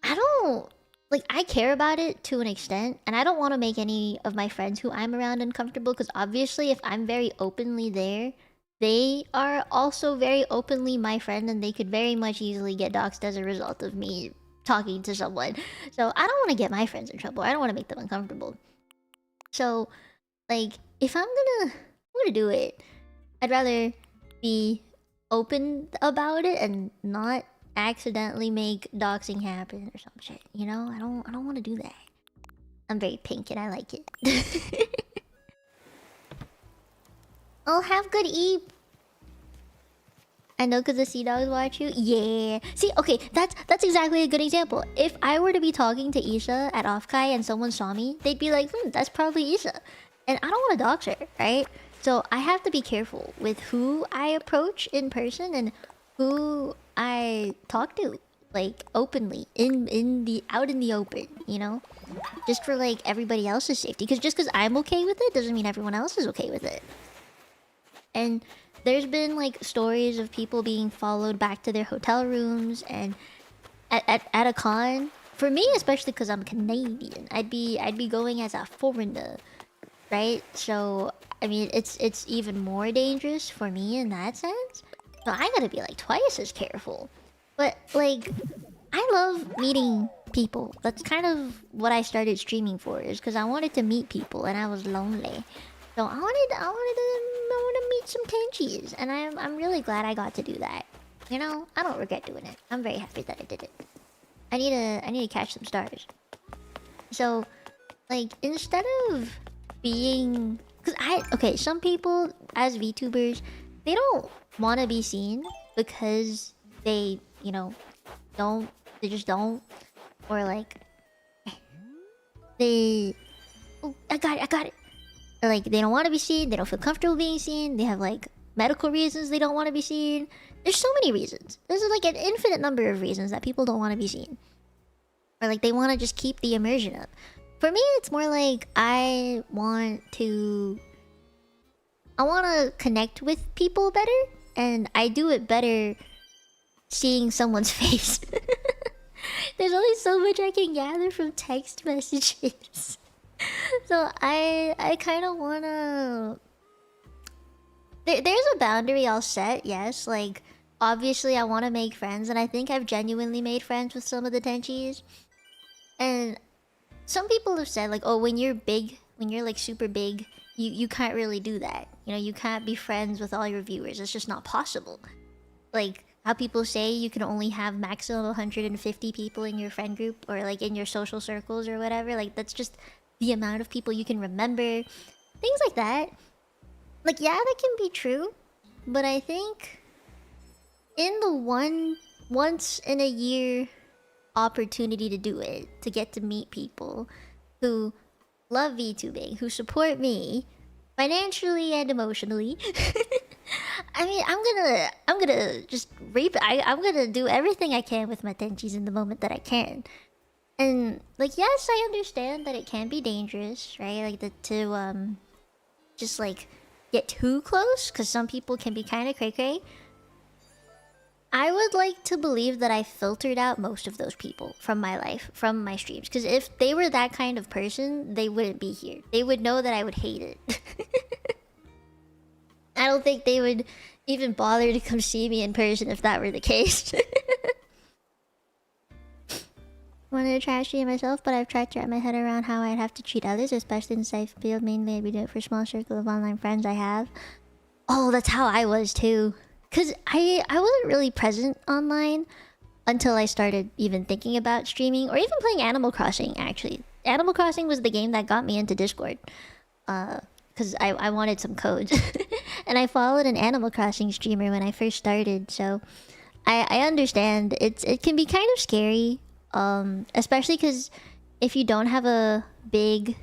I don't... Like, I care about it to an extent, and I don't want to make any of my friends who I'm around uncomfortable, because obviously if I'm very openly there, they are also very openly my friend, and they could very much easily get doxxed as a result of me talking to someone. So I don't want to get my friends in trouble. I don't want to make them uncomfortable. So, like, if I'm gonna do it, I'd rather be open about it and not accidentally make doxing happen or some shit, you know? I don't want to do that. I'm very pink and I like it. Oh, have good eat. I know because the sea dogs watch you. Yeah. See, okay, that's exactly a good example. If I were to be talking to Isha at Offkai and someone saw me, they'd be like, that's probably Isha. And I don't want to dox her, right? So I have to be careful with who I approach in person and who I talk to, like, openly, in the out in the open, you know? Just for like everybody else's safety. Because just because I'm okay with it doesn't mean everyone else is okay with it. And there's been like stories of people being followed back to their hotel rooms and at a con. For me, especially because I'm Canadian, I'd be going as a foreigner, right? So I mean, it's even more dangerous for me in that sense. So I gotta be like twice as careful. But like, I love meeting people. That's kind of what I started streaming for, is because I wanted to meet people and I was lonely. So I wanted to meet some tenchies, and I'm really glad I got to do that. You know, I don't regret doing it. I'm very happy that I did it. I need to catch some stars. So, like, instead of being, okay, some people as VTubers, they don't want to be seen because they, you know, they just don't, or like they, oh, I got it. Like, they don't want to be seen, they don't feel comfortable being seen, they have like medical reasons they don't want to be seen. There's so many reasons. There's like an infinite number of reasons that people don't want to be seen. Or like they want to just keep the immersion up. For me, it's more like I want to connect with people better, and I do it better seeing someone's face. There's only so much I can gather from text messages. So I kind of wanna. There's a boundary I'll set. Yes, like obviously I want to make friends, and I think I've genuinely made friends with some of the tenchies. And some people have said like, oh, when you're big, when you're like super big, you can't really do that. You know, you can't be friends with all your viewers. It's just not possible. Like how people say you can only have maximum 150 people in your friend group or like in your social circles or whatever. Like that's just the amount of people you can remember. Things like that. Like, yeah, that can be true. But I think in the once in a year opportunity to do it, to get to meet people who love VTubing, who support me financially and emotionally. I mean, I'm gonna just rape it. I'm gonna do everything I can with my tenchies in the moment that I can. And like, yes, I understand that it can be dangerous, right? Like to just like get too close, because some people can be kind of cray-cray. I would like to believe that I filtered out most of those people from my life, from my streams. Because if they were that kind of person, they wouldn't be here. They would know that I would hate it. I don't think they would even bother to come see me in person if that were the case. Wanted to trash stream myself, but I've tried to wrap my head around how I'd have to treat others, especially in safe field. Mainly, I'd be doing it for a small circle of online friends I have. Oh, that's how I was too. Cause I wasn't really present online until I started even thinking about streaming or even playing Animal Crossing. Actually, Animal Crossing was the game that got me into Discord. Cause I wanted some codes, and I followed an Animal Crossing streamer when I first started. So I understand it can be kind of scary. Especially because if you don't have a big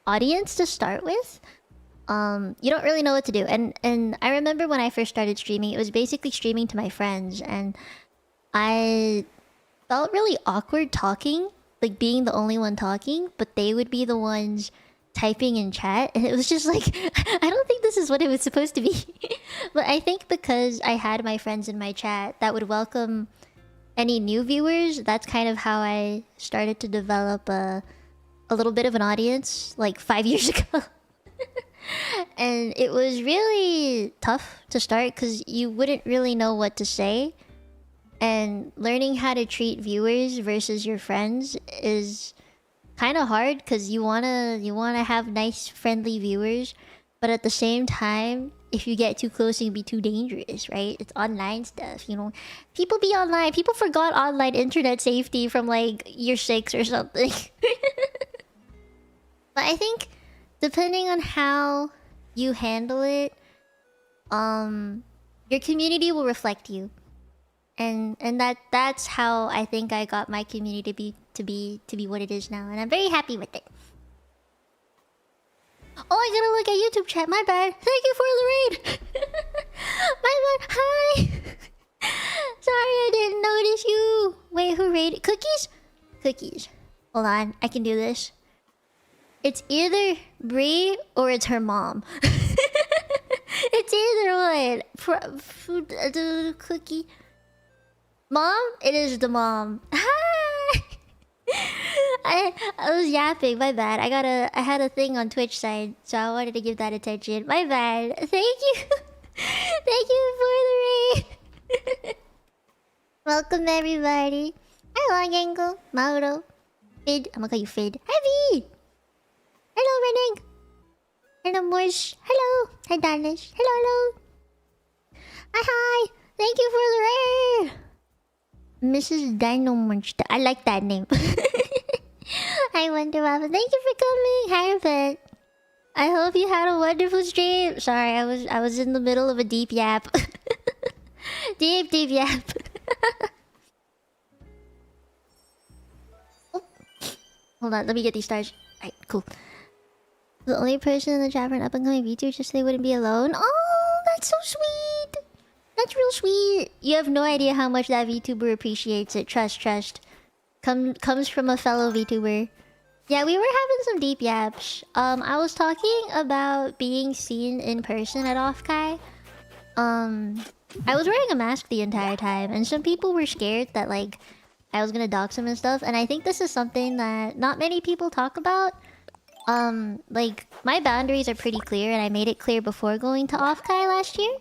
audience to start with, you don't really know what to do. And I remember when I first started streaming, it was basically streaming to my friends, and I felt really awkward talking, like being the only one talking, but they would be the ones typing in chat, and it was just like, I don't think this is what it was supposed to be. But I think because I had my friends in my chat that would welcome any new viewers, that's kind of how I started to develop a little bit of an audience like 5 years ago. And it was really tough to start because you wouldn't really know what to say, and learning how to treat viewers versus your friends is kind of hard because you wanna have nice friendly viewers, but at the same time, if you get too close, it can be too dangerous, right? It's online stuff, you know. People be online. People forgot online internet safety from like year 6 or something. But I think depending on how you handle it, Your community will reflect you. And that's how I think I got my community to be what it is now, and I'm very happy with it. Oh, I gotta look at YouTube chat. My bad. Thank you for the raid. My bad. Hi. Sorry, I didn't notice you. Wait, who raided? Cookies? Cookies. Hold on, I can do this. It's either Brie or it's her mom. It's either one. Cookie. Mom? It is the mom. Hi! I was yapping, my bad. I had a thing on Twitch side, so I wanted to give that attention. My bad. Thank you. Thank you for the raid. Welcome everybody. Hello Gengo, Mauro, Fid. I'm gonna call you Fid. Heavy! Hello Reneg. Hello Morsh. Hello. Hi Danish. Hello, hello. Hi, hi. Thank you for the raid. Mrs. Dino Monster. I like that name. Hi Wonder Waffle. Thank you for coming. Hi Rabbit. I hope you had a wonderful stream. Sorry, I was in the middle of a deep yap. deep yap. Oh. Hold on, let me get these stars. Alright, cool. The only person in the chat for an up-and-coming VTuber just so they wouldn't be alone. Oh, that's so sweet. That's real sweet. You have no idea how much that VTuber appreciates it. Trust. Comes from a fellow VTuber. Yeah, we were having some deep yaps. I was talking about being seen in person at Offkai. I was wearing a mask the entire time, and some people were scared that like I was gonna dox them and stuff. And I think this is something that not many people talk about. Like my boundaries are pretty clear, and I made it clear before going to Offkai last year.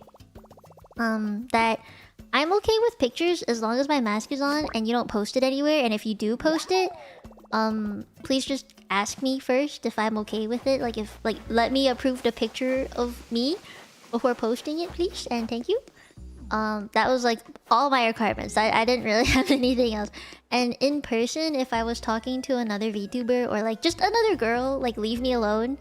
That I'm okay with pictures as long as my mask is on and you don't post it anywhere. And if you do post it, please just ask me first if I'm okay with it. Like let me approve the picture of me before posting it, please, and thank you. That was like all my requirements. I didn't really have anything else. And in person, if I was talking to another VTuber or like just another girl, like leave me alone.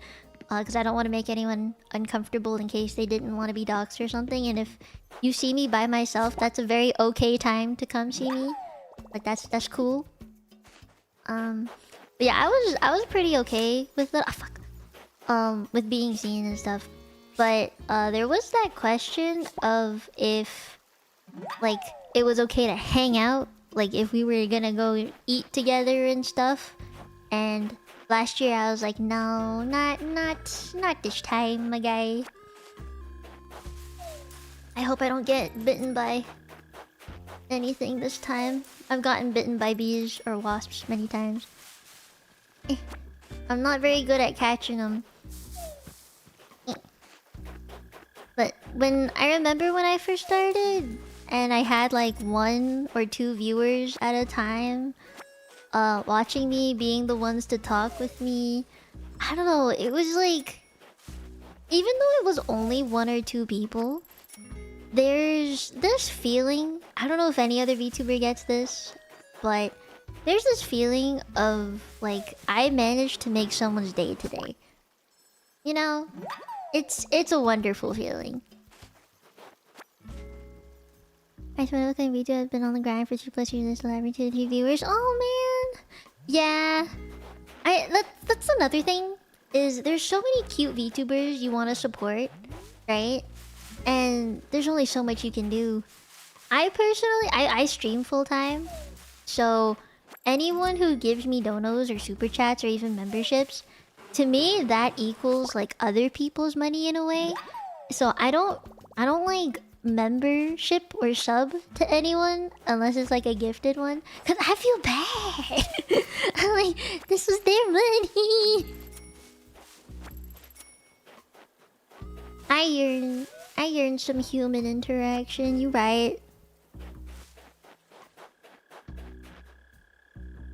Because I don't want to make anyone uncomfortable in case they didn't want to be doxxed or something. And if you see me by myself, that's a very okay time to come see me. Like that's cool. But yeah, I was pretty okay with it. With being seen and stuff. But there was that question of if like it was okay to hang out, like if we were gonna go eat together and stuff. And last year I was like, no, not this time, my guy. I hope I don't get bitten by anything this time. I've gotten bitten by bees or wasps many times. I'm not very good at catching them. But I remember when I first started and I had like 1 or 2 viewers at a time watching me, being the ones to talk with me. I don't know, it was like, even though it was only 1 or 2 people, there's this feeling, I don't know if any other VTuber gets this, but there's this feeling of like I managed to make someone's day today. You know? It's a wonderful feeling. I swear looking video I've been on the grind for 2+ years and still having 2 viewers. Oh man! Yeah. That's another thing. Is there's so many cute VTubers you want to support, right? And there's only so much you can do. I personally I stream full time. So anyone who gives me donos or super chats or even memberships, to me that equals like other people's money in a way. So I don't like membership or sub to anyone unless it's like a gifted one, cause I feel bad. I'm like, this was their money. I yearn some human interaction. You right.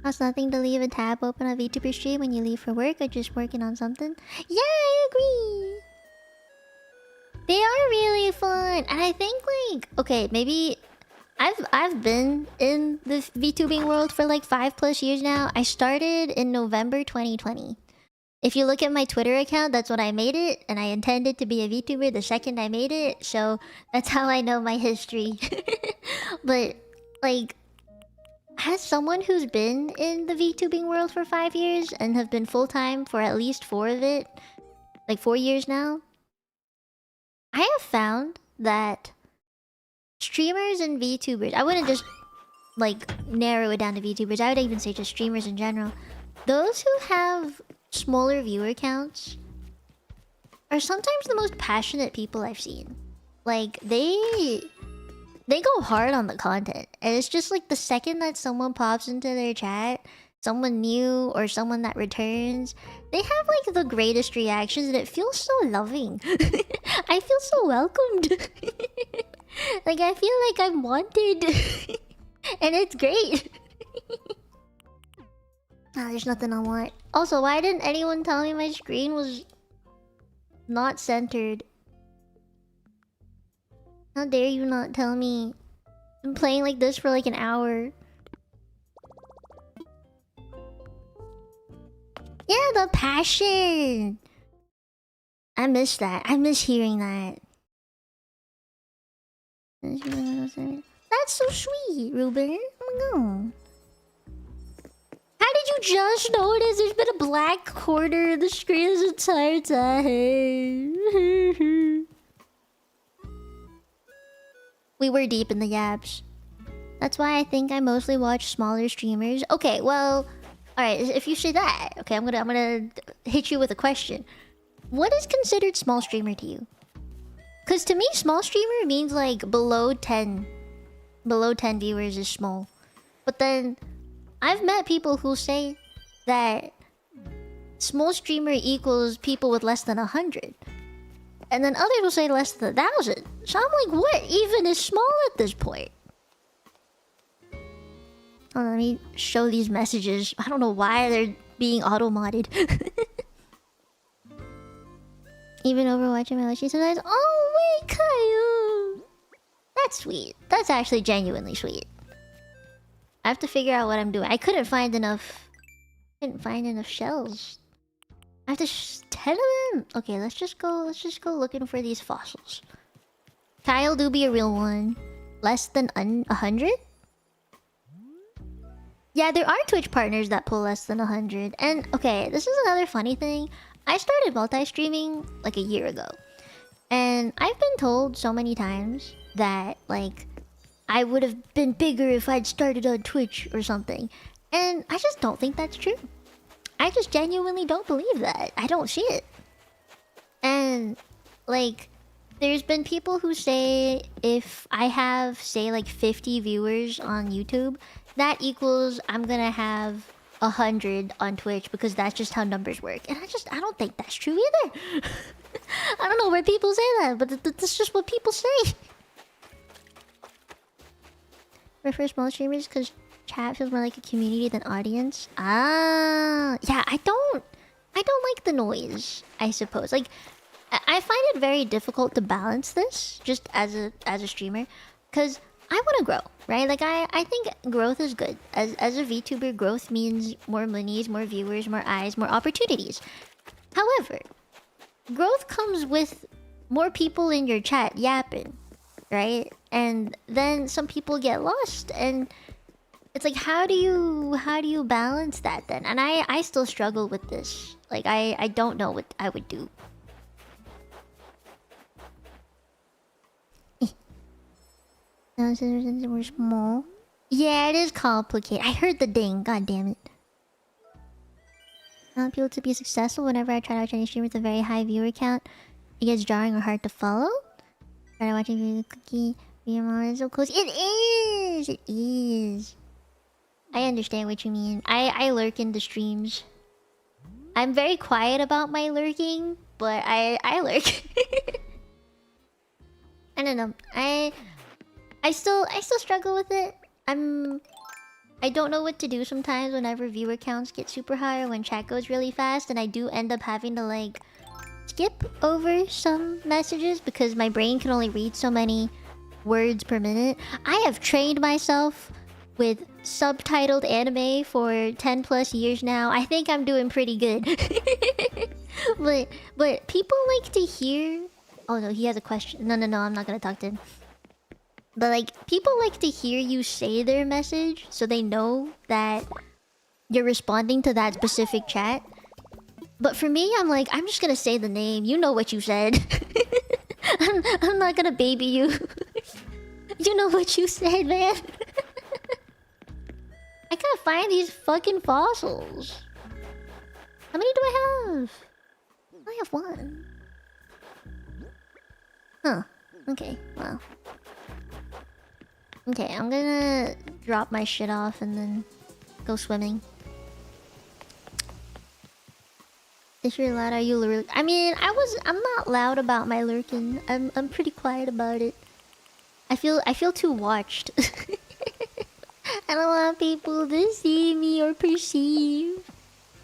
Costs nothing to leave a tab open on VTuber stream when you leave for work or just working on something. Yeah, I agree. They are really fun, and I think like okay, maybe I've been in the VTubing world for like 5+ years now. I started in November 2020. If you look at my Twitter account, that's when I made it, and I intended to be a VTuber the second I made it, so that's how I know my history. But, like, as someone who's been in the VTubing world for 5 years and have been full-time for at least 4 of it, like 4 years now, I have found that streamers and VTubers, I wouldn't just, like, narrow it down to VTubers, I would even say just streamers in general. Those who have smaller viewer counts are sometimes the most passionate people I've seen. Like, they go hard on the content. And it's just like the second that someone pops into their chat, someone new or someone that returns, they have like the greatest reactions and it feels so loving. I feel so welcomed. Like, I feel like I'm wanted. And it's great. There's nothing I want. Also, why didn't anyone tell me my screen was not centered? How dare you not tell me? I've been playing like this for like an hour. Yeah, the passion! I miss that. I miss hearing that. That's so sweet, Ruben. Oh my god. How did you just notice there's been a black corner in the screen this entire time? We were deep in the yaps. That's why I think I mostly watch smaller streamers. Okay, well, alright, if you say that, okay, I'm gonna hit you with a question. What is considered small streamer to you? Because to me, small streamer means like below 10 viewers is small. But then I've met people who say that small streamer equals people with less than 100. And then others will say less than 1,000. So I'm like, what even is small at this point? Oh, let me show these messages. I don't know why they're being auto-modded. Even Overwatch and Meloshi sometimes. Oh, wait, Caillou! That's sweet. That's actually genuinely sweet. I have to figure out what I'm doing. I couldn't find enough shells. I have to 10 of them. Okay, let's just go looking for these fossils. Kyle do be a real one. Less than 100? Yeah, there are Twitch partners that pull less than 100. And okay, this is another funny thing. I started multi-streaming like a year ago. And I've been told so many times that like I would have been bigger if I'd started on Twitch or something. And I just don't think that's true. I just genuinely don't believe that. I don't see it. And like, there's been people who say if I have, say, like 50 viewers on YouTube, that equals I'm gonna have 100 on Twitch because that's just how numbers work. And I don't think that's true either. I don't know where people say that, but that's just what people say. Prefer small streamers because chat feels more like a community than audience. Ah, yeah, I don't like the noise, I suppose. Like, I find it very difficult to balance this just as a streamer, because I want to grow, right? Like, I think growth is good. As a VTuber, growth means more monies, more viewers, more eyes, more opportunities. However, growth comes with more people in your chat yapping, right? And then some people get lost, and it's like, how do you balance that then? And I still struggle with this. Like, I don't know what I would do. We're small. Yeah, it is complicated. I heard the ding. God damn it. I want people to be successful. Whenever I try to watch any stream with a very high viewer count, it gets jarring or hard to follow. Try to watch a cookie. Your mom is so close. It is. It is. I understand what you mean. I lurk in the streams. I'm very quiet about my lurking, but I lurk. I don't know. I still struggle with it. I don't know what to do sometimes whenever viewer counts get super high or when chat goes really fast, and I do end up having to like skip over some messages because my brain can only read so many words per minute. I have trained myself with subtitled anime for 10 plus years now, I think I'm doing pretty good. but people like to hear... Oh no, he has a question. No, I'm not gonna talk to him. But like, people like to hear you say their message so they know that you're responding to that specific chat. But for me, I'm like, I'm just gonna say the name. You know what you said. I'm not gonna baby you. You know what you said, man. I can't find these fucking fossils. How many do I have? I have one. Huh. Okay, well. Okay, I'm gonna drop my shit off and then go swimming. If you're loud, are you lurking? I mean, I'm not loud about my lurking. I'm pretty quiet about it. I feel too watched. I don't want people to see me or perceive.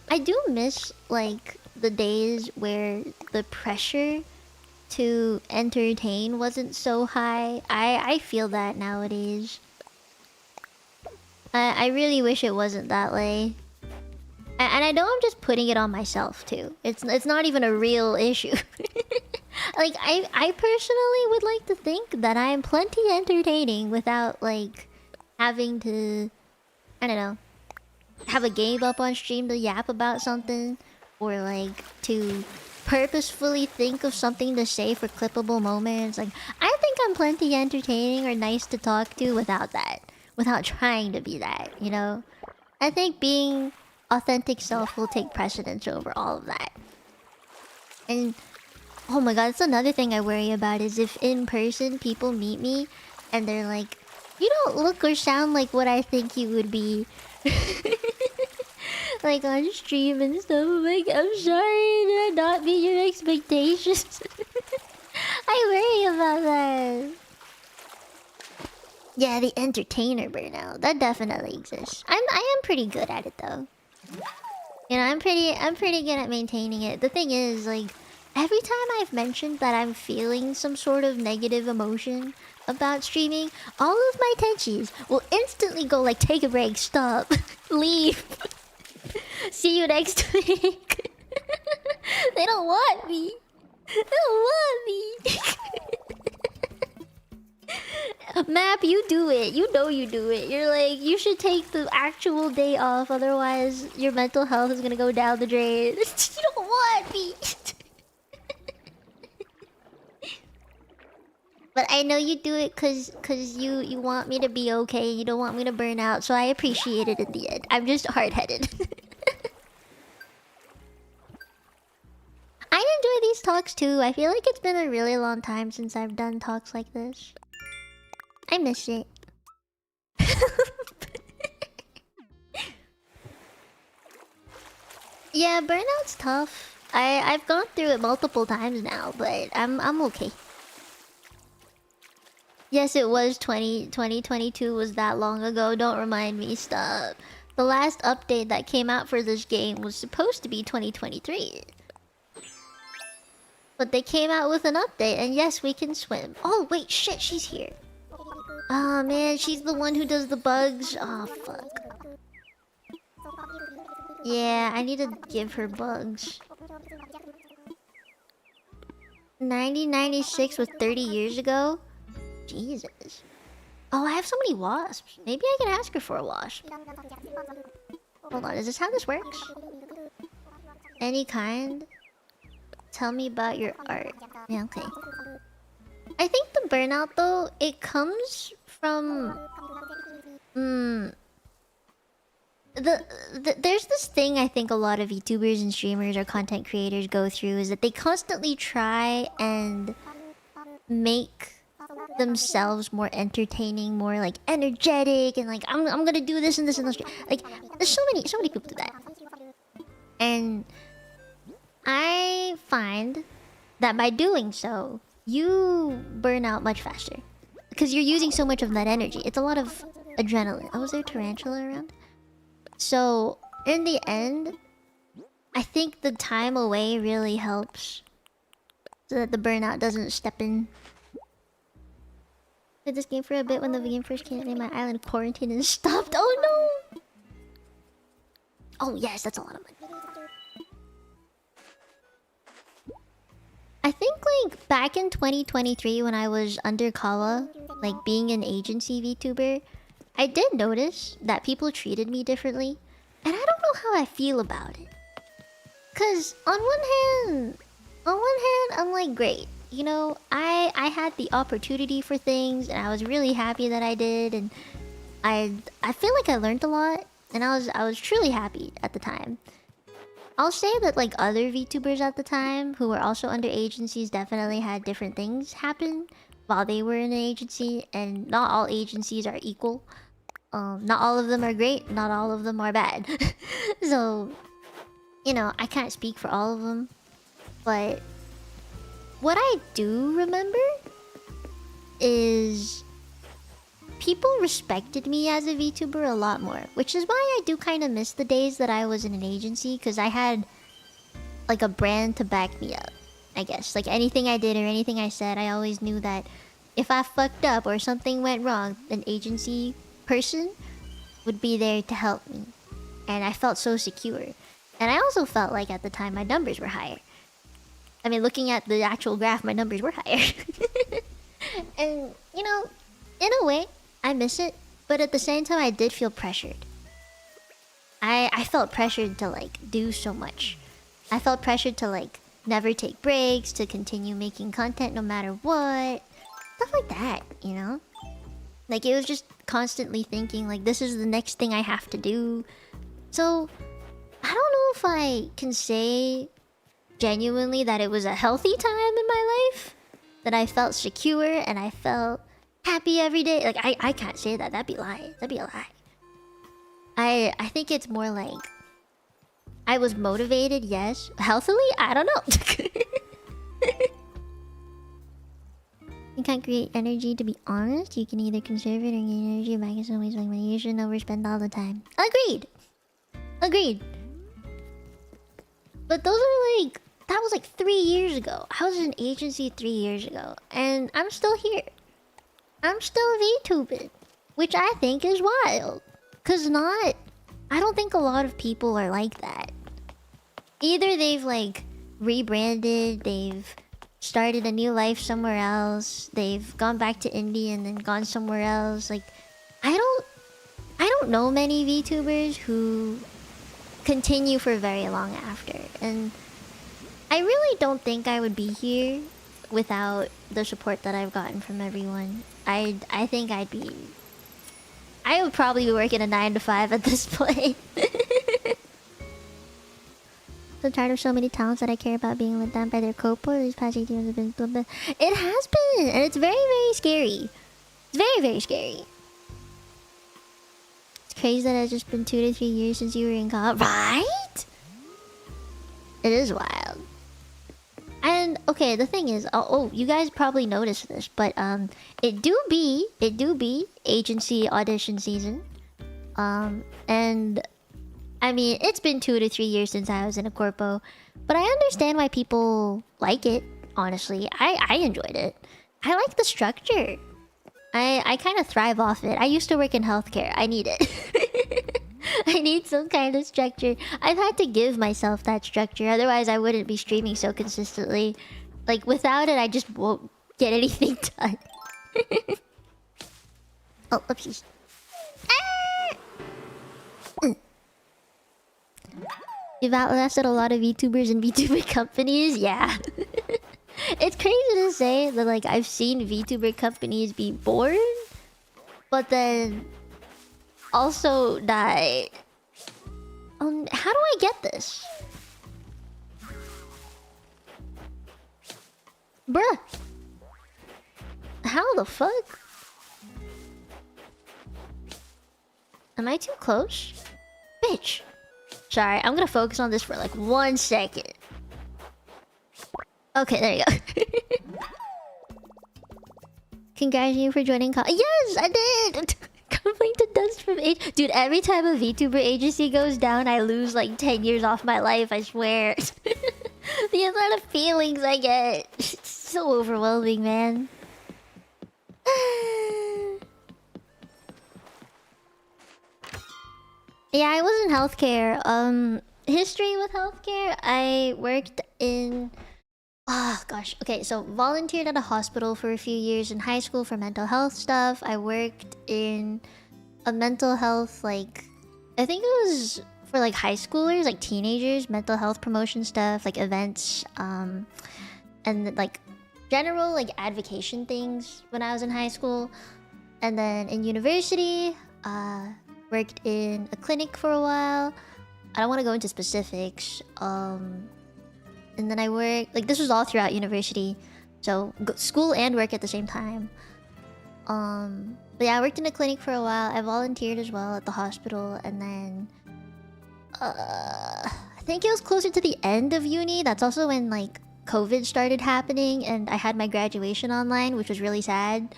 I do miss like the days where the pressure to entertain wasn't so high. I feel that nowadays. I really wish it wasn't that way. And I know I'm just putting it on myself too. It's not even a real issue. Like I personally would like to think that I am plenty entertaining without like having to, I don't know, have a game up on stream to yap about something, or like to purposefully think of something to say for clippable moments. Like, I think I'm plenty entertaining or nice to talk to without that. Without trying to be that, you know? I think being authentic self will take precedence over all of that. And, oh my god, that's another thing I worry about, is if in person people meet me and they're like, you don't look or sound like what I think you would be. Like on stream and stuff. I'm like, I'm sorry, did I not meet your expectations? I worry about that. Yeah, the entertainer burnout. That definitely exists. I am pretty good at it though. You know, I'm pretty good at maintaining it. The thing is, like, every time I've mentioned that I'm feeling some sort of negative emotion about streaming, all of my tenchies will instantly go like, take a break, stop, leave. See you next week. They don't want me. They don't want me. Map, you do it. You know you do it. You're like, you should take the actual day off, otherwise your mental health is gonna go down the drain. You don't want me. But I know you do it cause you want me to be okay. You don't want me to burn out, so I appreciate it in the end. I'm just hard-headed. I enjoy these talks too. I feel like it's been a really long time since I've done talks like this. I miss it. Yeah, burnout's tough. I've gone through it multiple times now, but I'm okay. Yes, it was 2022 was that long ago. Don't remind me, stop. The last update that came out for this game was supposed to be 2023. But they came out with an update, and yes, we can swim. Oh, wait, shit, she's here. Oh, man, she's the one who does the bugs. Oh, fuck. Yeah, I need to give her bugs. 1996 was 30 years ago? Jesus. Oh, I have so many wasps. Maybe I can ask her for a wasp. Hold on, is this how this works? Any kind? Tell me about your art. Yeah, okay. I think the burnout, though, it comes from... there's this thing I think a lot of YouTubers and streamers or content creators go through, is that they constantly try and make themselves more entertaining, more like energetic, and like I'm gonna do this and this and this. Like, there's so many people do that, and I find that by doing so, you burn out much faster because you're using so much of that energy. It's a lot of adrenaline. Oh, is there a tarantula around? So in the end, I think the time away really helps so that the burnout doesn't step in. Played this game for a bit when the game first came in my island quarantine and stopped. Oh no! Oh yes, that's a lot of money. I think like back in 2023 when I was under Kawa, like being an agency VTuber, I did notice that people treated me differently. And I don't know how I feel about it. Cause on one hand, I'm like great. You know, I had the opportunity for things and I was really happy that I did, and I feel like I learned a lot and I was truly happy at the time. I'll say that like other VTubers at the time who were also under agencies definitely had different things happen while they were in an agency, and not all agencies are equal. Not all of them are great, not all of them are bad. So, you know, I can't speak for all of them. But what I do remember is people respected me as a VTuber a lot more, which is why I do kind of miss the days that I was in an agency, because I had like a brand to back me up, I guess. Like anything I did or anything I said, I always knew that if I fucked up or something went wrong, an agency person would be there to help me. And I felt so secure. And I also felt like at the time my numbers were higher. I mean, looking at the actual graph, my numbers were higher. And, you know, in a way, I miss it. But at the same time, I did feel pressured. I felt pressured to, like, do so much. I felt pressured to, like, never take breaks, to continue making content no matter what. Stuff like that, you know? Like, it was just constantly thinking, like, this is the next thing I have to do. So, I don't know if I can say genuinely that it was a healthy time in my life. That I felt secure and I felt happy every day. Like, I can't say that. That'd be a lie. That'd be a lie. I think it's more like I was motivated, yes. Healthily? I don't know. You can't create energy, to be honest. You can either conserve it or gain energy back in some ways, like money. You shouldn't overspend all the time. Agreed. Agreed. But those are like... That was like 3 years ago. I was in an agency 3 years ago. And I'm still here. I'm still VTubing. Which I think is wild. Cause not... I don't think a lot of people are like that. Either they've like rebranded, they've started a new life somewhere else, they've gone back to indie and then gone somewhere else. Like, I don't know many VTubers who continue for very long after. And I really don't think I would be here without the support that I've gotten from everyone. I think I would probably be working a 9 to 5 at this point. So tired of so many talents that I care about being let down by their copo. These past 18 years have been blah, blah. It has been, and it's very, very scary. It's very, very scary. It's crazy that it's just been 2 to 3 years since you were in college, right? It is wild. And okay, the thing is, oh, you guys probably noticed this, but it do be agency audition season, and I mean it's been 2 to 3 years since I was in a corpo, but I understand why people like it. Honestly, I enjoyed it. I like the structure. I kind of thrive off it. I used to work in healthcare. I need it. I need some kind of structure. I've had to give myself that structure, otherwise I wouldn't be streaming so consistently. Like, without it, I just won't get anything done. Oh, oopsies. You've outlasted a lot of VTubers and VTuber companies? Yeah. It's crazy to say that, like, I've seen VTuber companies be born, but then also die. How do I get this? Bruh. How the fuck? Am I too close? Bitch. Sorry, I'm gonna focus on this for like 1 second. Okay, there you go. Congratulations for joining Yes, I did! Coming to dust from age. Dude, every time a VTuber agency goes down, I lose like 10 years off my life, I swear. The amount of feelings I get. It's so overwhelming, man. Yeah, I was in healthcare. History with healthcare. I worked in. Oh gosh. Okay, so volunteered at a hospital for a few years in high school for mental health stuff. I worked in a mental health I think it was for like high schoolers, like teenagers, mental health promotion stuff, like events, and like general like advocation things when I was in high school. And then in university, worked in a clinic for a while. I don't want to go into specifics. And then I worked this was all throughout university, so school and work at the same time. But yeah, I worked in a clinic for a while. I volunteered as well at the hospital, and then I think it was closer to the end of uni. That's also when like COVID started happening, and I had my graduation online, which was really sad.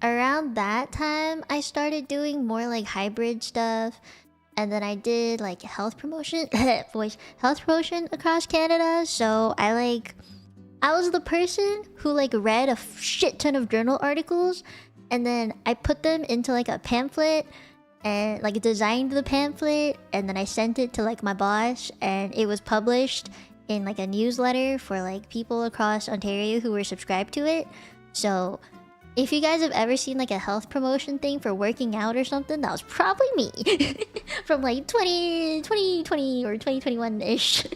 Around that time, I started doing more like hybrid stuff, and then I did like health promotion, health promotion across Canada. So I was the person who like read a shit ton of journal articles, and then I put them into like a pamphlet and like designed the pamphlet, and then I sent it to like my boss, and it was published in like a newsletter for like people across Ontario who were subscribed to it. So if you guys have ever seen like a health promotion thing for working out or something, that was probably me from like 2020 or 2021-ish.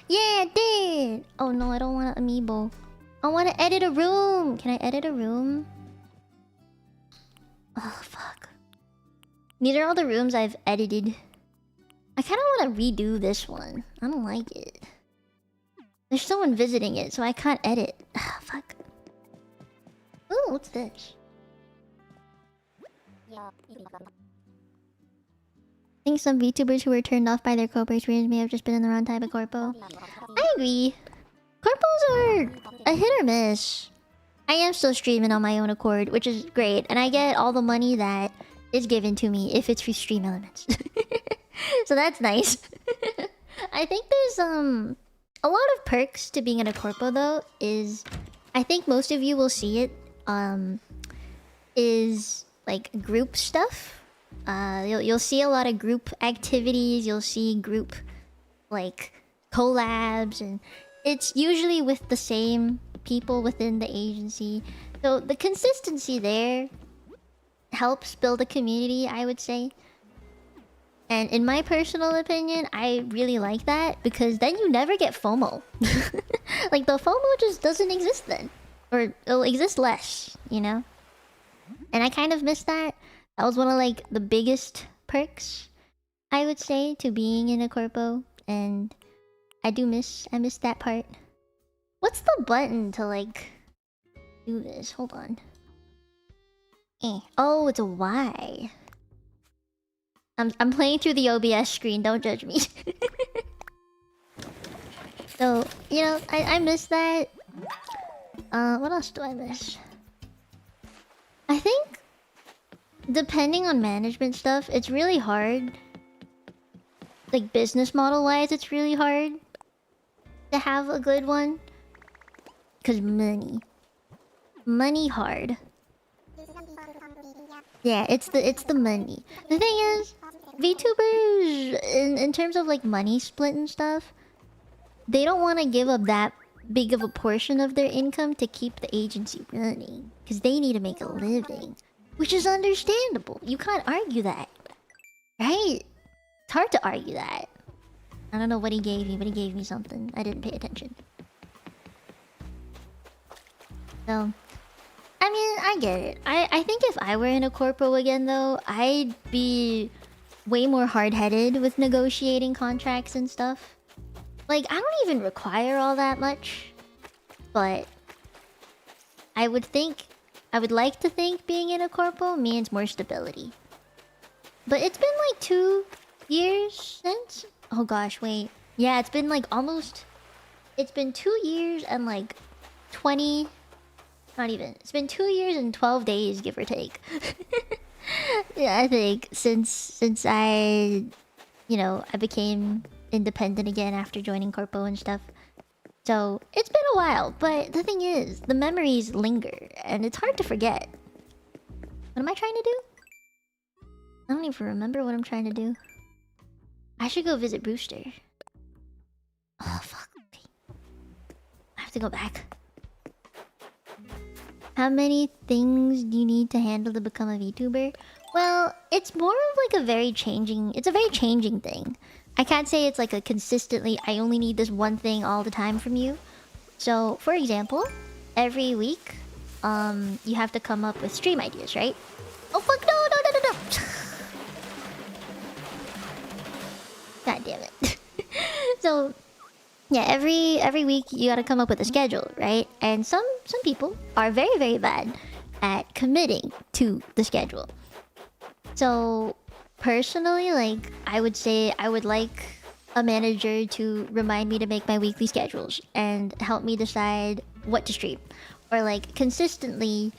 Yeah, I did! Oh no, I don't want an amiibo. I want to edit a room! Can I edit a room? Oh, fuck. These are all the rooms I've edited. I kind of want to redo this one. I don't like it. There's someone visiting it, so I can't edit. Ah, fuck. Ooh, what's this? I think some VTubers who were turned off by their corpo experience may have just been in the wrong type of corpo. I agree. Corpos are a hit or miss. I am still streaming on my own accord, which is great, and I get all the money that is given to me if it's for stream elements. So that's nice. I think there's a lot of perks to being in a corpo though. Is I think most of you will see it. Is like group stuff. You'll see a lot of group activities. You'll see group like collabs, and it's usually with the same people within the agency. So the consistency there helps build a community, I would say. And in my personal opinion, I really like that, because then you never get FOMO. Like the FOMO just doesn't exist then. Or it'll exist less, you know? And I kind of miss that. That was one of like the biggest perks, I would say, to being in a corpo. And I miss that part. What's the button to like do this? Hold on. Oh, it's a Y. I'm playing through the OBS screen, don't judge me. So, you know, I miss that. What else do I miss? I think, depending on management stuff, it's really hard. Like, business model-wise, it's really hard to have a good one. Because money. Money hard. Yeah, it's the money. The thing is, VTubers, in terms of like money split and stuff, they don't want to give up that big of a portion of their income to keep the agency running, because they need to make a living, which is understandable. You can't argue that, right? It's hard to argue that. I don't know what he gave me, but he gave me something. I didn't pay attention. So, I mean, I get it. I think if I were in a corpo again, though, I'd be way more hard-headed with negotiating contracts and stuff. Like, I don't even require all that much. But I would like to think being in a corpo means more stability. But it's been like 2 years since... Oh gosh, wait. Yeah, it's been like almost... It's been 2 years and like 20... Not even. It's been 2 years and 12 days, give or take. Yeah, I think since I, you know, I became independent again after joining Corpo and stuff. So it's been a while, but the thing is, the memories linger, and it's hard to forget. What am I trying to do? I don't even remember what I'm trying to do. I should go visit Brewster. Oh, fuck. Okay. I have to go back. How many things do you need to handle to become a VTuber? Well, it's more of like a very changing... It's a very changing thing. I can't say it's like a consistently, I only need this one thing all the time from you. So, for example, every week, you have to come up with stream ideas, right? Oh, fuck, no. God damn it. So, yeah, every week you gotta come up with a schedule, right? And some people are very, very bad at committing to the schedule. So, personally, like, I would say I would like a manager to remind me to make my weekly schedules and help me decide what to stream. Or, like, consistently...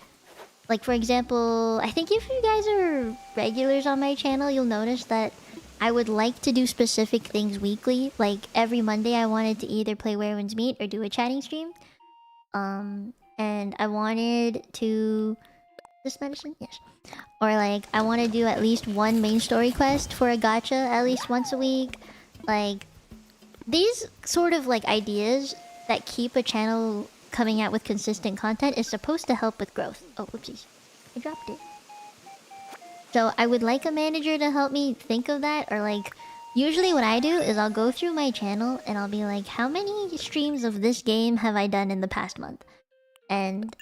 Like, for example, I think if you guys are regulars on my channel, you'll notice that I would like to do specific things weekly. Like, every Monday I wanted to either play Where Winds Meet or do a chatting stream. And I wanted to... This medicine? Yes. Or, like, I want to do at least one main story quest for a gacha at least once a week. Like, these sort of, like, ideas that keep a channel coming out with consistent content is supposed to help with growth. Oh, whoopsies. I dropped it. So I would like a manager to help me think of that. Or like, usually what I do is I'll go through my channel and I'll be like, how many streams of this game have I done in the past month? And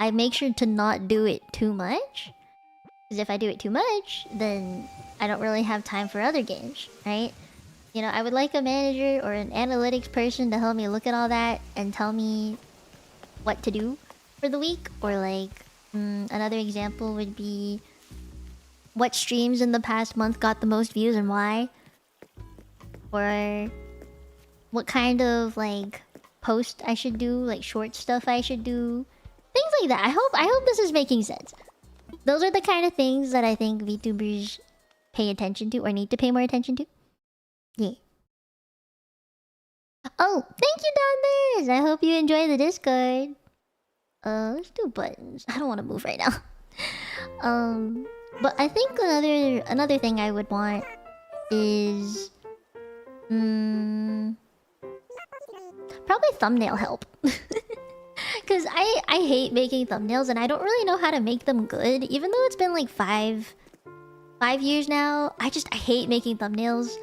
I make sure to not do it too much. Because if I do it too much, then I don't really have time for other games, right? You know, I would like a manager or an analytics person to help me look at all that and tell me what to do for the week. Or like, another example would be what streams in the past month got the most views and why. Or what kind of like post I should do, like short stuff I should do. Things like that. I hope this is making sense. Those are the kind of things that I think VTubers pay attention to or need to pay more attention to. Yeah. Oh, thank you, Don Liz! I hope you enjoy the Discord. Let's do buttons. I don't want to move right now. But I think another thing I would want is... probably thumbnail help. Because I hate making thumbnails and I don't really know how to make them good. Even though it's been like 5 years now, I hate making thumbnails.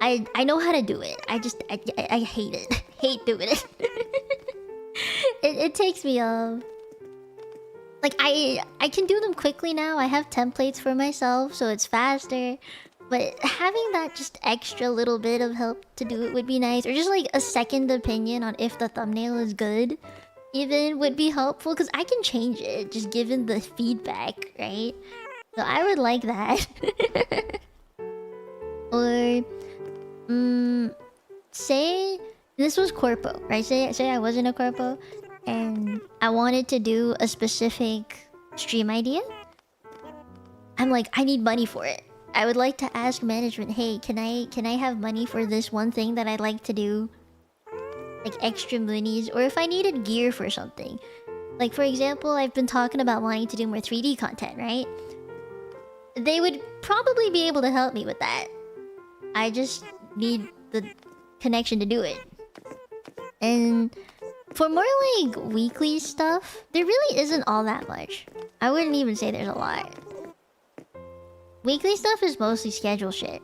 I know how to do it. I hate it. Hate doing it. It takes me like I can do them quickly now. I have templates for myself, so it's faster. But having that just extra little bit of help to do it would be nice. Or just like a second opinion on if the thumbnail is good even would be helpful. Because I can change it just given the feedback, right? So I would like that. Or... say this was Corpo, right? Say I wasn't a Corpo and I wanted to do a specific stream idea. I'm like, I need money for it. I would like to ask management, hey, can I have money for this one thing that I'd like to do? Like extra monies, or if I needed gear for something. Like for example, I've been talking about wanting to do more 3D content, right? They would probably be able to help me with that. I just need the connection to do it. And for more like weekly stuff, there really isn't all that much. I wouldn't even say there's a lot. Weekly stuff is mostly schedule shit.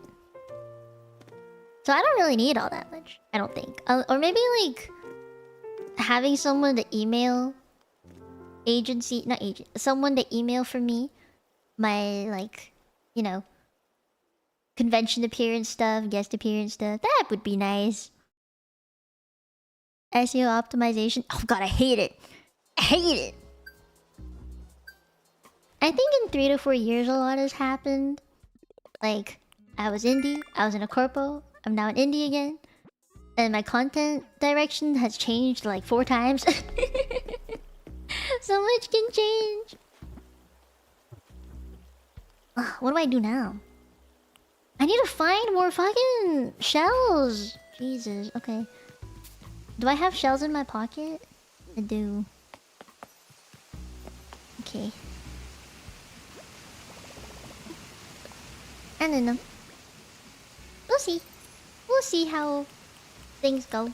So I don't really need all that much, I don't think. Or maybe like having someone to email someone to email for me my like, you know, convention appearance stuff, guest appearance stuff. That would be nice. SEO optimization. Oh god, I hate it. I hate it. I think in 3 to 4 years a lot has happened. Like, I was indie, I was in a corpo, I'm now in indie again. And my content direction has changed like 4 times. So much can change. What do I do now? I need to find more fucking shells. Jesus, okay. Do I have shells in my pocket? I do. Okay. I don't know. We'll see. We'll see how things go.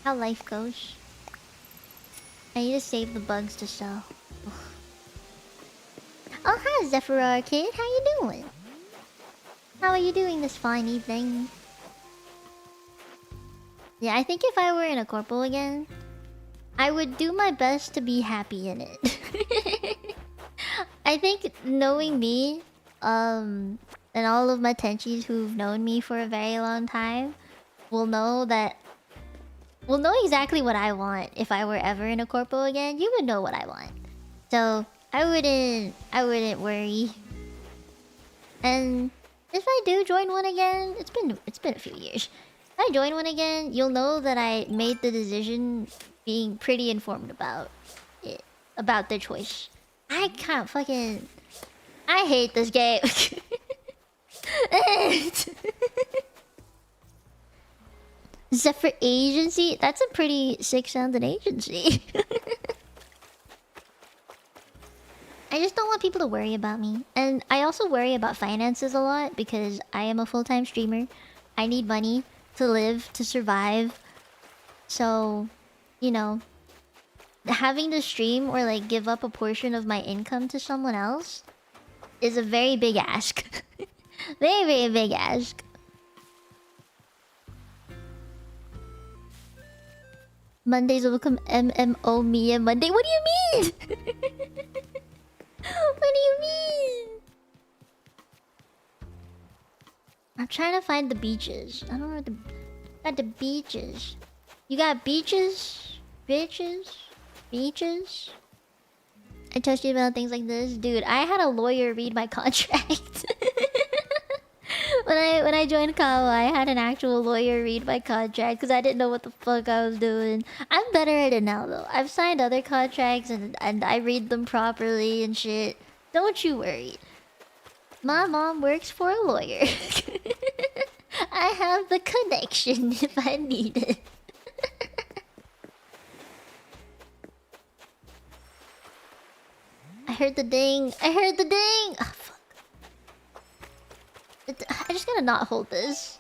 How life goes. I need to save the bugs to sell. Ugh. Oh, hi, Zephyr Kid. How you doing? How are you doing this fine evening? Yeah, I think if I were in a corpo again, I would do my best to be happy in it. I think knowing me, and all of my tenchis who've known me for a very long time will know exactly what I want if I were ever in a corpo again. You would know what I want. So I wouldn't worry. And if I do join one again, it's been a few years. If I join one again, you'll know that I made the decision being pretty informed about it, about the choice. I can't fucking... I hate this game. Zephyr Agency? That's a pretty sick sounding agency. I just don't want people to worry about me. And I also worry about finances a lot because I am a full-time streamer. I need money to live, to survive. So, you know, having to stream or like give up a portion of my income to someone else is a very big ask. Very, very big ask. Mondays will become MMO Mia Monday. What do you mean? What do you mean? I'm trying to find the beaches. I don't know the... Got the beaches. You got beaches? Bitches? Beaches? I touched you about things like this. Dude, I had a lawyer read my contract. When I joined Kawa, I had an actual lawyer read my contract because I didn't know what the fuck I was doing. I'm better at it now though. I've signed other contracts and I read them properly and shit. Don't you worry. My mom works for a lawyer. I have the connection if I need it. I heard the ding. I heard the ding. Oh, fuck. I just gotta not hold this.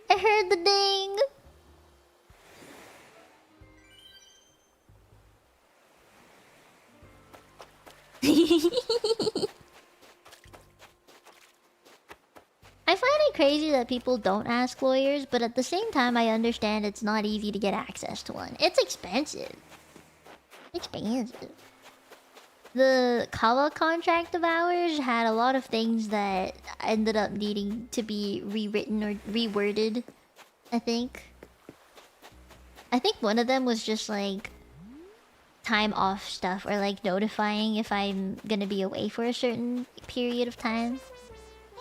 I heard the ding. I find it crazy that people don't ask lawyers, but at the same time, I understand it's not easy to get access to one. It's expensive. Expensive. The Kawa contract of ours had a lot of things that ended up needing to be rewritten or reworded, I think. I think one of them was just like time off stuff or like notifying if I'm gonna be away for a certain period of time.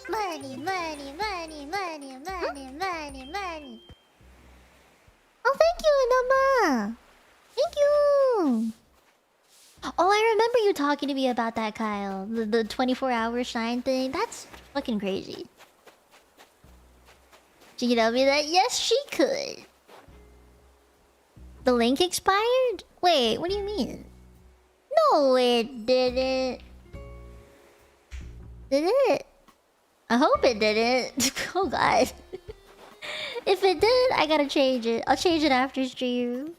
Money, money, money, money, money, money, money. Oh, thank you, Anama. Thank you. Oh, I remember you talking to me about that, Kyle. The 24-hour shine thing. That's fucking crazy. She could tell me that? Yes, she could. The link expired? Wait, what do you mean? No, it didn't. Did it? I hope it didn't. Oh, God. If it did, I gotta change it. I'll change it after stream.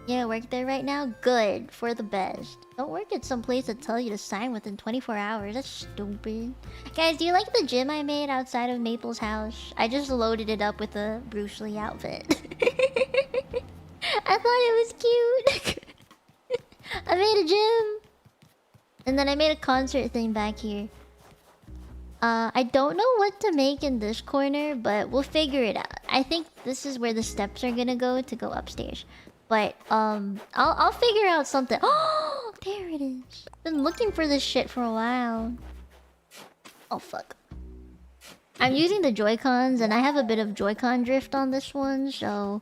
Yeah, work there right now? Good. For the best. Don't work at some place that tell you to sign within 24 hours. That's stupid. Guys, do you like the gym I made outside of Maple's house? I just loaded it up with a Bruce Lee outfit. I thought it was cute. I made a gym. And then I made a concert thing back here. I don't know what to make in this corner, but we'll figure it out. I think this is where the steps are gonna go to go upstairs. But I'll figure out something. Oh, there it is. Been looking for this shit for a while. Oh fuck. I'm using the Joy-Cons and I have a bit of Joy-Con drift on this one, so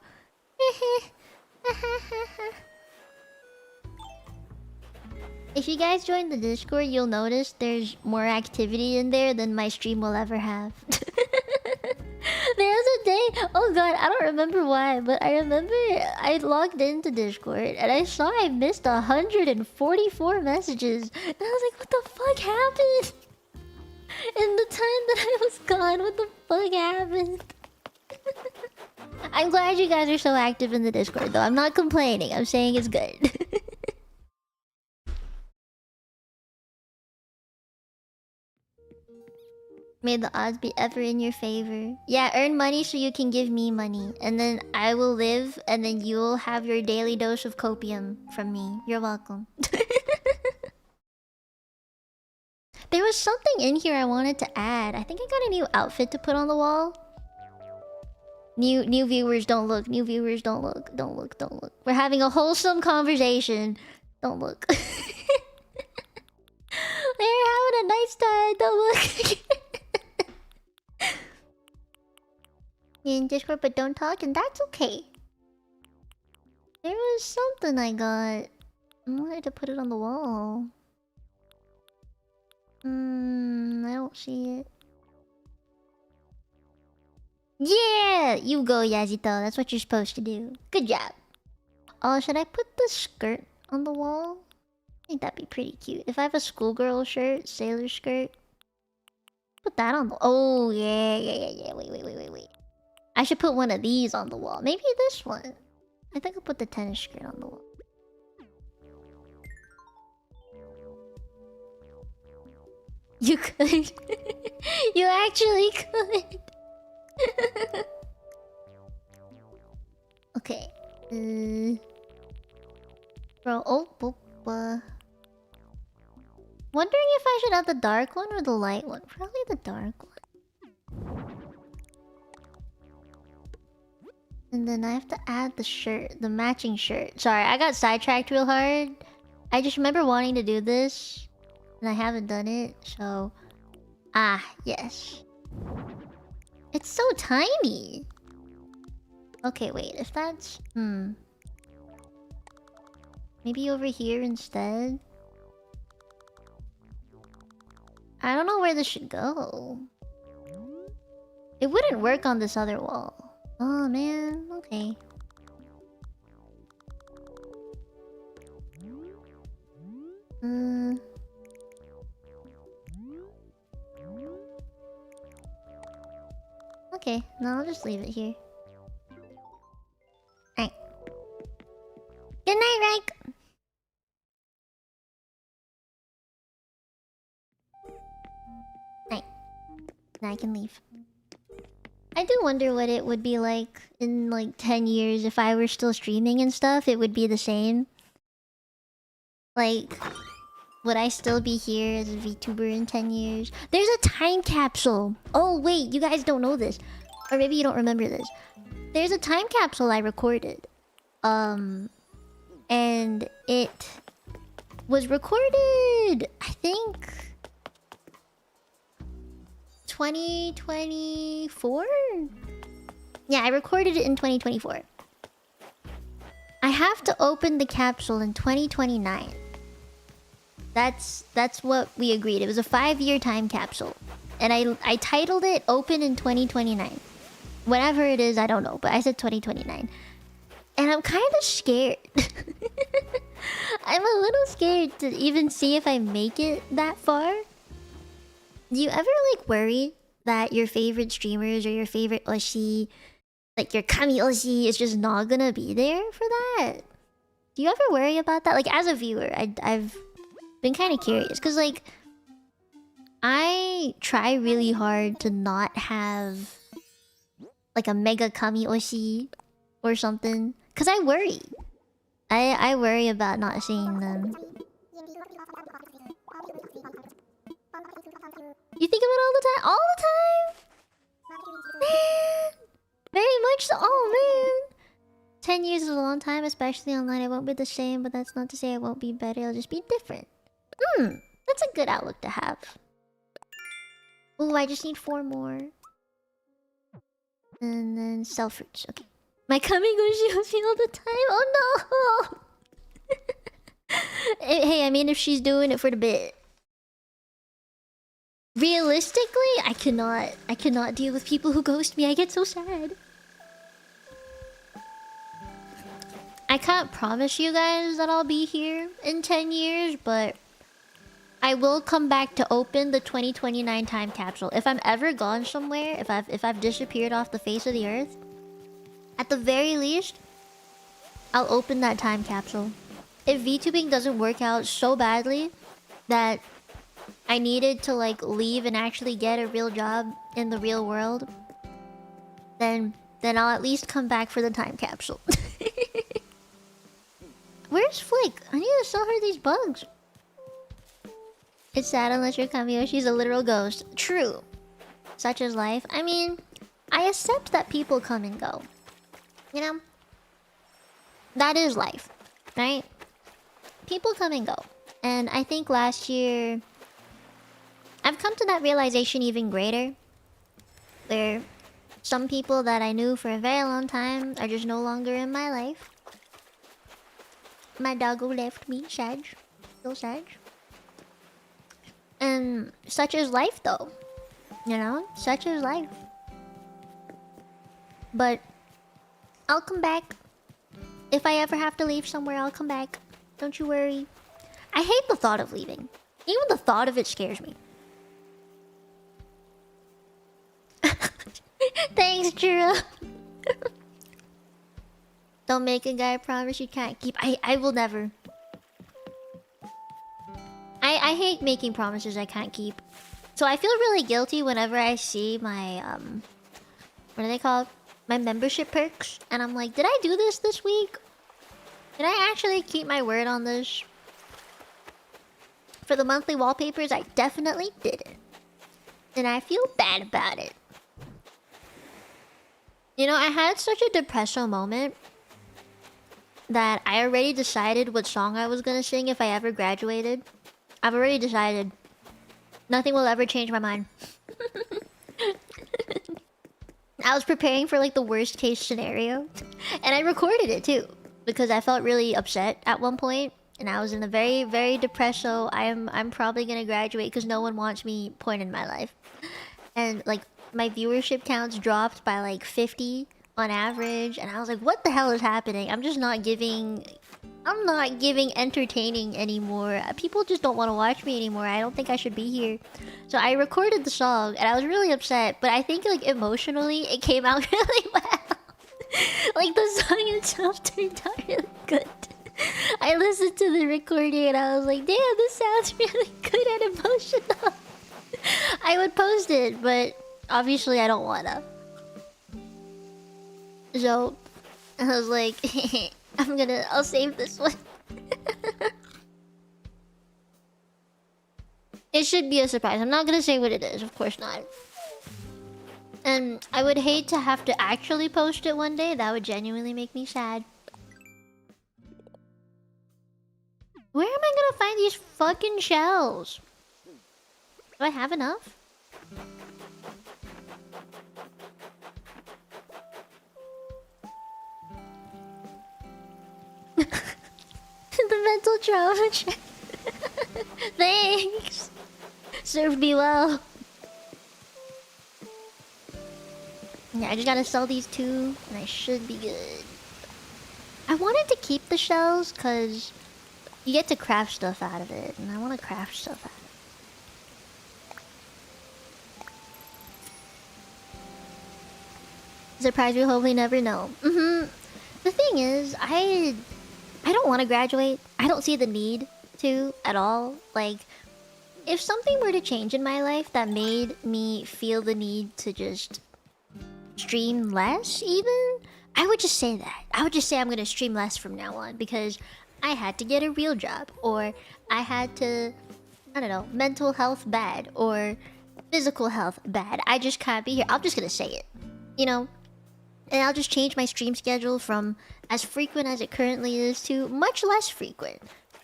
if you guys join the Discord, you'll notice there's more activity in there than my stream will ever have. Oh god, I don't remember why, but I remember I logged into Discord and I saw I missed 144 messages. And I was like, what the fuck happened? In the time that I was gone, what the fuck happened? I'm glad you guys are so active in the Discord though. I'm not complaining. I'm saying it's good. May the odds be ever in your favor. Yeah, earn money so you can give me money. And then I will live, and then you'll have your daily dose of copium from me. You're welcome. There was something in here I wanted to add. I think I got a new outfit to put on the wall. New viewers, don't look. New viewers, don't look. Don't look, don't look. We're having a wholesome conversation. Don't look. They're having a nice time. Don't look. You're in Discord but don't talk, and that's okay. There was something I got. I wanted to put it on the wall. I don't see it. Yeah! You go, Yazito. That's what you're supposed to do. Good job. Oh, should I put the skirt on the wall? I think that'd be pretty cute. If I have a schoolgirl shirt, sailor skirt, put that on the... Oh, yeah. Wait. I should put one of these on the wall. Maybe this one. I think I'll put the tennis skirt on the wall. You could. You actually could. Okay. Bro, wondering if I should have the dark one or the light one. Probably the dark one. And then I have to add the shirt, the matching shirt. Sorry, I got sidetracked real hard. I just remember wanting to do this, and I haven't done it, so... Ah, yes. It's so tiny! Okay, wait, if that's... Maybe over here instead? I don't know where this should go. It wouldn't work on this other wall. Oh man, okay. Okay, no, I'll just leave it here. Alright. Good night, Reik! Night. Now I can leave. I do wonder what it would be like in like 10 years if I were still streaming and stuff. It would be the same. Like, would I still be here as a VTuber in 10 years? There's a time capsule! Oh wait, you guys don't know this. Or maybe you don't remember this. There's a time capsule I recorded. And it was recorded, I think... 2024? Yeah, I recorded it in 2024. I have to open the capsule in 2029. That's what we agreed. It was a 5-year time capsule. And I titled it Open in 2029. Whatever it is, I don't know. But I said 2029. And I'm kind of scared. I'm a little scared to even see if I make it that far. Do you ever like worry that your favorite streamers or your favorite Oshi, like your Kami Oshi, is just not gonna be there for that? Do you ever worry about that? Like as a viewer, I've been kind of curious because like I try really hard to not have like a mega Kami Oshi or something because I worry. I worry about not seeing them. You think of it all the time? All the time? Man! Very much so. Oh, man! 10 years is a long time, especially online. It won't be the same, but that's not to say it won't be better. It'll just be different. That's a good outlook to have. Oh, I just need 4 more. And then sell fruits. Okay. My Kamigoshi shows me all the time. Oh, no! Hey, I mean, if she's doing it for the bit. Realistically, I cannot deal with people who ghost me. I get so sad. I can't promise you guys that I'll be here in 10 years, but I will come back to open the 2029 time capsule. If I'm ever gone somewhere, if I've disappeared off the face of the earth, at the very least, I'll open that time capsule. If VTubing doesn't work out so badly that I needed to like leave and actually get a real job in the real world, then I'll at least come back for the time capsule. Where's Flick? I need to sell her these bugs. It's sad unless you're Kamio. She's a literal ghost. True. Such is life. I mean, I accept that people come and go. You know? That is life, right? People come and go. And I think last year, I've come to that realization even greater. Where some people that I knew for a very long time are just no longer in my life. My doggo left me, sad. Still sad. And such is life though. You know? Such is life. But I'll come back. If I ever have to leave somewhere, I'll come back. Don't you worry. I hate the thought of leaving. Even the thought of it scares me. Thanks, Jura. Don't make a guy promise you can't keep. I will never. I hate making promises I can't keep. So I feel really guilty whenever I see my what are they called? My membership perks, and I'm like, did I do this week? Did I actually keep my word on this? For the monthly wallpapers, I definitely didn't. And I feel bad about it. You know, I had such a depresso moment that I already decided what song I was gonna sing if I ever graduated. I've already decided. Nothing will ever change my mind. I was preparing for like the worst case scenario. And I recorded it too. Because I felt really upset at one point. And I was in a very, very depresso. I'm probably gonna graduate because no one wants me point in my life. And like my viewership counts dropped by like 50 on average. And I was like, what the hell is happening? I'm not giving entertaining anymore. People just don't want to watch me anymore. I don't think I should be here. So I recorded the song and I was really upset, but I think like emotionally it came out really well. Like the song itself turned out really good. I listened to the recording and I was like, damn, this sounds really good and emotional. I would post it, but obviously I don't wanna. So I was like, I'll save this one. It should be a surprise. I'm not gonna say what it is, of course not. And I would hate to have to actually post it one day. That would genuinely make me sad. Where am I gonna find these fucking shells? Do I have enough? The mental trauma check. Thanks. Served me well. Yeah, I just gotta sell these two, and I should be good. I wanted to keep the shells, because you get to craft stuff out of it, and I want to craft stuff out of it. Surprise, we'll hopefully never know. The thing is, I don't want to graduate. I don't see the need to at all. Like, if something were to change in my life that made me feel the need to just stream less even, I would just say that. I would just say I'm gonna stream less from now on because I had to get a real job, or I had to, I don't know, mental health bad or physical health bad. I just can't be here. I'm just gonna say it, you know? And I'll just change my stream schedule from as frequent as it currently is to much less frequent.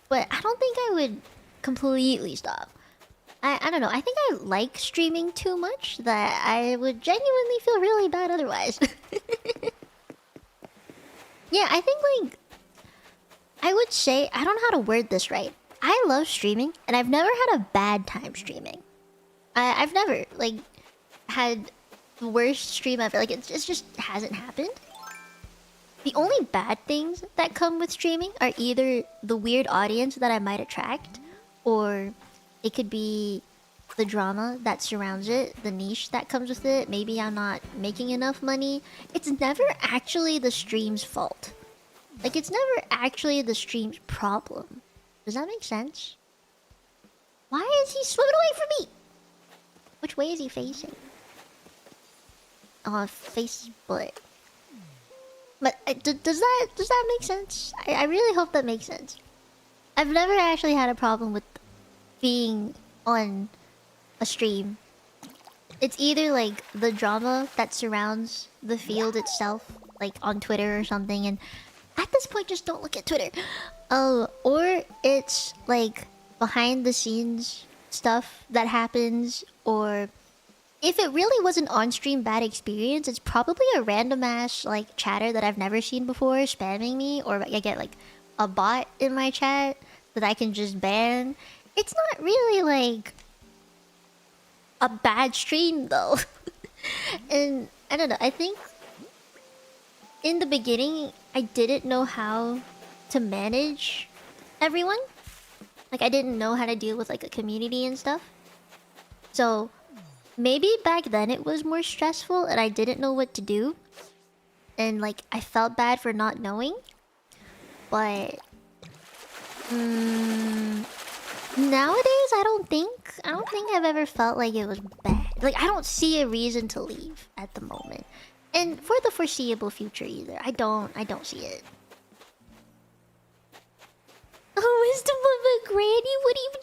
But I don't think I would completely stop. I don't know. I think I like streaming too much that I would genuinely feel really bad otherwise. Yeah, I think like... I would say... I don't know how to word this right. I love streaming, and I've never had a bad time streaming. I've never, like, had the worst stream ever. Like, it just hasn't happened. The only bad things that come with streaming are either the weird audience that I might attract, or it could be the drama that surrounds it, the niche that comes with it. Maybe I'm not making enough money. It's never actually the stream's fault. Like, it's never actually the stream's problem. Does that make sense? Why is he swimming away from me? Which way is he facing? Oh, faces butt. But does that make sense? I really hope that makes sense. I've never actually had a problem with being on a stream. It's either like the drama that surrounds the field itself, like on Twitter or something, and at this point just don't look at Twitter. Oh, or it's like behind the scenes stuff that happens, or if it really was an on-stream bad experience, it's probably a random ass like chatter that I've never seen before spamming me, or I get like a bot in my chat that I can just ban. It's not really like a bad stream though. And I don't know, I think in the beginning I didn't know how to manage everyone. Like I didn't know how to deal with like a community and stuff. So maybe back then it was more stressful and I didn't know what to do. And like I felt bad for not knowing. But nowadays I don't think I've ever felt like it was bad. Like I don't see a reason to leave at the moment. And for the foreseeable future either. I don't see it. Oh, wisdom of a granny? What even?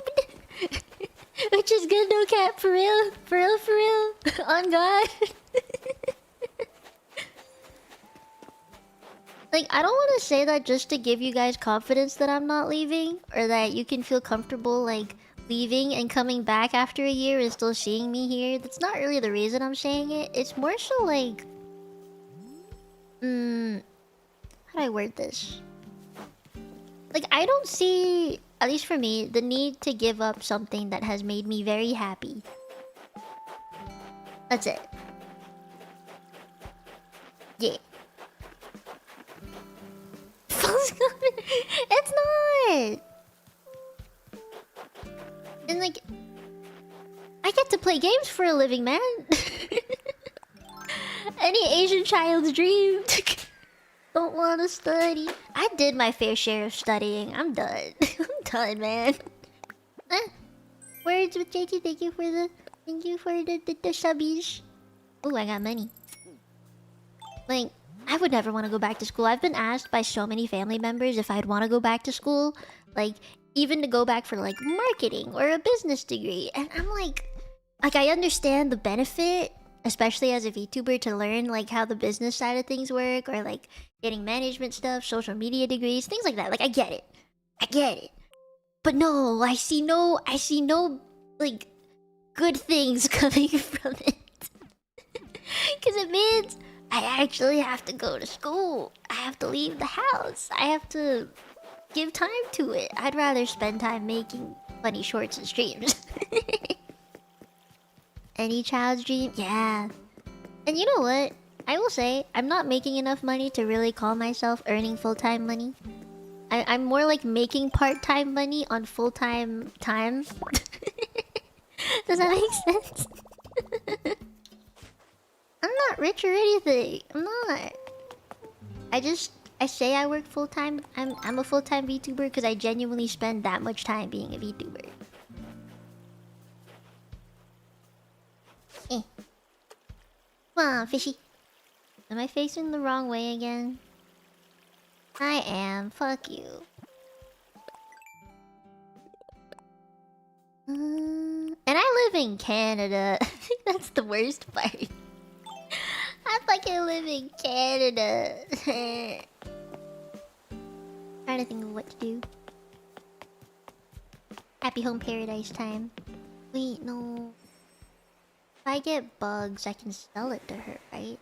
Which is good, no cap, for real? For real, for real? On God? Like, I don't want to say that just to give you guys confidence that I'm not leaving, or that you can feel comfortable, like, leaving and coming back after a year and still seeing me here. That's not really the reason I'm saying it. It's more so like... how do I word this? Like, I don't see, at least for me, the need to give up something that has made me very happy. That's it. Yeah. It's not! And like... I get to play games for a living, man. Any Asian child's dream. Don't want to study. I did my fair share of studying. I'm done. I'm done, man. Words with JT. Thank you for the subbies. Oh, I got money. Like, I would never want to go back to school. I've been asked by so many family members if I'd want to go back to school. Like, even to go back for like marketing or a business degree. And I'm like I understand the benefit, especially as a VTuber, to learn like how the business side of things work, or like getting management stuff, social media degrees, things like that. Like I get it. But no, I see no like good things coming from it. Cause it means I actually have to go to school. I have to leave the house. I have to give time to it. I'd rather spend time making funny shorts and streams. Any child's dream? Yeah. And you know what? I will say, I'm not making enough money to really call myself earning full-time money. I'm more like making part-time money on full-time time. Does that make sense? I'm not rich or anything. I'm not. I say I work full-time. I'm a full-time VTuber because I genuinely spend that much time being a VTuber. Come on, fishy. Am I facing the wrong way again? I am. Fuck you. And I live in Canada. I think that's the worst part. I fucking live in Canada. Trying to think of what to do. Happy home paradise time. Wait, no. If I get bugs, I can sell it to her, right?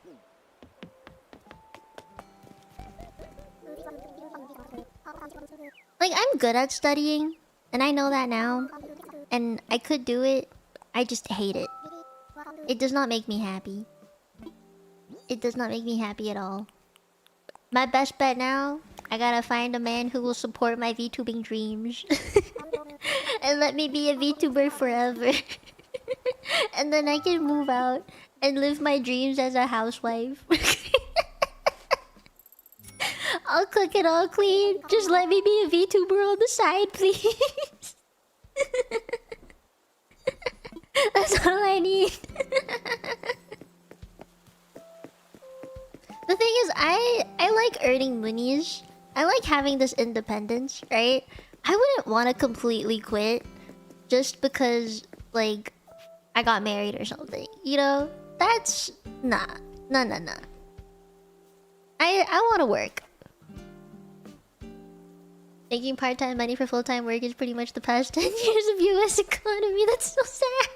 Like, I'm good at studying, and I know that now. And I could do it. I just hate it. It does not make me happy. It does not make me happy at all. My best bet now, I gotta find a man who will support my VTubing dreams. And let me be a VTuber forever. And then I can move out and live my dreams as a housewife. I'll cook it all clean. Just let me be a VTuber on the side, please. That's all I need. The thing is, I like earning monies. I like having this independence, right? I wouldn't want to completely quit just because, like, I got married or something. You know? That's... Nah. Nah. I want to work. Making part-time money for full-time work is pretty much the past 10 years of US economy. That's so sad.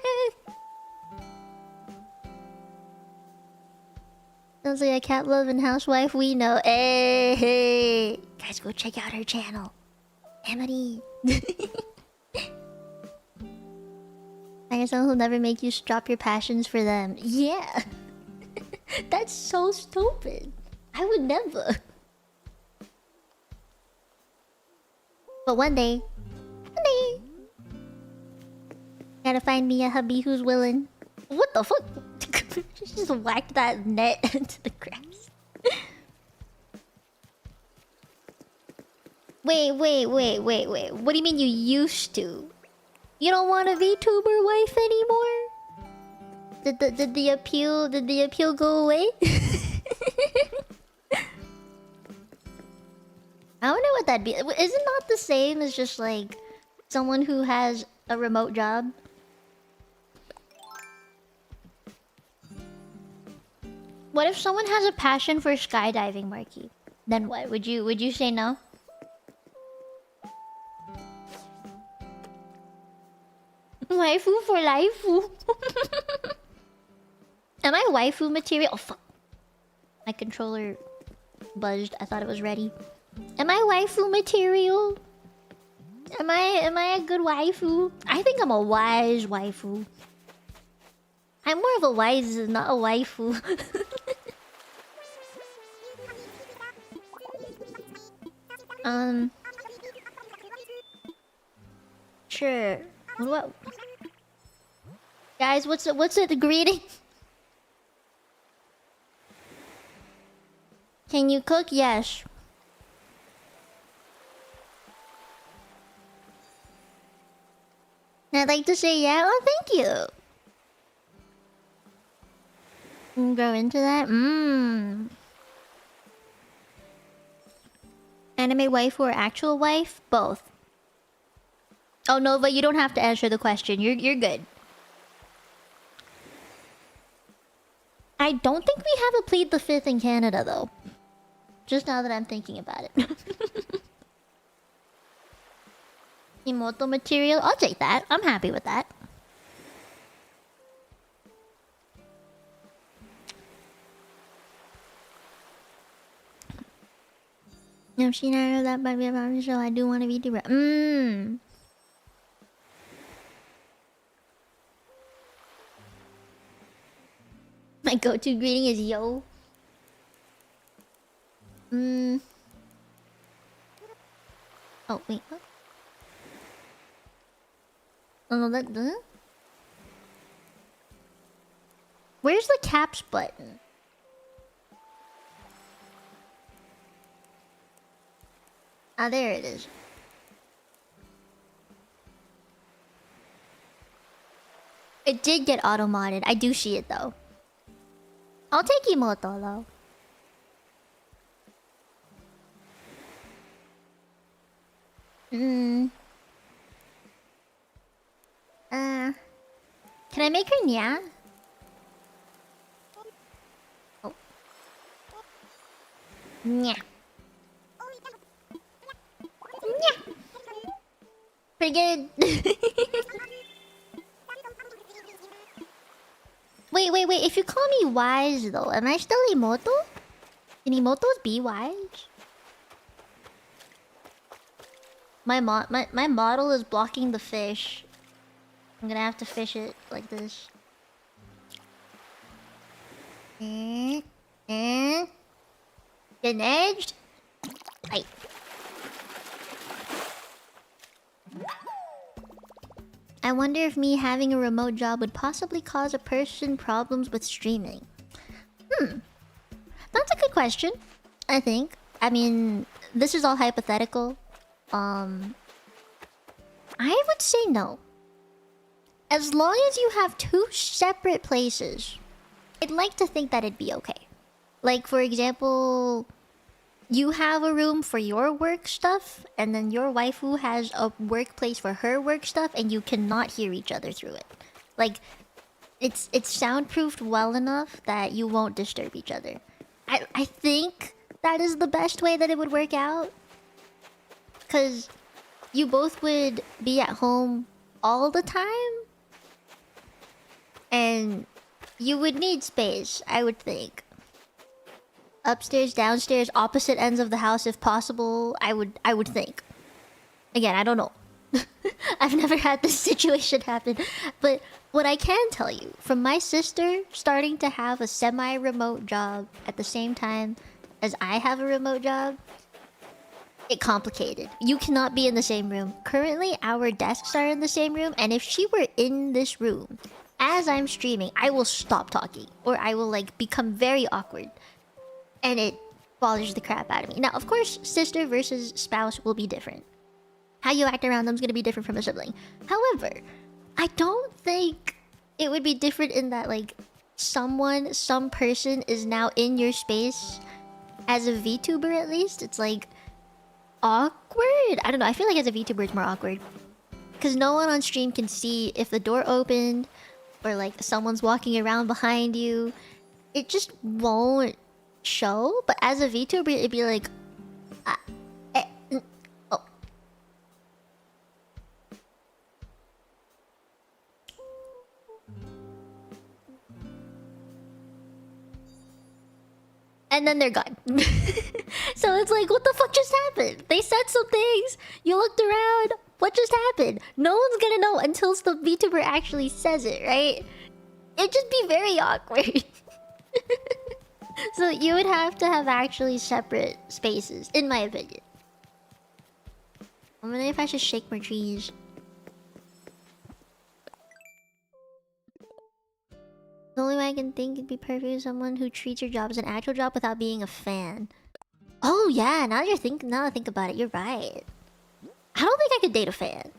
Sounds like a cat loving housewife we know. Hey. Guys, go check out her channel. Emily. Find someone who'll never make you drop your passions for them. Yeah. That's so stupid. I would never. But one day. Gotta find me a hubby who's willing. What the fuck? Just whacked that net into the grass. Wait. What do you mean you used to? You don't want a VTuber wife anymore? Did the appeal go away? I wonder what that'd be. Is it not the same as just like someone who has a remote job? What if someone has a passion for skydiving, Marky? Then what? Would you say no? Waifu for life. Am I waifu material? Oh fuck. My controller buzzed. I thought it was ready. Am I waifu material? Am I a good waifu? I think I'm a wise waifu. I'm more of a wise, not a waifu. Sure. What? Guys, what's it? The greeting? Can you cook? Yes. I'd like to say yeah. Oh, thank you. Grow into that. Anime wife or actual wife? Both. Oh, Nova, you don't have to answer the question. You're good. I don't think we have a plead the fifth in Canada though. Just now that I'm thinking about it. Immortal material? I'll take that. I'm happy with that. I've seen that might be about me, so I do want to be direct. My go-to greeting is yo. Oh wait. What? Oh no, that doesn't. Where's the caps button? Ah, there it is. It did get auto-modded. I do see it though. I'll take immortal though. Can I make her nya? Oh. Nya. Nya. Pretty good. Wait. If you call me wise though, am I still immortal? Can immortals be wise? My model is blocking the fish. I'm gonna have to fish it like this. Getting edged? Like. I wonder if me having a remote job would possibly cause a person problems with streaming. That's a good question, I think. I mean, this is all hypothetical. I would say no. As long as you have two separate places, I'd like to think that it'd be okay. Like, for example, you have a room for your work stuff, and then your waifu has a workplace for her work stuff, and you cannot hear each other through it. Like, it's soundproofed well enough that you won't disturb each other. I think that is the best way that it would work out. Because you both would be at home all the time. And you would need space, I would think. Upstairs, downstairs, opposite ends of the house if possible, I would think. Again, I don't know. I've never had this situation happen. But what I can tell you, from my sister starting to have a semi-remote job at the same time as I have a remote job, it complicated. You cannot be in the same room. Currently, our desks are in the same room, and if she were in this room as I'm streaming, I will stop talking, or I will like become very awkward, and it bothers the crap out of me. Now, of course, sister versus spouse will be different. How you act around them is going to be different from a sibling. However, I don't think it would be different in that like some person is now in your space as a VTuber. At least it's like awkward. I don't know. I feel like as a VTuber it's more awkward because no one on stream can see if the door opened or like someone's walking around behind you. It just won't show. But as a VTuber, it'd be like, oh. And then they're gone. So it's like, what the fuck just happened? They said some things. You looked around. What just happened? No one's gonna know until the VTuber actually says it, right? It'd just be very awkward. So you would have to have actually separate spaces, in my opinion. I wonder if I should shake more trees. The only way I can think it'd be perfect is someone who treats your job as an actual job without being a fan. Oh yeah, now that I think about it, you're right. I don't think I could date a fan.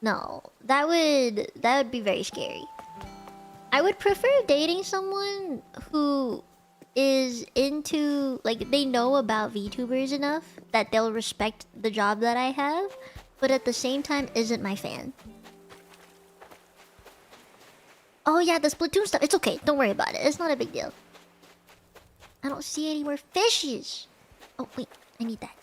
No, that would be very scary. I would prefer dating someone who is into, like, they know about VTubers enough that they'll respect the job that I have, but at the same time isn't my fan. Oh yeah, the Splatoon stuff. It's okay. Don't worry about it. It's not a big deal. I don't see any more fishes. Oh wait, I need that.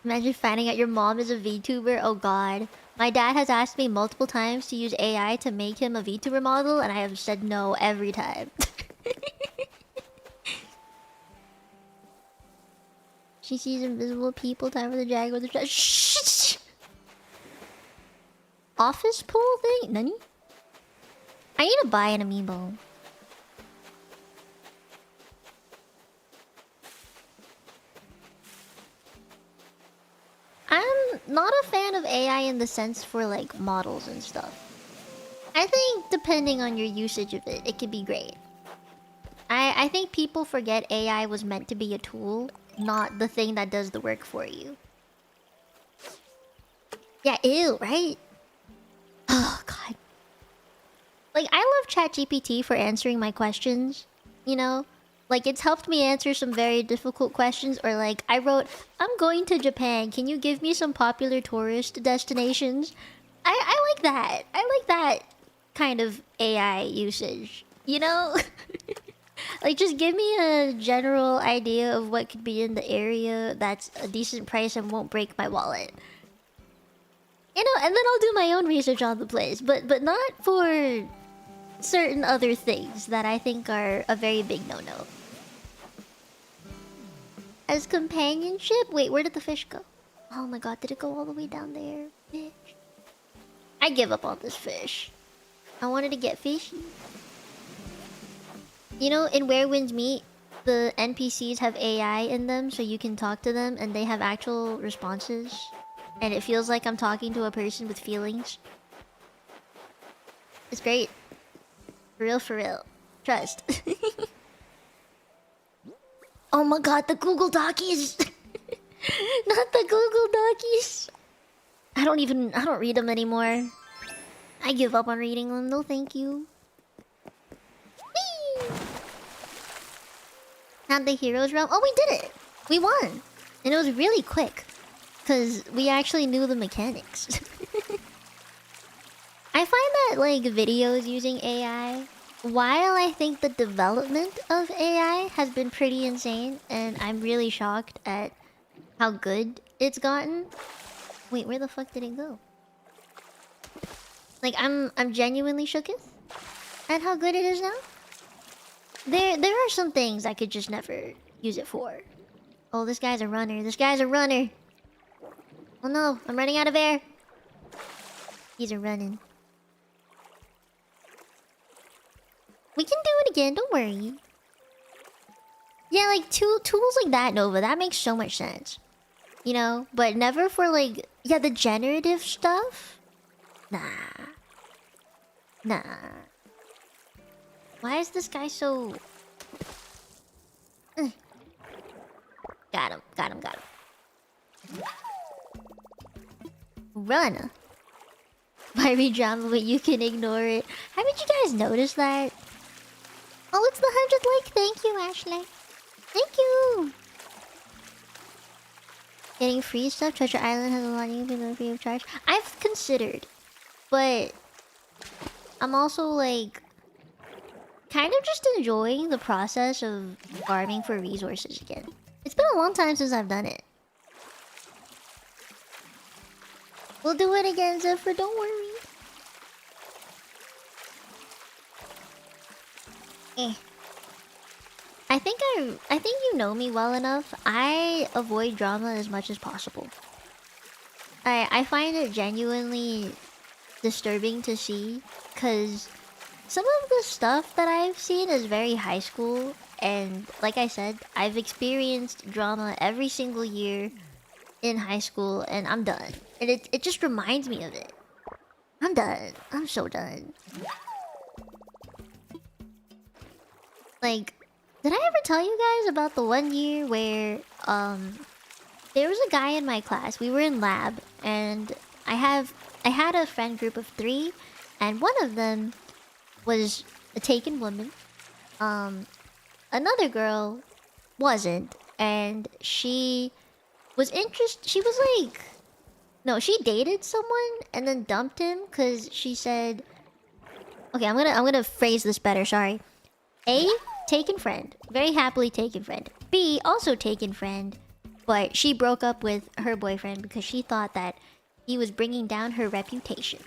Imagine finding out your mom is a VTuber. Oh god. My dad has asked me multiple times to use AI to make him a VTuber model, and I have said no every time. She sees invisible people. Time for the Jaguar. Shh. Office pool thing? Nani? I need to buy an amiibo. I'm not a fan of AI in the sense for like models and stuff. I think depending on your usage of it, it could be great. I think people forget AI was meant to be a tool, not the thing that does the work for you. Yeah, ew, right? Oh, God. Like, I love ChatGPT for answering my questions, you know? Like, it's helped me answer some very difficult questions. Or like, I wrote, I'm going to Japan. Can you give me some popular tourist destinations? I like that. I like that kind of AI usage, you know? Like, just give me a general idea of what could be in the area that's a decent price and won't break my wallet. You know, and then I'll do my own research on the place. But not for certain other things that I think are a very big no-no. As companionship? Wait, where did the fish go? Oh my god, did it go all the way down there? Bitch. I give up on this fish. I wanted to get fishy. You know, in Where Winds Meet, the NPCs have AI in them, so you can talk to them and they have actual responses. And it feels like I'm talking to a person with feelings. It's great. For real, for real. Trust. Oh my god, the Google Dockies! Not the Google Dockies! I don't read them anymore. I give up on reading them, no thank you. Whee! Not the Heroes Realm. Oh, we did it! We won! And it was really quick. Because we actually knew the mechanics. I find that, like, videos using AI, while I think the development of AI has been pretty insane, and I'm really shocked at how good it's gotten. Wait, where the fuck did it go? Like, I'm genuinely shooketh at how good it is now. There are some things I could just never use it for. Oh, this guy's a runner. This guy's a runner. Oh no, I'm running out of air. He's a running. We can do it again, don't worry. Yeah, like, tools like that, Nova, that makes so much sense. You know? But never for, like... Yeah, the generative stuff? Nah. Nah. Why is this guy so... Got him, got him, got him. Run! Fiery drama, but you can ignore it. Haven't you guys noticed that? Oh, it's the 100th like. Thank you, Ashley. Thank you. Getting free stuff. Treasure Island has a lot you can go free of charge. I've considered, but I'm also like kind of just enjoying the process of farming for resources again. It's been a long time since I've done it. We'll do it again, Zephyr. Don't worry. I think you know me well enough. I avoid drama as much as possible. I find it genuinely disturbing to see, because some of the stuff that I've seen is very high school, and like I said, I've experienced drama every single year in high school, and I'm done. And it just reminds me of it. I'm done. I'm so done. Like, did I ever tell you guys about the one year where there was a guy in my class. We were in lab, and I had a friend group of 3, and one of them was a taken woman. Another girl wasn't, and she was she was like, no, she dated someone and then dumped him because she said, okay, I'm gonna phrase this better, sorry. A, taken friend. Very happily taken friend. B, also taken friend. But she broke up with her boyfriend because she thought that he was bringing down her reputation.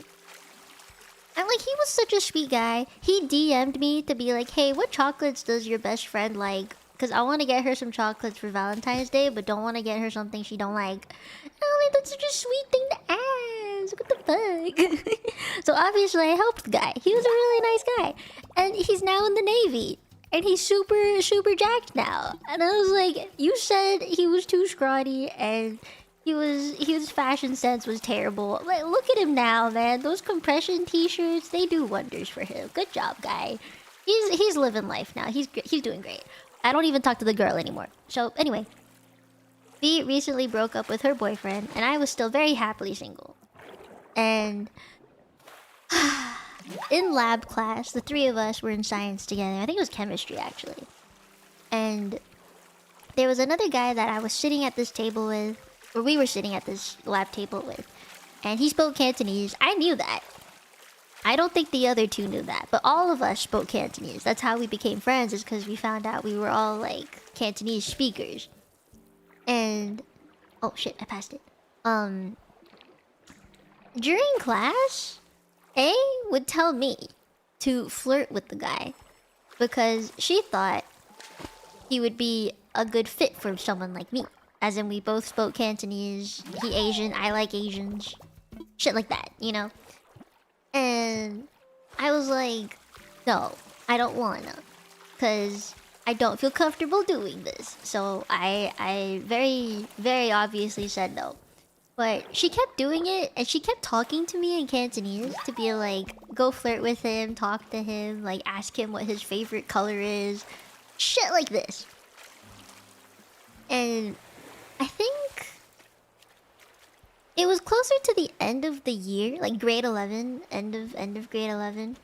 And like, he was such a sweet guy. He DM'd me to be like, hey, what chocolates does your best friend like? Because I want to get her some chocolates for Valentine's Day, but don't want to get her something she don't like. And I'm like, that's such a sweet thing to ask. What the fuck? So obviously I helped the guy. He was a really nice guy. And he's now in the Navy. And he's super, super jacked now. And I was like, you said he was too scrawny and his fashion sense was terrible. Like, look at him now, man. Those compression t-shirts, they do wonders for him. Good job, guy. He's living life now. He's doing great. I don't even talk to the girl anymore. So anyway, B recently broke up with her boyfriend, and I was still very happily single. And in lab class, the 3 of us were in science together. I think it was chemistry, actually. And there was another guy that I was sitting at this table with, or we were sitting at this lab table with, and he spoke Cantonese. I knew that. I don't think the other 2 knew that, but all of us spoke Cantonese. That's how we became friends, is because we found out we were all, like, Cantonese speakers. And... oh, shit, I passed it. During class, A would tell me to flirt with the guy because she thought he would be a good fit for someone like me. As in, we both spoke Cantonese, he Asian, I like Asians. Shit like that, you know? And I was like, no, I don't wanna. Because I don't feel comfortable doing this. So I very, very obviously said no. But she kept doing it, and she kept talking to me in Cantonese to be like, go flirt with him, talk to him, like ask him what his favorite color is. Shit like this. And I think it was closer to the end of the year, like grade 11, end of grade 11.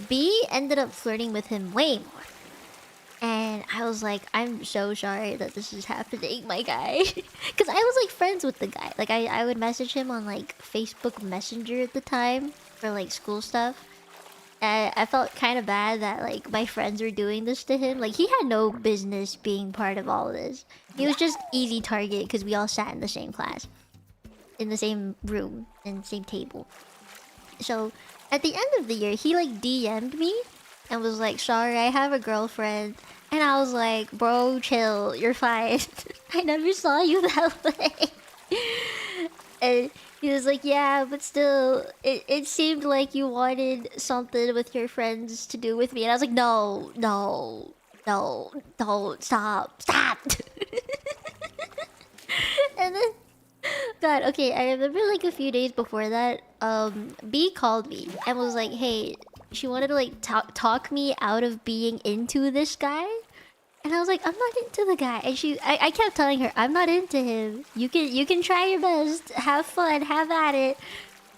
B ended up flirting with him way more. And I was like, I'm so sorry that this is happening, my guy. Because I was like friends with the guy. Like I would message him on like Facebook Messenger at the time for like school stuff. And I felt kind of bad that like my friends were doing this to him. Like he had no business being part of all of this. He was just easy target because we all sat in the same class, in the same room, and the same table. So at the end of the year, he like DM'd me and was like, sorry, I have a girlfriend. And I was like, bro, chill, you're fine. I never saw you that way. And he was like, yeah, but still, it seemed like you wanted something with your friends to do with me. And I was like, no, no, no, don't, stop. And then, God, okay, I remember like a few days before that, B called me and was like, hey, she wanted to like talk me out of being into this guy. And I was like, I'm not into the guy. And I kept telling her, I'm not into him. You can try your best. Have fun. Have at it.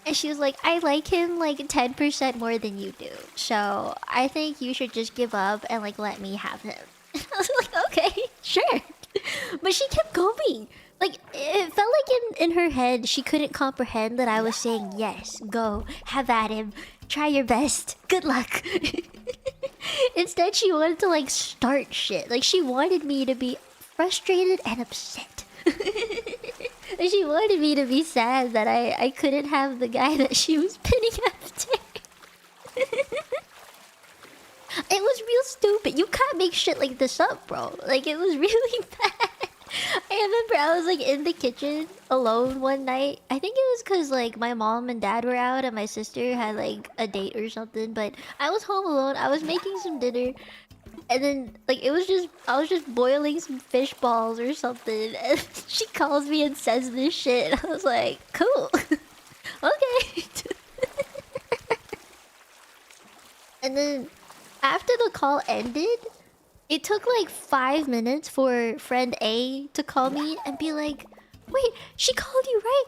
And she was like, I like him like 10% more than you do. So I think you should just give up and like let me have him. And I was like, okay, sure. But she kept going. Like, it felt like in her head, she couldn't comprehend that I was saying, yes, go, have at him, try your best, good luck. Instead, she wanted to, like, start shit. Like, she wanted me to be frustrated and upset. And she wanted me to be sad that I couldn't have the guy that she was pinning after. It was real stupid. You can't make shit like this up, bro. Like, it was really bad. I remember I was like in the kitchen alone one night. I think it was because like my mom and dad were out and my sister had like a date or something. But I was home alone. I was making some dinner. And then like I was just boiling some fish balls or something. And she calls me and says this shit. I was like, cool. Okay. And then after the call ended, it took like 5 minutes for friend A to call me and be like, wait, she called you, right?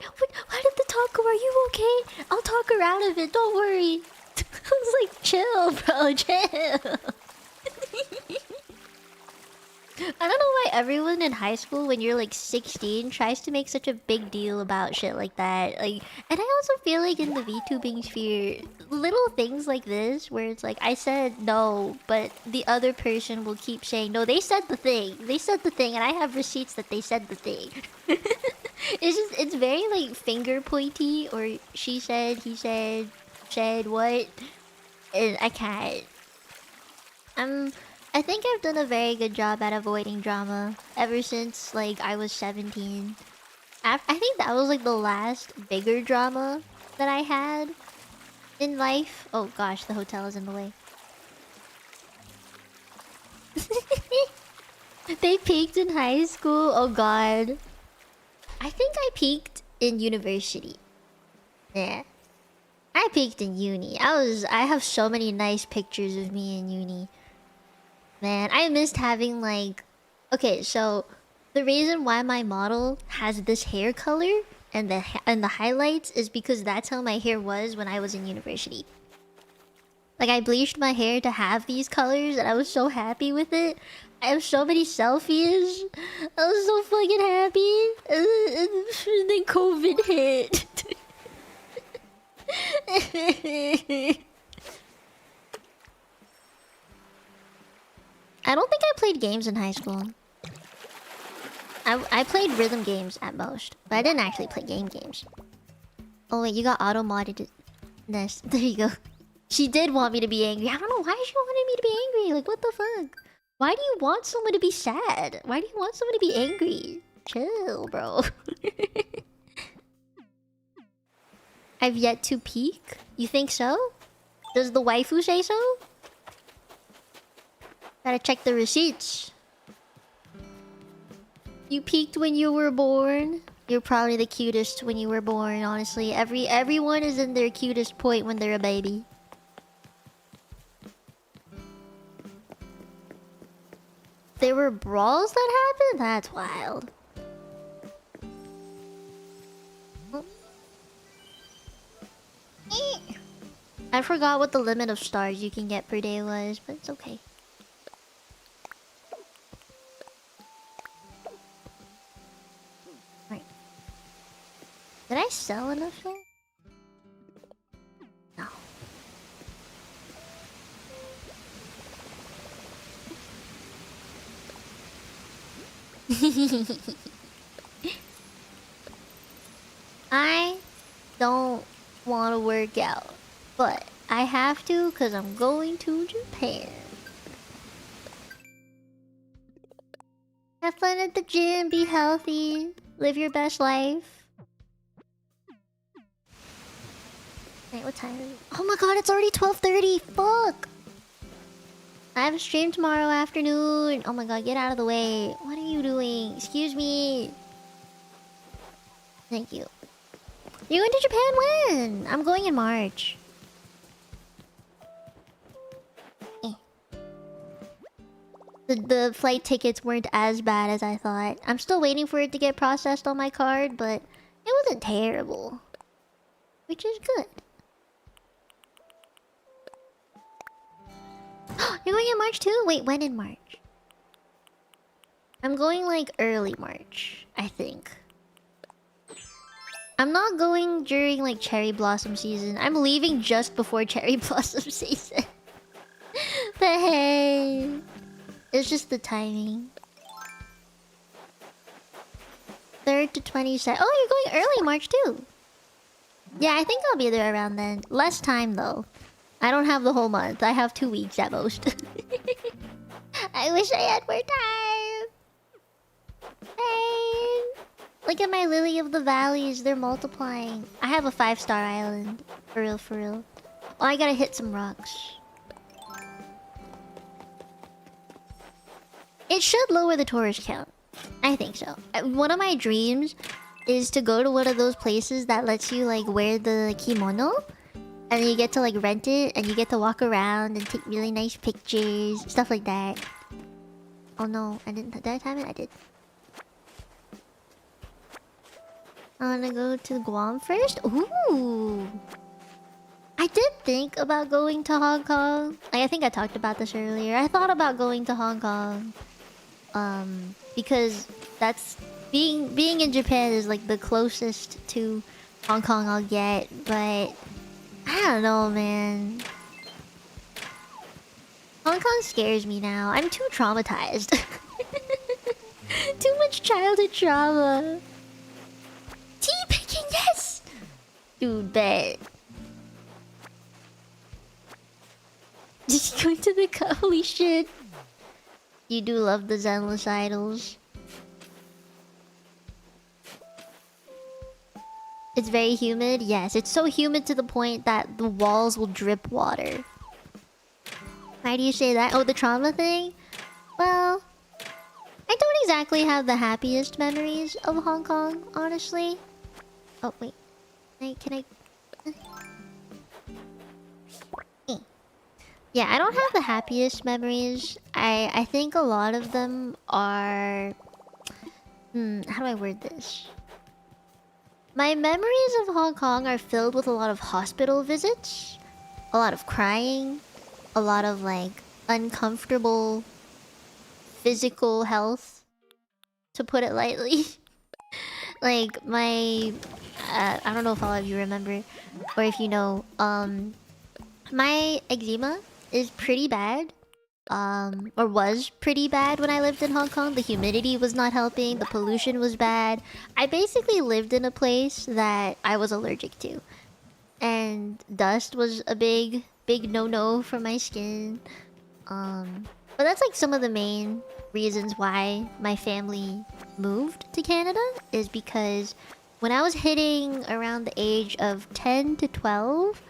How did the talk go? Are you okay? I'll talk her out of it, don't worry. I was like, chill, bro, chill. I don't know why everyone in high school, when you're like 16, tries to make such a big deal about shit like that. Like, and I also feel like in the VTubing sphere, little things like this, where it's like, I said no, but the other person will keep saying, no, they said the thing. They said the thing, and I have receipts that they said the thing. It's very like finger pointy, or she said, he said what? And I can't. I think I've done a very good job at avoiding drama ever since like I was 17. I think that was like the last bigger drama that I had in life. Oh gosh, the hotel is in the way. They peaked in high school. Oh god. I think I peaked in university. Yeah. I peaked in uni. I have so many nice pictures of me in uni. Man, I missed having like... Okay, so the reason why my model has this hair color and the highlights is because that's how my hair was when I was in university. Like, I bleached my hair to have these colors and I was so happy with it. I have so many selfies. I was so fucking happy. And then COVID hit. I don't think I played games in high school. I played rhythm games at most, but I didn't actually play games. Oh wait, you got auto-modded. Nest. There you go. She did want me to be angry. I don't know why she wanted me to be angry. Like, what the fuck? Why do you want someone to be sad? Why do you want someone to be angry? Chill, bro. I've yet to peek. You think so? Does the waifu say so? Gotta check the receipts. You peaked when you were born. You're probably the cutest when you were born, honestly. Everyone is in their cutest point when they're a baby. There were brawls that happened? That's wild. Oh. I forgot what the limit of stars you can get per day was, but it's okay. Right. Did I sell enough yet? No. I don't want to work out, but I have to because I'm going to Japan. Have fun at the gym, be healthy, live your best life. Wait, what time is it? Oh my god, it's already 12:30. Fuck! I have a stream tomorrow afternoon. Oh my god, get out of the way. What are you doing? Excuse me. Thank you. You're going to Japan when? I'm going in March. The flight tickets weren't as bad as I thought. I'm still waiting for it to get processed on my card, but it wasn't terrible. Which is good. You're going in March too? Wait, when in March? I'm going like early March, I think. I'm not going during like cherry blossom season. I'm leaving just before cherry blossom season. But hey, it's just the timing. 3rd to 22nd. Oh, you're going early March too. Yeah, I think I'll be there around then. Less time though. I don't have the whole month. I have 2 weeks at most. I wish I had more time. Hey, look at my lily of the valleys. They're multiplying. I have a 5-star island. For real, for real. Oh, I gotta hit some rocks. It should lower the tourist count. I think so. One of my dreams is to go to one of those places that lets you like wear the kimono. And then you get to like rent it and you get to walk around and take really nice pictures. Stuff like that. Oh no, I didn't. Did I time it? I did. I wanna go to Guam first? Ooh. I did think about going to Hong Kong. Like, I think I talked about this earlier. I thought about going to Hong Kong. Because that's... Being in Japan is like the closest to Hong Kong I'll get. But... I don't know, man. Hong Kong scares me now. I'm too traumatized. Too much childhood trauma. Tea picking, yes! Dude, bet. Just go to the holy shit. You do love the Zenless idols. It's very humid. Yes, it's so humid to the point that the walls will drip water. Why do you say that? Oh, the trauma thing? Well, I don't exactly have the happiest memories of Hong Kong, honestly. Oh, wait. Can I... Yeah, I don't have the happiest memories. I think a lot of them are... how do I word this? My memories of Hong Kong are filled with a lot of hospital visits, a lot of crying, a lot of like uncomfortable physical health, to put it lightly. Like my... I don't know if all of you remember, or if you know, my eczema is pretty bad. Or was pretty bad when I lived in Hong Kong. The humidity was not helping, the pollution was bad. I basically lived in a place that I was allergic to. And dust was a big no-no for my skin. But that's like some of the main reasons why my family moved to Canada, is because when I was hitting around the age of 10 to 12,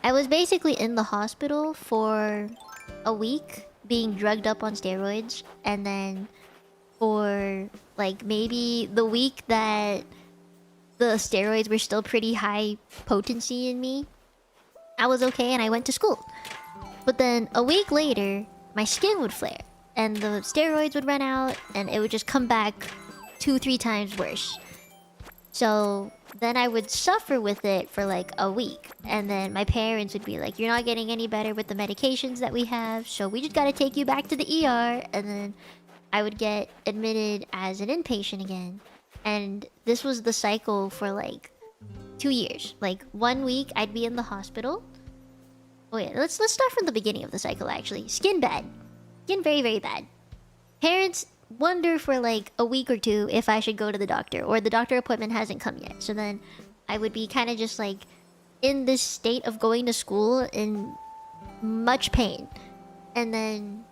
I was basically in the hospital for a week being drugged up on steroids, and then for like maybe the week that the steroids were still pretty high potency in me, I was okay and I went to school. But then a week later, my skin would flare and the steroids would run out and it would just come back 2-3 times worse. So then I would suffer with it for like a week, and then my parents would be like, "You're not getting any better with the medications that we have, so we just gotta take you back to the ER." And then I would get admitted as an inpatient again. And this was the cycle for like 2 years. Like 1 week I'd be in the hospital. Oh yeah, let's start from the beginning of the cycle actually. Skin bad. Skin very, very bad. Parents wonder for like a week or two if I should go to the doctor, or the doctor appointment hasn't come yet. So then I would be kind of just like in this state of going to school in much pain. And then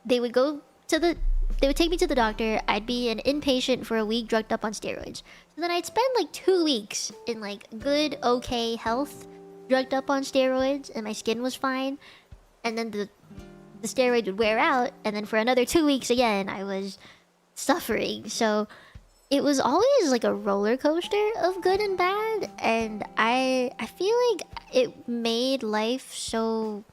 they would take me to the doctor. I'd be an inpatient for a week drugged up on steroids. So then I'd spend like 2 weeks in like good, okay health, drugged up on steroids, and my skin was fine. And then the steroid would wear out, and then for another 2 weeks again, I was suffering. So it was always like a roller coaster of good and bad, and I feel like it made life so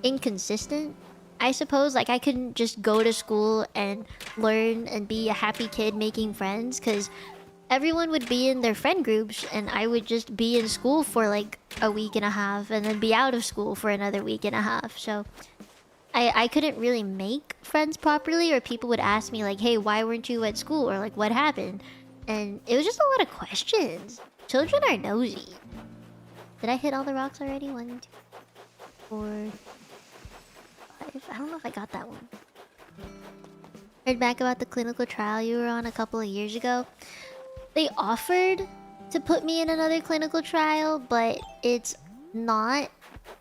inconsistent. I suppose like I couldn't just go to school and learn and be a happy kid making friends, because everyone would be in their friend groups and I would just be in school for like a week and a half and then be out of school for another week and a half. So I couldn't really make friends properly, or people would ask me like, "Hey, why weren't you at school?" or like, "What happened?" And it was just a lot of questions. Children are nosy. Did I hit all the rocks already? 1, 2, 4, 5. I don't know if I got that one. Heard back about the clinical trial you were on a couple of years ago. They offered to put me in another clinical trial, but it's not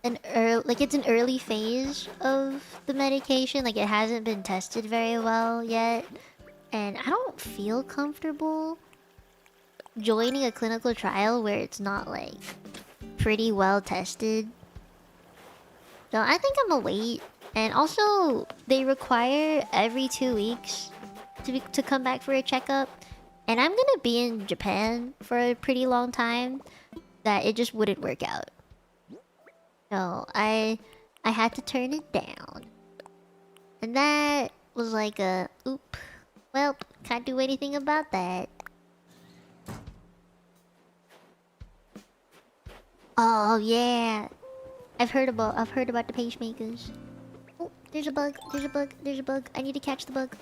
it's an early phase of the medication. Like it hasn't been tested very well yet, and I don't feel comfortable joining a clinical trial where it's not like pretty well tested. So I think I'm gonna wait. And also they require every 2 weeks to come back for a checkup, and I'm gonna be in Japan for a pretty long time, that it just wouldn't work out. So I had to turn it down. And that was like a oop. Well, can't do anything about that. Oh yeah. I've heard about the pacemakers. Oh, there's a bug, there's a bug, there's a bug. I need to catch the bug.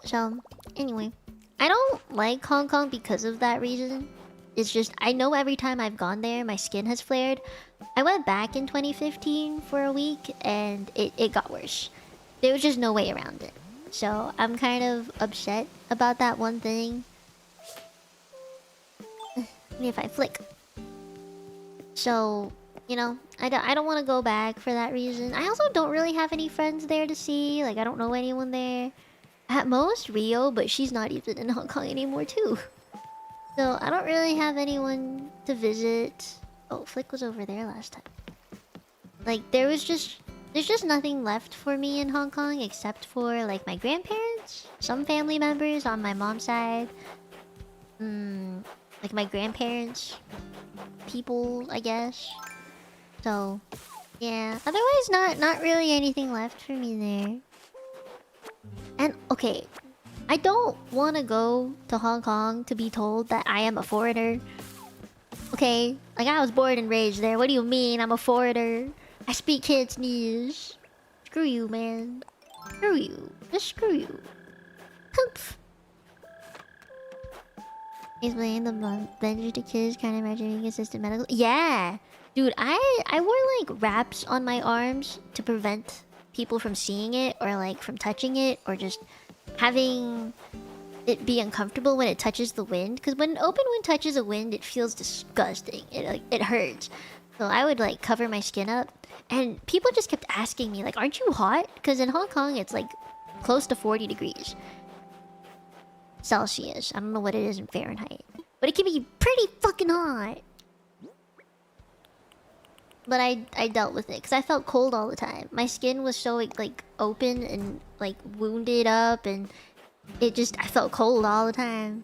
So, anyway, I don't like Hong Kong because of that reason. It's just, I know every time I've gone there, my skin has flared. I went back in 2015 for a week, and it got worse. There was just no way around it. So, I'm kind of upset about that one thing. Maybe if I flick. So, you know, I don't want to go back for that reason. I also don't really have any friends there to see. Like, I don't know anyone there. At most, Rio, but she's not even in Hong Kong anymore, too. So, I don't really have anyone to visit. Oh, Flick was over there last time. Like, there's just nothing left for me in Hong Kong except for, like, my grandparents, some family members on my mom's side. Like, my grandparents, people, I guess. So, yeah. Otherwise, not really anything left for me there. And, okay, I don't want to go to Hong Kong to be told that I am a foreigner. Okay, like I was born and raised there. What do you mean I'm a foreigner? I speak Cantonese. Screw you, man. Screw you. Just screw you. Humph. He's playing the Benji to Kids, kind of imagining assisted medical. Yeah! Dude, I wore like wraps on my arms to prevent people from seeing it, or like from touching it, or just having it be uncomfortable when it touches the wind. Because when open wind touches a wind, it feels disgusting. It hurts. So I would like cover my skin up, and people just kept asking me like, "Aren't you hot?" Because in Hong Kong it's like close to 40 degrees Celsius. I don't know what it is in Fahrenheit, but it can be pretty fucking hot. But I dealt with it because I felt cold all the time. My skin was so like open and like wounded up, and I felt cold all the time.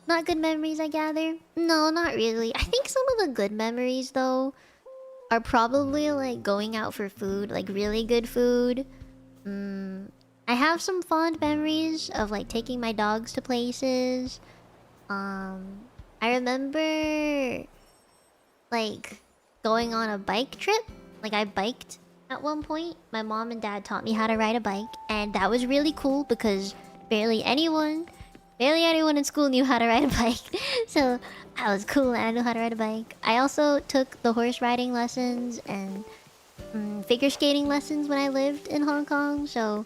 Not good memories, I gather. No, not really. I think some of the good memories though are probably like going out for food, like really good food. I have some fond memories of like taking my dogs to places. I remember like going on a bike trip. Like I biked at one point. My mom and dad taught me how to ride a bike, and that was really cool because barely anyone in school knew how to ride a bike. So I was cool and I knew how to ride a bike. I also took the horse riding lessons and figure skating lessons when I lived in Hong Kong. So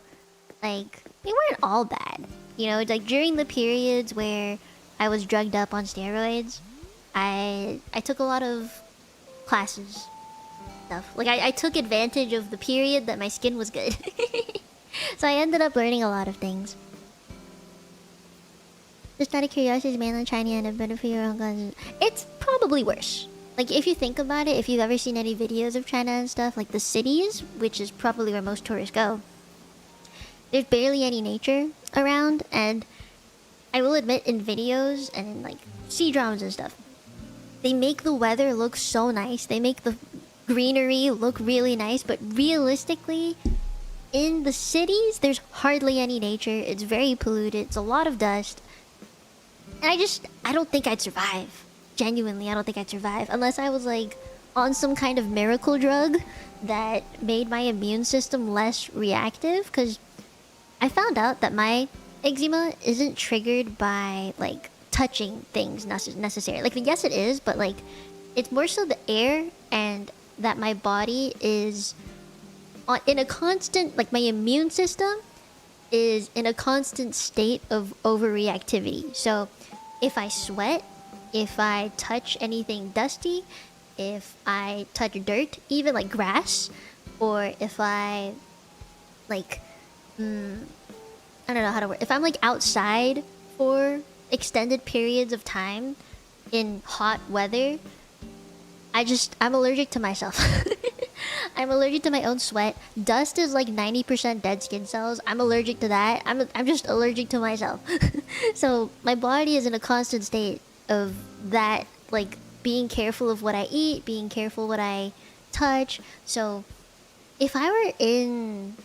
like they weren't all bad. You know, like during the periods where I was drugged up on steroids, I took a lot of classes stuff. Like I took advantage of the period that my skin was good. So I ended up learning a lot of things. Just out of curiosity, is mainland China and better for your own guns? It's probably worse. Like if you think about it, if you've ever seen any videos of China and stuff, like the cities, which is probably where most tourists go, there's barely any nature around. And I will admit, in videos and in like C-dramas and stuff, they make the weather look so nice. They make the greenery look really nice, but realistically, in the cities, there's hardly any nature. It's very polluted. It's a lot of dust. And I don't think I'd survive. Genuinely, I don't think I'd survive. Unless I was like on some kind of miracle drug that made my immune system less reactive. Because I found out that my eczema isn't triggered by like touching things necessarily. Like yes it is, but like it's more so the air, and that my body is in a constant, like my immune system is in a constant state of overreactivity. So if I sweat, if I touch anything dusty, if I touch dirt, even like grass, or if I like I don't know how to word. If I'm like outside for extended periods of time in hot weather, I'm allergic to myself. I'm allergic to my own sweat. Dust is like 90% dead skin cells. I'm allergic to that. I'm just allergic to myself. So my body is in a constant state of that, like being careful of what I eat, being careful what I touch. So if I were in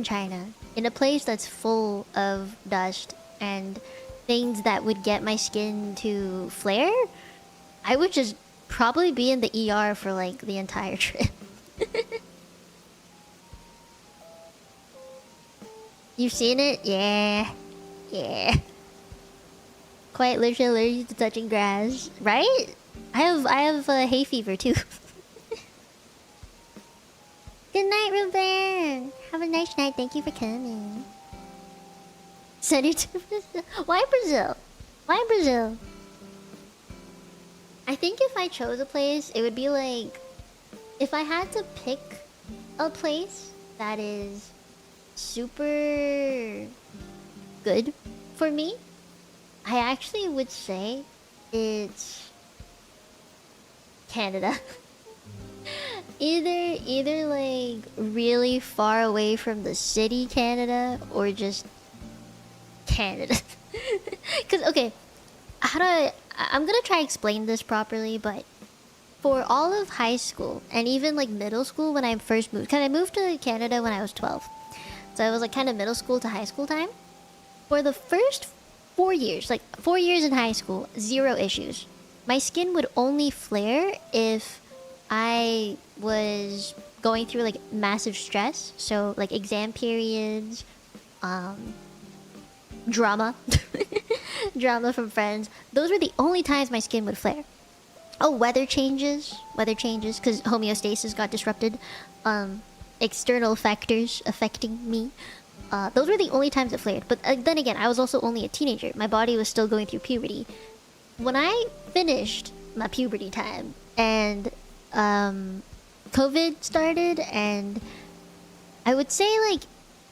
China, in a place that's full of dust and things that would get my skin to flare, I would just probably be in the ER for like the entire trip. You've seen it? Yeah. Yeah. Quite literally allergic to touching grass. Right? I have hay fever too. Good night, Ruben. Have a nice night. Thank you for coming. Send it to Brazil. Why Brazil? Why Brazil? I think if I chose a place, it would be like, if I had to pick a place that is super good for me, I actually would say it's Canada. either like really far away from the city Canada, or just Canada. Cause okay, I'm gonna try to explain this properly, but for all of high school and even like middle school when I first moved, cause I moved to Canada when I was 12, so it was like kind of middle school to high school time. For the first 4 years, like 4 years in high school, zero issues. My skin would only flare if I was going through like massive stress, so like exam periods, drama from friends. Those were the only times my skin would flare. Oh, weather changes because homeostasis got disrupted, external factors affecting me. Those were the only times it flared. But then again, I was also only a teenager. My body was still going through puberty. When I finished my puberty time and COVID started, and I would say like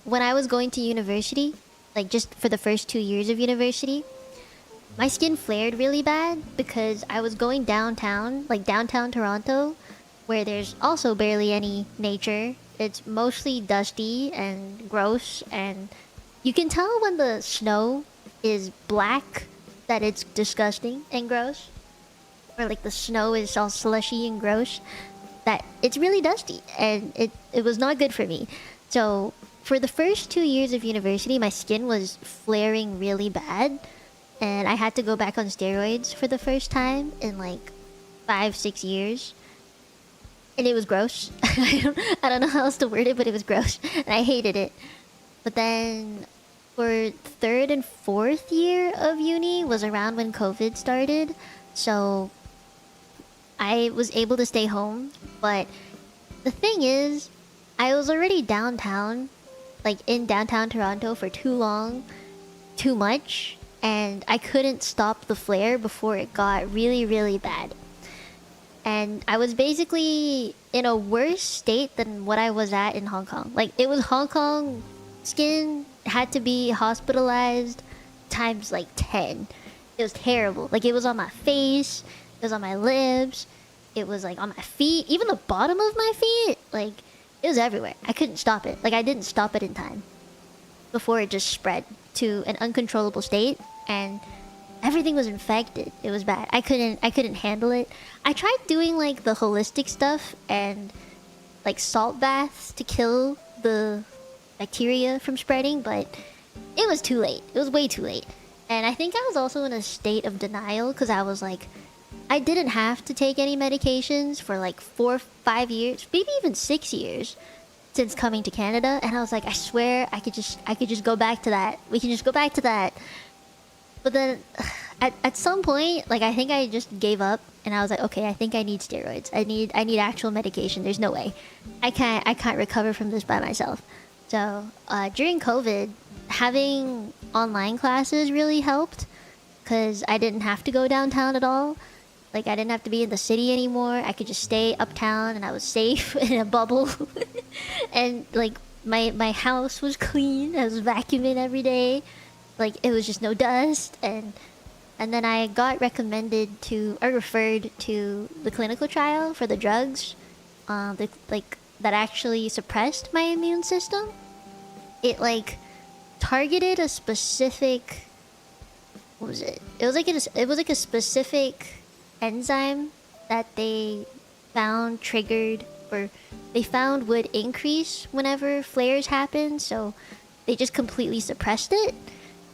when I was going to university, like just for the first 2 years of university, my skin flared really bad because I was going downtown, like downtown Toronto, where there's also barely any nature. It's mostly dusty and gross, and you can tell when the snow is black that it's disgusting and gross. Or like the snow is all slushy and gross, that it's really dusty, and it was not good for me. So for the first 2 years of university, my skin was flaring really bad, and I had to go back on steroids for the first time in like 5-6 years. And it was gross. I don't know how else to word it, but it was gross. And I hated it. But then for third and fourth year of uni was around when COVID started. So I was able to stay home. But the thing is, I was already downtown, like in downtown Toronto for too long, too much. And I couldn't stop the flare before it got really, really bad. And I was basically in a worse state than what I was at in Hong Kong. Like, it was Hong Kong skin, had to be hospitalized times like 10. It was terrible. Like, it was on my face, it was on my lips, it was like on my feet, even the bottom of my feet. Like, it was everywhere. I couldn't stop it. Like, I didn't stop it in time before it just spread to an uncontrollable state, and everything was infected. It was bad. I couldn't handle it. I tried doing like the holistic stuff and like salt baths to kill the bacteria from spreading, but it was too late. It was way too late. And I think I was also in a state of denial because I was like, I didn't have to take any medications for like 4-5 years, maybe even 6 years since coming to Canada. And I was like, I swear I could just go back to that. We can just go back to that. But then at some point, like, I think I just gave up and I was like, okay, I think I need steroids. I need actual medication. There's no way. I can't recover from this by myself. So during COVID, having online classes really helped because I didn't have to go downtown at all. Like, I didn't have to be in the city anymore. I could just stay uptown and I was safe in a bubble. And like my house was clean. I was vacuuming every day. Like, it was just no dust, and then I got referred to the clinical trial for the drugs, that actually suppressed my immune system. It like targeted a specific, what was it? It was like a specific enzyme that they found triggered, or they found would increase whenever flares happen. So they just completely suppressed it.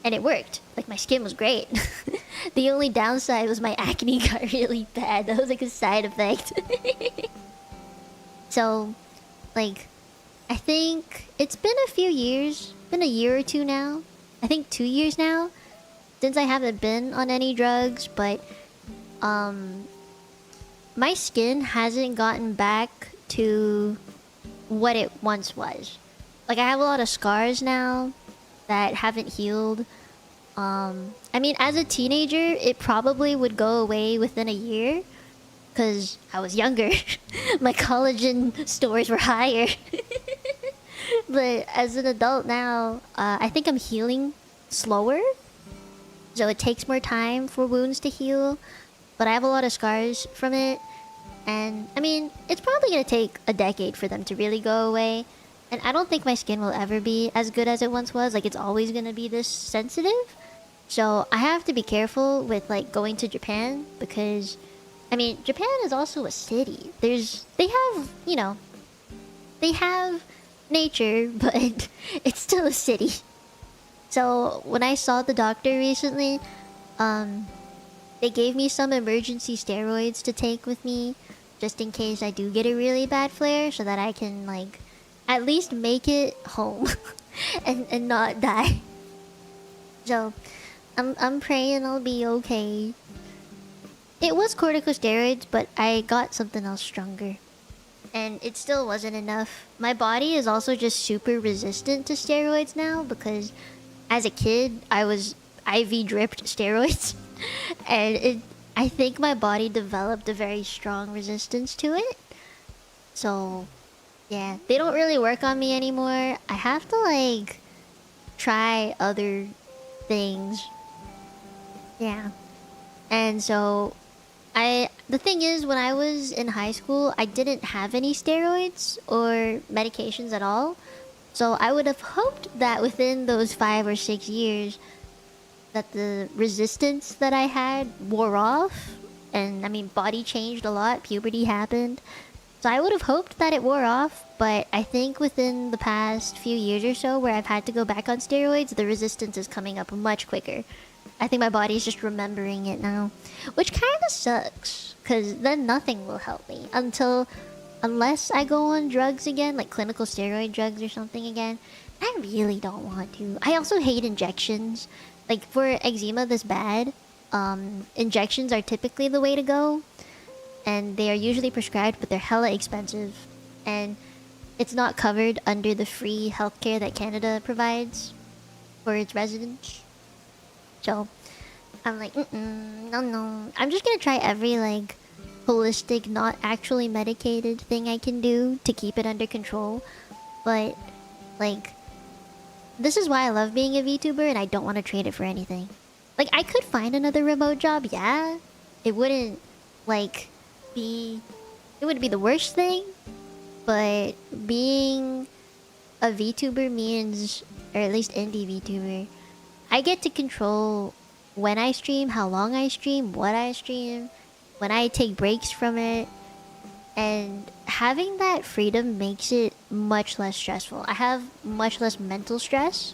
And it worked. Like, my skin was great. The only downside was my acne got really bad. That was like a side effect. So, like, I think it's been a few years. Been a year or two now. I think 2 years now since I haven't been on any drugs, but my skin hasn't gotten back to what it once was. Like, I have a lot of scars now that haven't healed. I mean, as a teenager, it probably would go away within a year because I was younger. My collagen stores were higher. But as an adult now, I think I'm healing slower. So it takes more time for wounds to heal. But I have a lot of scars from it. And I mean, it's probably going to take a decade for them to really go away. And I don't think my skin will ever be as good as it once was. Like, it's always going to be this sensitive. So I have to be careful with like going to Japan because, I mean, Japan is also a city. They have nature, but it's still a city. So when I saw the doctor recently, they gave me some emergency steroids to take with me just in case I do get a really bad flare, so that I can like at least make it home and not die. So I'm praying I'll be okay. It was corticosteroids, but I got something else stronger. And it still wasn't enough. My body is also just super resistant to steroids now because as a kid I was IV dripped steroids. And I think my body developed a very strong resistance to it. So Yeah, they don't really work on me anymore. I have to like try other things. Yeah. And so the thing is, when I was in high school, I didn't have any steroids or medications at all. So I would have hoped that within those 5 or 6 years that the resistance that I had wore off. And I mean, body changed a lot, puberty happened. So I would have hoped that it wore off, but I think within the past few years or so where I've had to go back on steroids, the resistance is coming up much quicker. I think my body's just remembering it now, which kind of sucks, because then nothing will help me unless I go on drugs again, like clinical steroid drugs or something again. I really don't want to. I also hate injections. Like for eczema this bad, injections are typically the way to go, and they are usually prescribed, but they're hella expensive, and it's not covered under the free healthcare that Canada provides for its residents. So I'm like, no. I'm just gonna try every like holistic, not actually medicated thing I can do to keep it under control. But like, this is why I love being a VTuber, and I don't want to trade it for anything. Like, I could find another remote job, yeah. It wouldn't like be, it would be the worst thing, but being a VTuber means, or at least indie VTuber, I get to control when I stream, how long I stream, what I stream, when I take breaks from it, and having that freedom makes it much less stressful. I have much less mental stress,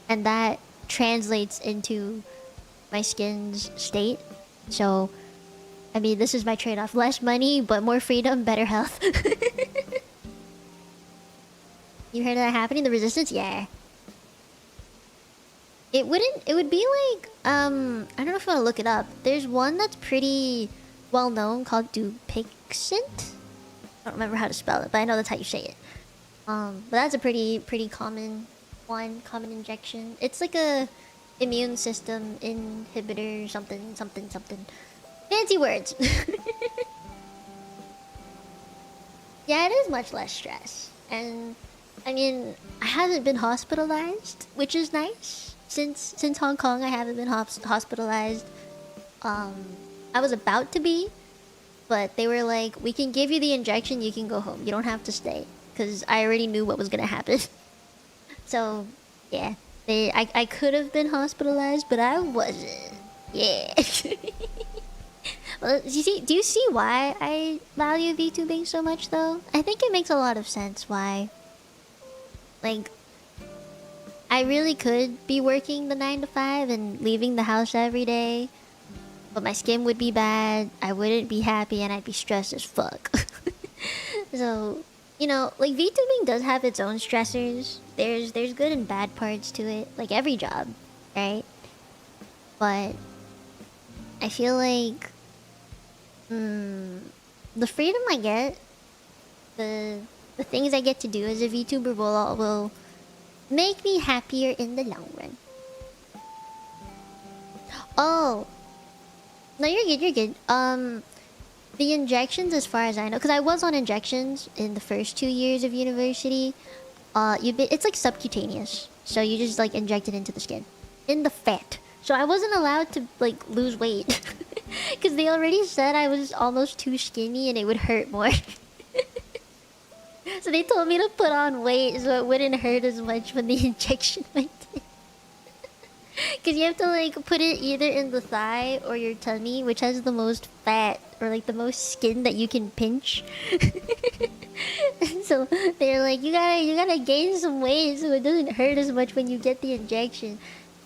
and that translates into my skin's state. So, I mean, this is my trade-off. Less money, but more freedom, better health. You heard that happening? The resistance? Yeah. It would be like, I don't know if you want to look it up. There's one that's pretty well known called Dupixent. I don't remember how to spell it, but I know that's how you say it. But that's a pretty common one, common injection. It's like a immune system inhibitor, something. Fancy words. Yeah, it is much less stress. And I mean, I haven't been hospitalized, which is nice. Since Hong Kong, I haven't been hospitalized. I was about to be, but they were like, we can give you the injection, you can go home. You don't have to stay. Because I already knew what was gonna happen. So, yeah. I could have been hospitalized, but I wasn't. Yeah. Well, do you see why I value VTubing so much, though? I think it makes a lot of sense why. Like, I really could be working the 9 to 5 and leaving the house every day, but my skin would be bad, I wouldn't be happy, and I'd be stressed as fuck. So, you know, like, VTubing does have its own stressors. There's good and bad parts to it, like every job, right? But I feel like the freedom I get, the things I get to do as a VTuber will make me happier in the long run. Oh, no, you're good. The injections, as far as I know, because I was on injections in the first 2 years of university. It's like subcutaneous, so you just like inject it into the skin, in the fat. So I wasn't allowed to like lose weight, because they already said I was almost too skinny and it would hurt more. So they told me to put on weight so it wouldn't hurt as much when the injection went in. Because you have to like put it either in the thigh or your tummy, which has the most fat or like the most skin that you can pinch. So they're like, you gotta gain some weight so it doesn't hurt as much when you get the injection.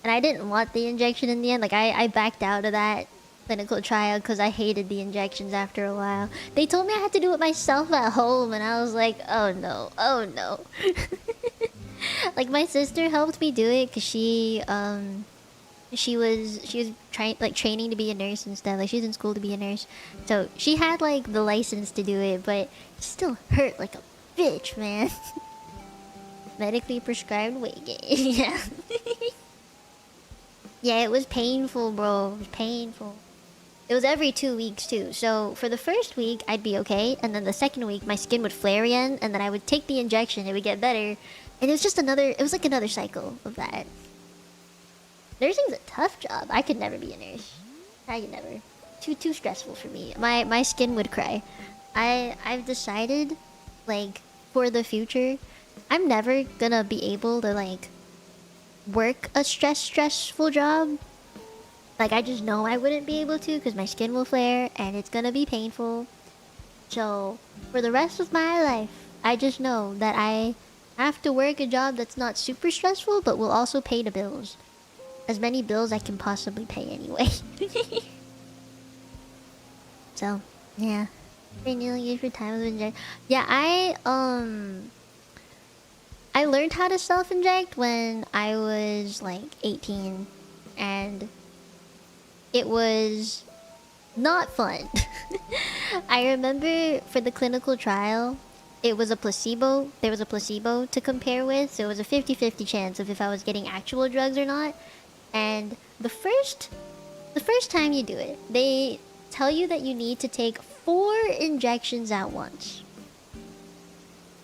And I didn't want the injection in the end. Like I backed out of that clinical trial because I hated the injections after a while. They told me I had to do it myself at home, and I was like, oh no. Like my sister helped me do it because she was training to be a nurse and stuff. Like she was in school to be a nurse, so she had like the license to do it, but it still hurt like a bitch, man. Medically prescribed weight gain. Yeah. Yeah, it was painful, bro. It was painful. It was every 2 weeks too. So for the first week, I'd be okay, and then the second week, my skin would flare again, and then I would take the injection. It would get better, and it was just another. It was like another cycle of that. Nursing's a tough job. I could never be a nurse. I could never. Too stressful for me. My skin would cry. I've decided, like, for the future, I'm never gonna be able to like work a stressful job. Like, I just know I wouldn't be able to because my skin will flare and it's gonna be painful. So, for the rest of my life, I just know that I have to work a job that's not super stressful but will also pay the bills. As many bills I can possibly pay anyway. So, yeah. Renewing for time of inject. Yeah, I learned how to self-inject when I was like 18, and it was not fun. I remember for the clinical trial, it was a placebo. There was a placebo to compare with, so it was a 50-50 chance of if I was getting actual drugs or not. And the first time you do it, they tell you that you need to take 4 injections at once.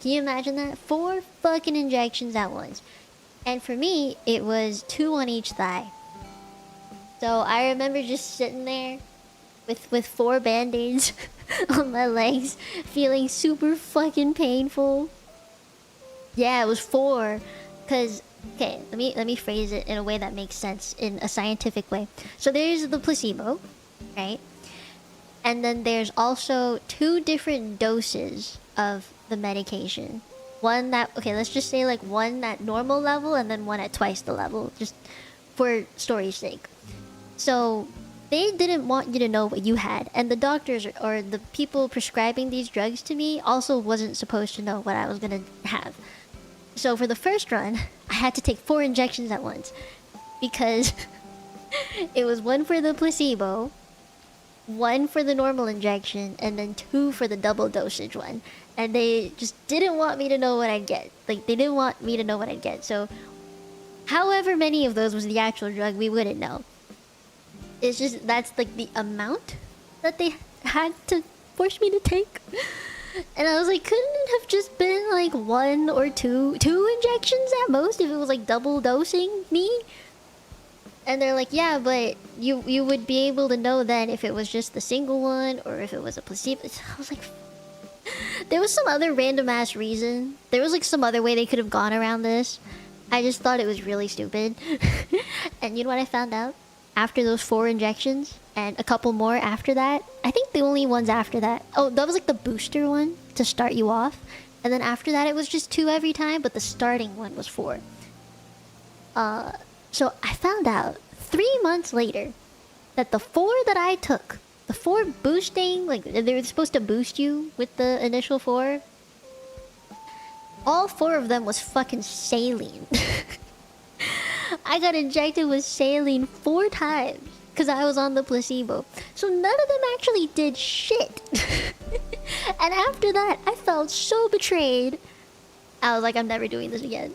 Can you imagine that? 4 fucking injections at once. And for me, it was 2 on each thigh. So I remember just sitting there with 4 band-aids on my legs, feeling super fucking painful. Yeah, it was 4. Cause okay, let me phrase it in a way that makes sense, in a scientific way. So there's the placebo, right? And then there's also 2 different doses of the medication. One that, okay, let's just say like one at normal level and then one at twice the level, just for story's sake. So they didn't want you to know what you had, and the doctors or the people prescribing these drugs to me also wasn't supposed to know what I was gonna have. So for the first run, I had to take 4 injections at once because it was 1 for the placebo, 1 for the normal injection, and then 2 for the double dosage one. And they just didn't want me to know what I'd get. Like, they didn't want me to know what I'd get. So, however many of those was the actual drug, we wouldn't know. It's just, that's like the amount that they had to force me to take. And I was like, couldn't it have just been like 1 or 2 injections at most if it was like double dosing me? And they're like, yeah, but you would be able to know then if it was just the single one or if it was a placebo. I was like, there was some other random ass reason. There was like some other way they could have gone around this. I just thought it was really stupid. And you know what I found out? After those 4 injections and a couple more after that, I think the only ones after that, oh, that was like the booster one to start you off. And then after that, it was just 2 every time, but the starting one was 4. So I found out 3 months later that the 4 that I took, the 4 boosting, like they were supposed to boost you with the initial 4, all 4 of them was fucking saline. I got injected with saline 4 times because I was on the placebo. So none of them actually did shit. And after that, I felt so betrayed. I was like, I'm never doing this again.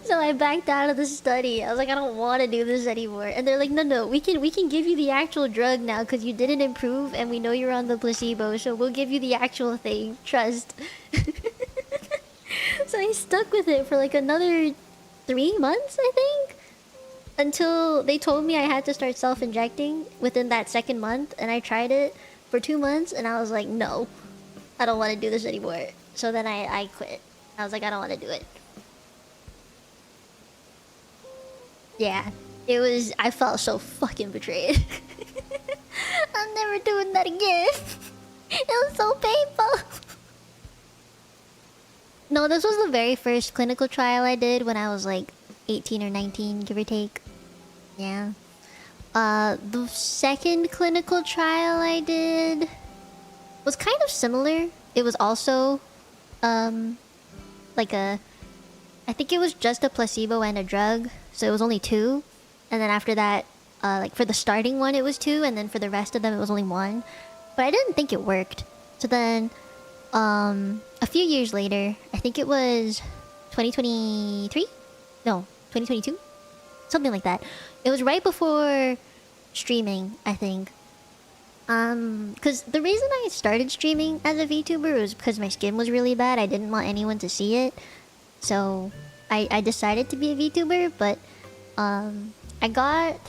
So I backed out of the study. I was like, I don't want to do this anymore. And they're like, no, we can give you the actual drug now because you didn't improve and we know you're on the placebo, so we'll give you the actual thing. Trust. So I stuck with it for like another 3 months, I think, until they told me I had to start self-injecting within that second month. And I tried it for 2 months and I was like, no, I don't want to do this anymore. So then I quit. I was like, I don't want to do it. Yeah, it was, I felt so fucking betrayed. I'm never doing that again. It was so painful. No, this was the very first clinical trial I did when I was like 18 or 19, give or take. Yeah. The second clinical trial I did was kind of similar. It was also like a, I think it was just a placebo and a drug, so it was only 2. And then after that, like for the starting one it was 2, and then for the rest of them it was only 1. But I didn't think it worked. So then a few years later, I think it was 2023? No, 2022? Something like that. It was right before streaming, I think. Because the reason I started streaming as a VTuber was because my skin was really bad. I didn't want anyone to see it. So I decided to be a VTuber, but I got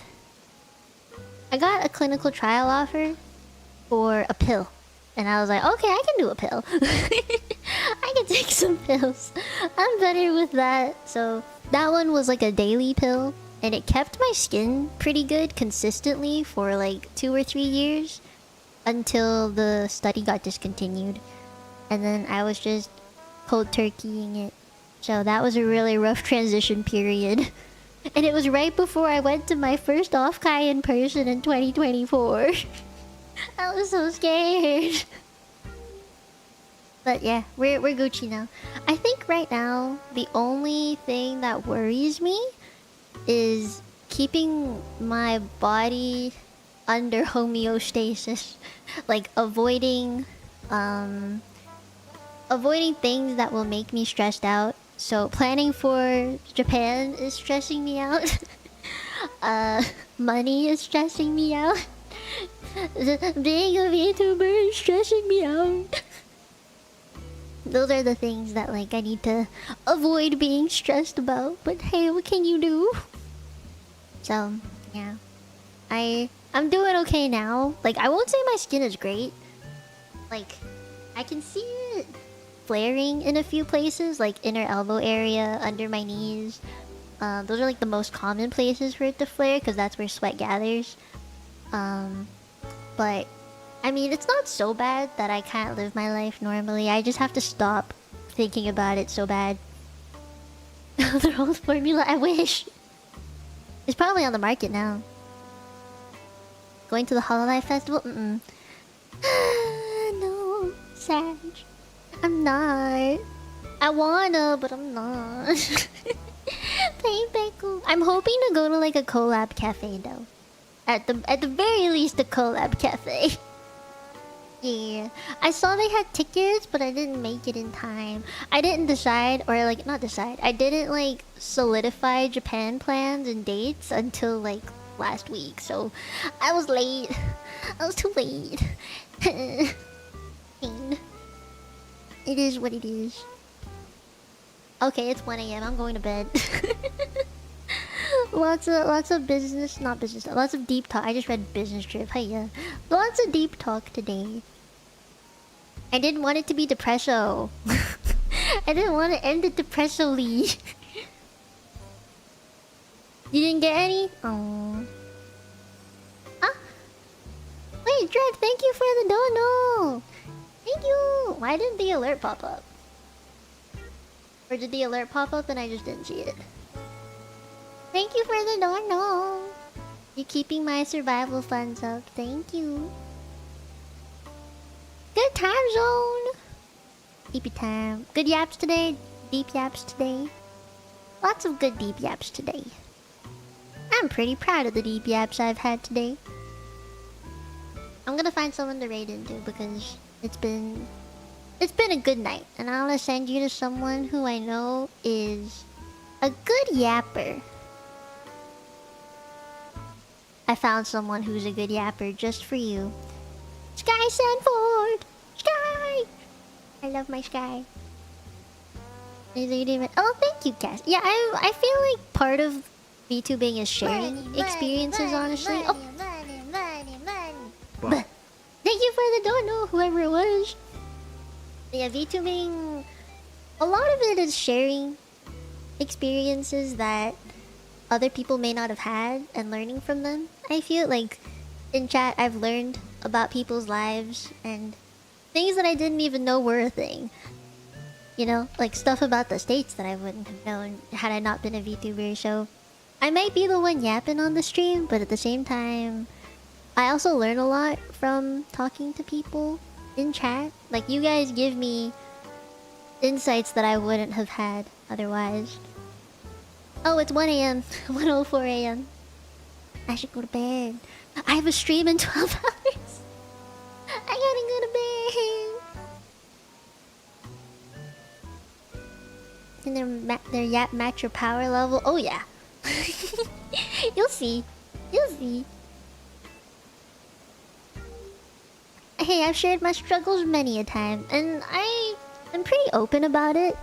a clinical trial offer for a pill. And I was like, okay, I can do a pill. I can take some pills. I'm better with that. So that one was like a daily pill. And it kept my skin pretty good consistently for like 2 or 3 years. Until the study got discontinued. And then I was just cold turkeying it. So that was a really rough transition period. And it was right before I went to my first off-kai in person in 2024. I was so scared. But yeah, we're Gucci now. I think right now, the only thing that worries me is keeping my body under homeostasis. Like avoiding things that will make me stressed out. So planning for Japan is stressing me out. Money is stressing me out. Being a VTuber is stressing me out. Those are the things that like I need to avoid being stressed about. But hey, what can you do? So yeah, I'm doing okay now. Like I won't say my skin is great. Like I can see it flaring in a few places, like inner elbow area, under my knees. Those are like the most common places for it to flare because that's where sweat gathers. But I mean, it's not so bad that I can't live my life normally. I just have to stop thinking about it so bad. The rose formula, I wish. It's probably on the market now. Going to the Hololive Festival? No, sad. I'm not. I wanna, but I'm not. I'm hoping to go to like a collab cafe though. At the very least, a collab cafe. Yeah, I saw they had tickets, but I didn't make it in time. I didn't decide, or like not decide. I didn't like solidify Japan plans and dates until like last week, so I was late. I was too late. It is what it is. Okay, it's 1 AM. I'm going to bed. Lots of business, not business. Lots of deep talk. I just read business trip. Hiya. Lots of deep talk today. I didn't want it to be depresso. I didn't want to end it depressively. You didn't get any? Oh. Huh? Wait, Dredd, thank you for the dono. Thank you. Why didn't the alert pop up? Or did the alert pop up and I just didn't see it? Thank you for the dono. You're keeping my survival funds up. Thank you. Good time zone. Deep time. Good yaps today. Deep yaps today. Lots of good deep yaps today. I'm pretty proud of the deep yaps I've had today. I'm gonna find someone to raid into because it's been a good night, and I wanna send you to someone who I know is a good yapper. I found someone who's a good yapper just for you. Sky Sanford! Sky! I love my Sky. Oh, thank you, Cass. Yeah, I feel like part of VTubing is sharing experiences, honestly. Oh. But thank you for the dono, whoever it was. Yeah, VTubing, a lot of it is sharing experiences that other people may not have had and learning from them. I feel like in chat I've learned about people's lives and things that I didn't even know were a thing. You know, like stuff about the States that I wouldn't have known had I not been a VTuber. So I might be the one yapping on the stream, but at the same time, I also learn a lot from talking to people in chat. Like, you guys give me insights that I wouldn't have had otherwise. Oh, it's 1 AM. 1:04 AM. I should go to bed. I have a stream in 12 hours. I gotta go to bed. And their yap match your power level. Oh yeah. You'll see. You'll see. hey, I've shared my struggles many a time, and I'm pretty open about it,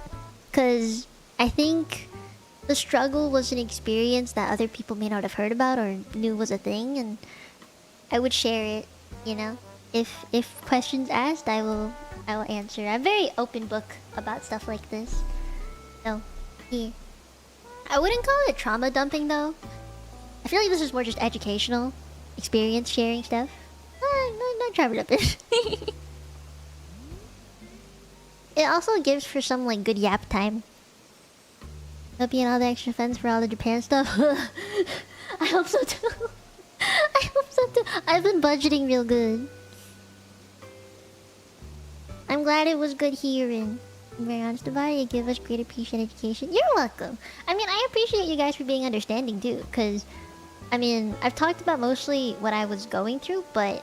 cause I think the struggle was an experience that other people may not have heard about or knew was a thing, and I would share it, you know. If questions asked, I will answer. I'm a very open book about stuff like this. So, yeah. I wouldn't call it trauma dumping though. I feel like this is more just educational, experience sharing stuff. Not trauma dumping. It also gives for some like good yap time. Hope you and all the extra funds for all the Japan stuff. I hope so too. I hope so too. I've been budgeting real good. I'm glad it was good hearing. I'm very honest about it. You give us great appreciation education. You're welcome. I mean, I appreciate you guys for being understanding too. Because, I mean, I've talked about mostly what I was going through, but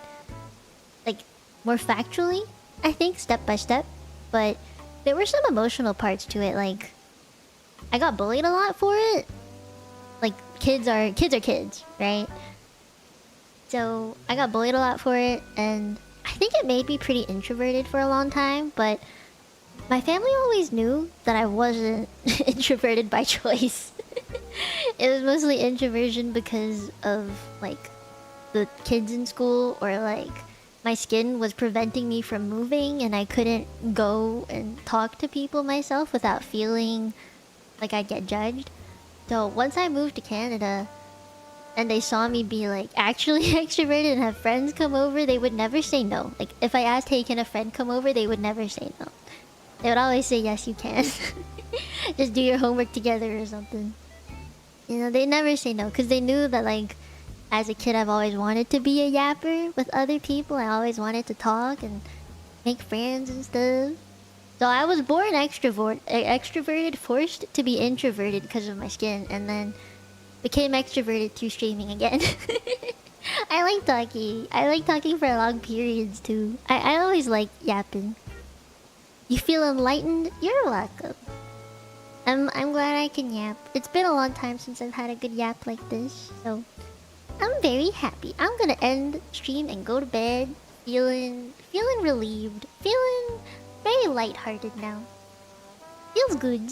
like more factually, I think step by step. But there were some emotional parts to it. Like, I got bullied a lot for it. Like, kids are kids, right? So I got bullied a lot for it, and I think it made me pretty introverted for a long time, but my family always knew that I wasn't introverted by choice. It was mostly introversion because of, like, the kids in school, or, like, my skin was preventing me from moving, and I couldn't go and talk to people myself without feeling like I'd get judged. So once I moved to Canada, and they saw me be like actually extroverted and have friends come over, they would never say no. Like if I asked, hey, can a friend come over, they would never say no. They would always say, yes, you can. Just do your homework together or something. You know, they never say no because they knew that, like, as a kid, I've always wanted to be a yapper with other people. I always wanted to talk and make friends and stuff. So I was born extroverted, forced to be introverted because of my skin, and then became extroverted through streaming again. I like talking. I like talking for long periods too. I always like yapping. You feel enlightened? You're welcome. I'm glad I can yap. It's been a long time since I've had a good yap like this, so I'm very happy. I'm gonna end stream and go to bed feeling relieved. Feeling very lighthearted now. Feels good.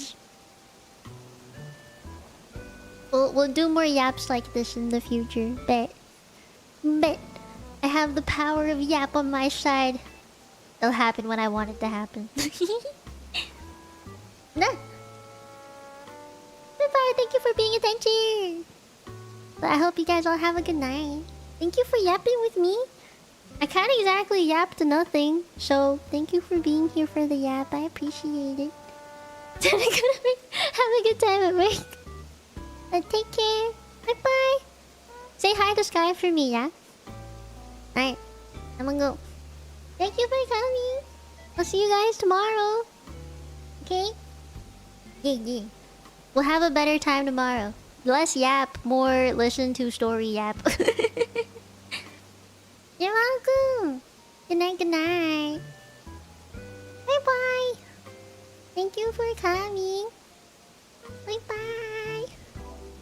We'll do more yaps like this in the future. Bet. I have the power of yap on my side. It'll happen when I want it to happen. Nah. Goodbye, thank you for paying attention. I hope you guys all have a good night. Thank you for yapping with me. I can't exactly yap to nothing, so thank you for being here for the yap. I appreciate it. Have a good time at work. Take care. Bye-bye. Say hi to Sky for me, yeah? Alright. I'm gonna go. Thank you for coming. I'll see you guys tomorrow. Okay? Yeah. We'll have a better time tomorrow. Less yap, more listen to story yap. You're welcome. Good night. Bye-bye. Thank you for coming. Bye-bye.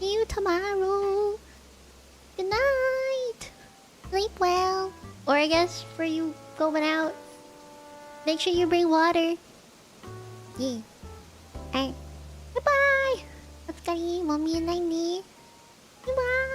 See you tomorrow. Good night. Sleep well. Or I guess for you going out, make sure you bring water. Yeah. Alright. Bye-bye. Otsukare. Mommy and I need. Bye-bye.